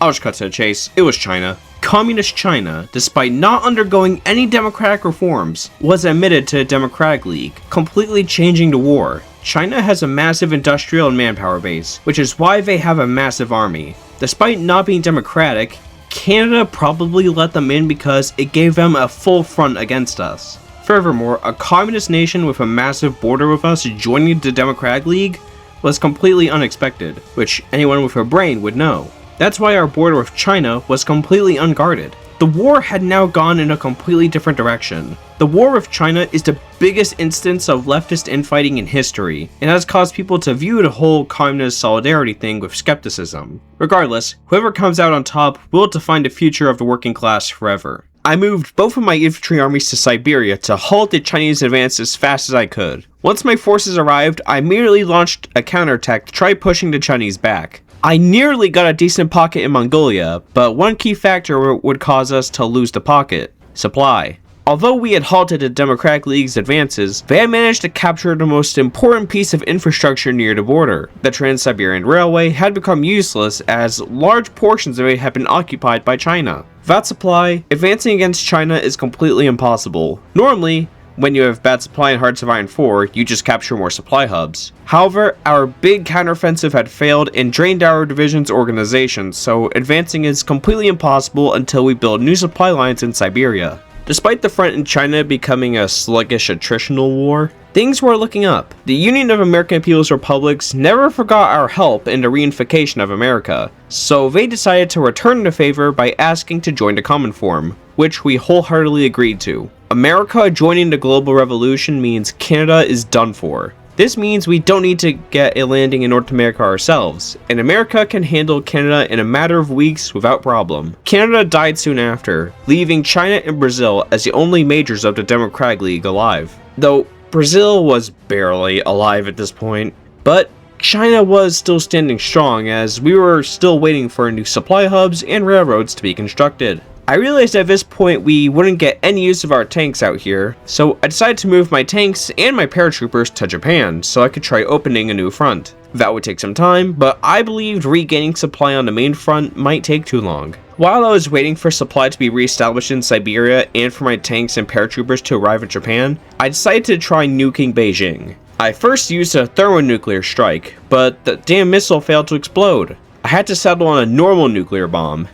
[SPEAKER 2] I'll just cut to the chase. It was China. Communist China, despite not undergoing any democratic reforms, was admitted to the Democratic League, completely changing the war. China has a massive industrial and manpower base, which is why they have a massive army. Despite not being democratic, Canada probably let them in because it gave them a full front against us. Furthermore, a communist nation with a massive border with us joining the Democratic League was completely unexpected, which anyone with a brain would know. That's why our border with China was completely unguarded. The war had now gone in a completely different direction. The war with China is the biggest instance of leftist infighting in history, and has caused people to view the whole communist solidarity thing with skepticism. Regardless, whoever comes out on top will define the future of the working class forever. I moved both of my infantry armies to Siberia to halt the Chinese advance as fast as I could. Once my forces arrived, I immediately launched a counterattack to try pushing the Chinese back. I nearly got a decent pocket in Mongolia, but one key factor would cause us to lose the pocket: supply. Although we had halted the Democratic League's advances, they had managed to capture the most important piece of infrastructure near the border. The Trans-Siberian Railway had become useless as large portions of it had been occupied by China. Without supply, advancing against China is completely impossible. Normally, when you have bad supply in Hearts of Iron 4, you just capture more supply hubs. However, our big counteroffensive had failed and drained our division's organization, so advancing is completely impossible until we build new supply lines in Siberia. Despite the front in China becoming a sluggish attritional war, things were looking up. The Union of American People's Republics never forgot our help in the reunification of America, so they decided to return the favor by asking to join the Common Form, which we wholeheartedly agreed to. America joining the global revolution means Canada is done for. This means we don't need to get a landing in North America ourselves, and America can handle Canada in a matter of weeks without problem. Canada died soon after, leaving China and Brazil as the only majors of the Democratic League alive. Though Brazil was barely alive at this point, but China was still standing strong as we were still waiting for new supply hubs and railroads to be constructed. I realized at this point we wouldn't get any use of our tanks out here, so I decided to move my tanks and my paratroopers to Japan so I could try opening a new front. That would take some time, but I believed regaining supply on the main front might take too long. While I was waiting for supply to be reestablished in Siberia and for my tanks and paratroopers to arrive in Japan, I decided to try nuking Beijing. I first used a thermonuclear strike, but the damn missile failed to explode. I had to settle on a normal nuclear bomb.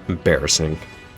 [SPEAKER 2] Embarrassing.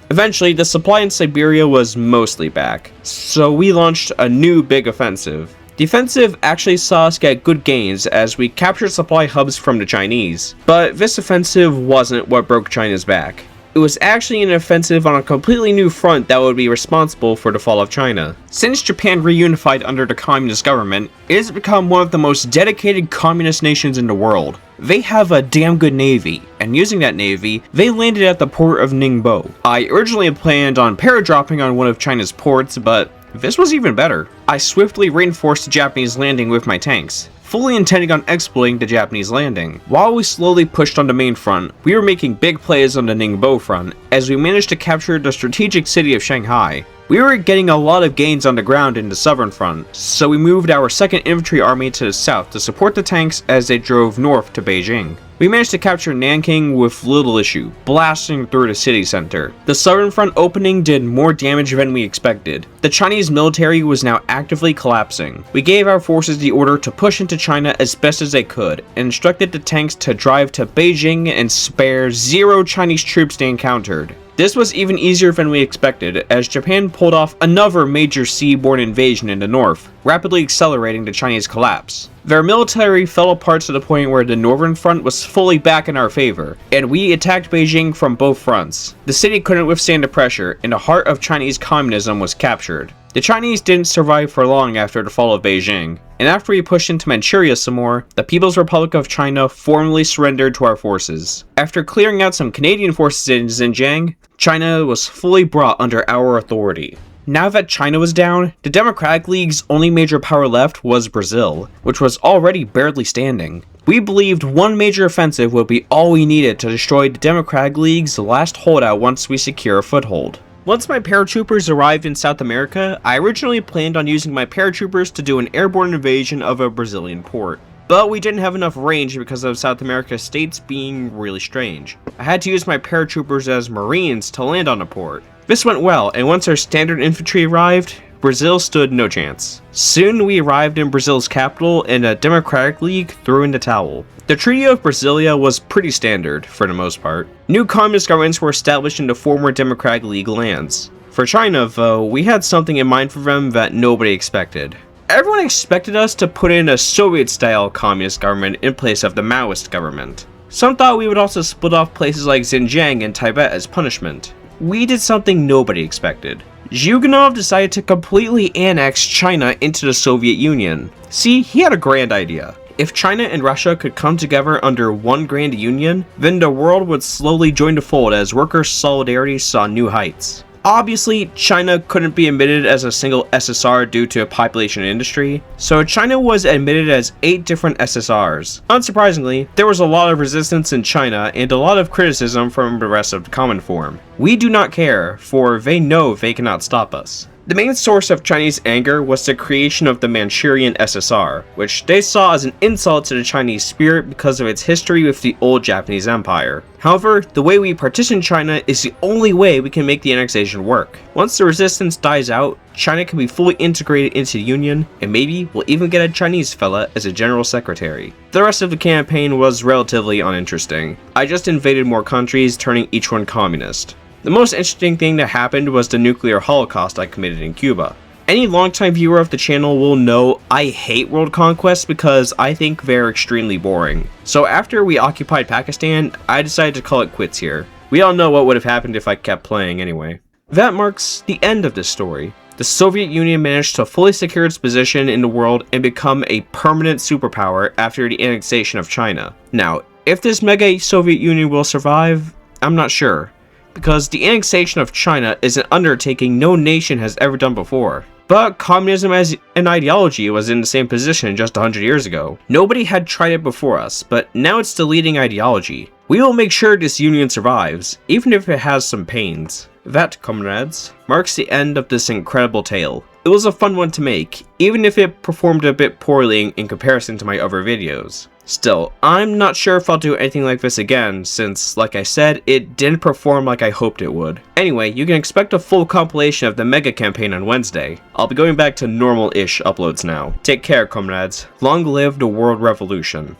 [SPEAKER 2] Eventually, the supply in Siberia was mostly back, so we launched a new big offensive. The offensive actually saw us get good gains as we captured supply hubs from the Chinese, but this offensive wasn't what broke China's back. It was actually an offensive on a completely new front that would be responsible for the fall of China. Since Japan reunified under the communist government, it has become one of the most dedicated communist nations in the world.
[SPEAKER 1] They have a damn good navy, and using that navy, they landed at the port of Ningbo. I originally planned on paradropping on one of China's ports, but this was even better. I swiftly reinforced the Japanese landing with my tanks, fully intending on exploiting the Japanese landing. While we slowly pushed on the main front, we were making big plays on the Ningbo front, as we managed to capture the strategic city of Shanghai. We were getting a lot of gains on the ground in the southern front, so we moved our 2nd Infantry Army to the south to support the tanks as they drove north to Beijing. We managed to capture Nanking with little issue, blasting through the city center. The southern front opening did more damage than we expected. The Chinese military was now actively collapsing. We gave our forces the order to push into China as best as they could, and instructed the tanks to drive to Beijing and spare 0 Chinese troops they encountered. This was even easier than we expected, as Japan pulled off another major seaborne invasion in the north, rapidly accelerating the Chinese collapse. Their military fell apart to the point where the northern front was fully back in our favor, and we attacked Beijing from both fronts. The city couldn't withstand the pressure, and the heart of Chinese communism was captured. The Chinese didn't survive for long after the fall of Beijing, and after we pushed into Manchuria some more, the People's Republic of China formally surrendered to our forces. After clearing out some Canadian forces in Xinjiang, China was fully brought under our authority. Now that China was down, the Democratic League's only major power left was Brazil, which was already barely standing. We believed one major offensive would be all we needed to destroy the Democratic League's last holdout once we secure a foothold. Once my paratroopers arrived in South America, I originally planned on using my paratroopers to do an airborne invasion of a Brazilian port. But we didn't have enough range because of South America's states being really strange. I had to use my paratroopers as Marines to land on the port. This went well, and once our standard infantry arrived, Brazil stood no chance. Soon we arrived in Brazil's capital, and the Democratic League threw in the towel. The Treaty of Brasilia was pretty standard, for the most part. New communist governments were established in the former Democratic League lands. For China, though, we had something in mind for them that nobody expected. Everyone expected us to put in a Soviet-style communist government in place of the Maoist government. Some thought we would also split off places like Xinjiang and Tibet as punishment. We did something nobody expected. Zhuganov decided to completely annex China into the Soviet Union. See, he had a grand idea. If China and Russia could come together under one grand union, then the world would slowly join the fold as workers' solidarity saw new heights. Obviously, China couldn't be admitted as a single SSR due to population and industry, so China was admitted as 8 different SSRs. Unsurprisingly, there was a lot of resistance in China and a lot of criticism from the rest of the Commonform. We do not care, for they know they cannot stop us. The main source of Chinese anger was the creation of the Manchurian SSR, which they saw as an insult to the Chinese spirit because of its history with the old Japanese Empire. However, the way we partition China is the only way we can make the annexation work. Once the resistance dies out, China can be fully integrated into the Union, and maybe we'll even get a Chinese fella as a general secretary. The rest of the campaign was relatively uninteresting. I just invaded more countries, turning each one communist. The most interesting thing that happened was the nuclear holocaust I committed in Cuba. Any longtime viewer of the channel will know I hate world conquests because I think they're extremely boring. So after we occupied Pakistan, I decided to call it quits here. We all know what would have happened if I kept playing anyway. That marks the end of this story. The Soviet Union managed to fully secure its position in the world and become a permanent superpower after the annexation of China. Now, if this mega Soviet Union will survive, I'm not sure, because the annexation of China is an undertaking no nation has ever done before. But communism as an ideology was in the same position just 100 years ago. Nobody had tried it before us, but now it's the leading ideology. We will make sure this union survives, even if it has some pains. That, comrades, marks the end of this incredible tale. It was a fun one to make, even if it performed a bit poorly in comparison to my other videos. Still, I'm not sure if I'll do anything like this again, since, like I said, it didn't perform like I hoped it would. Anyway, you can expect a full compilation of the mega campaign on Wednesday. I'll be going back to normal-ish uploads now. Take care, comrades. Long live the world revolution.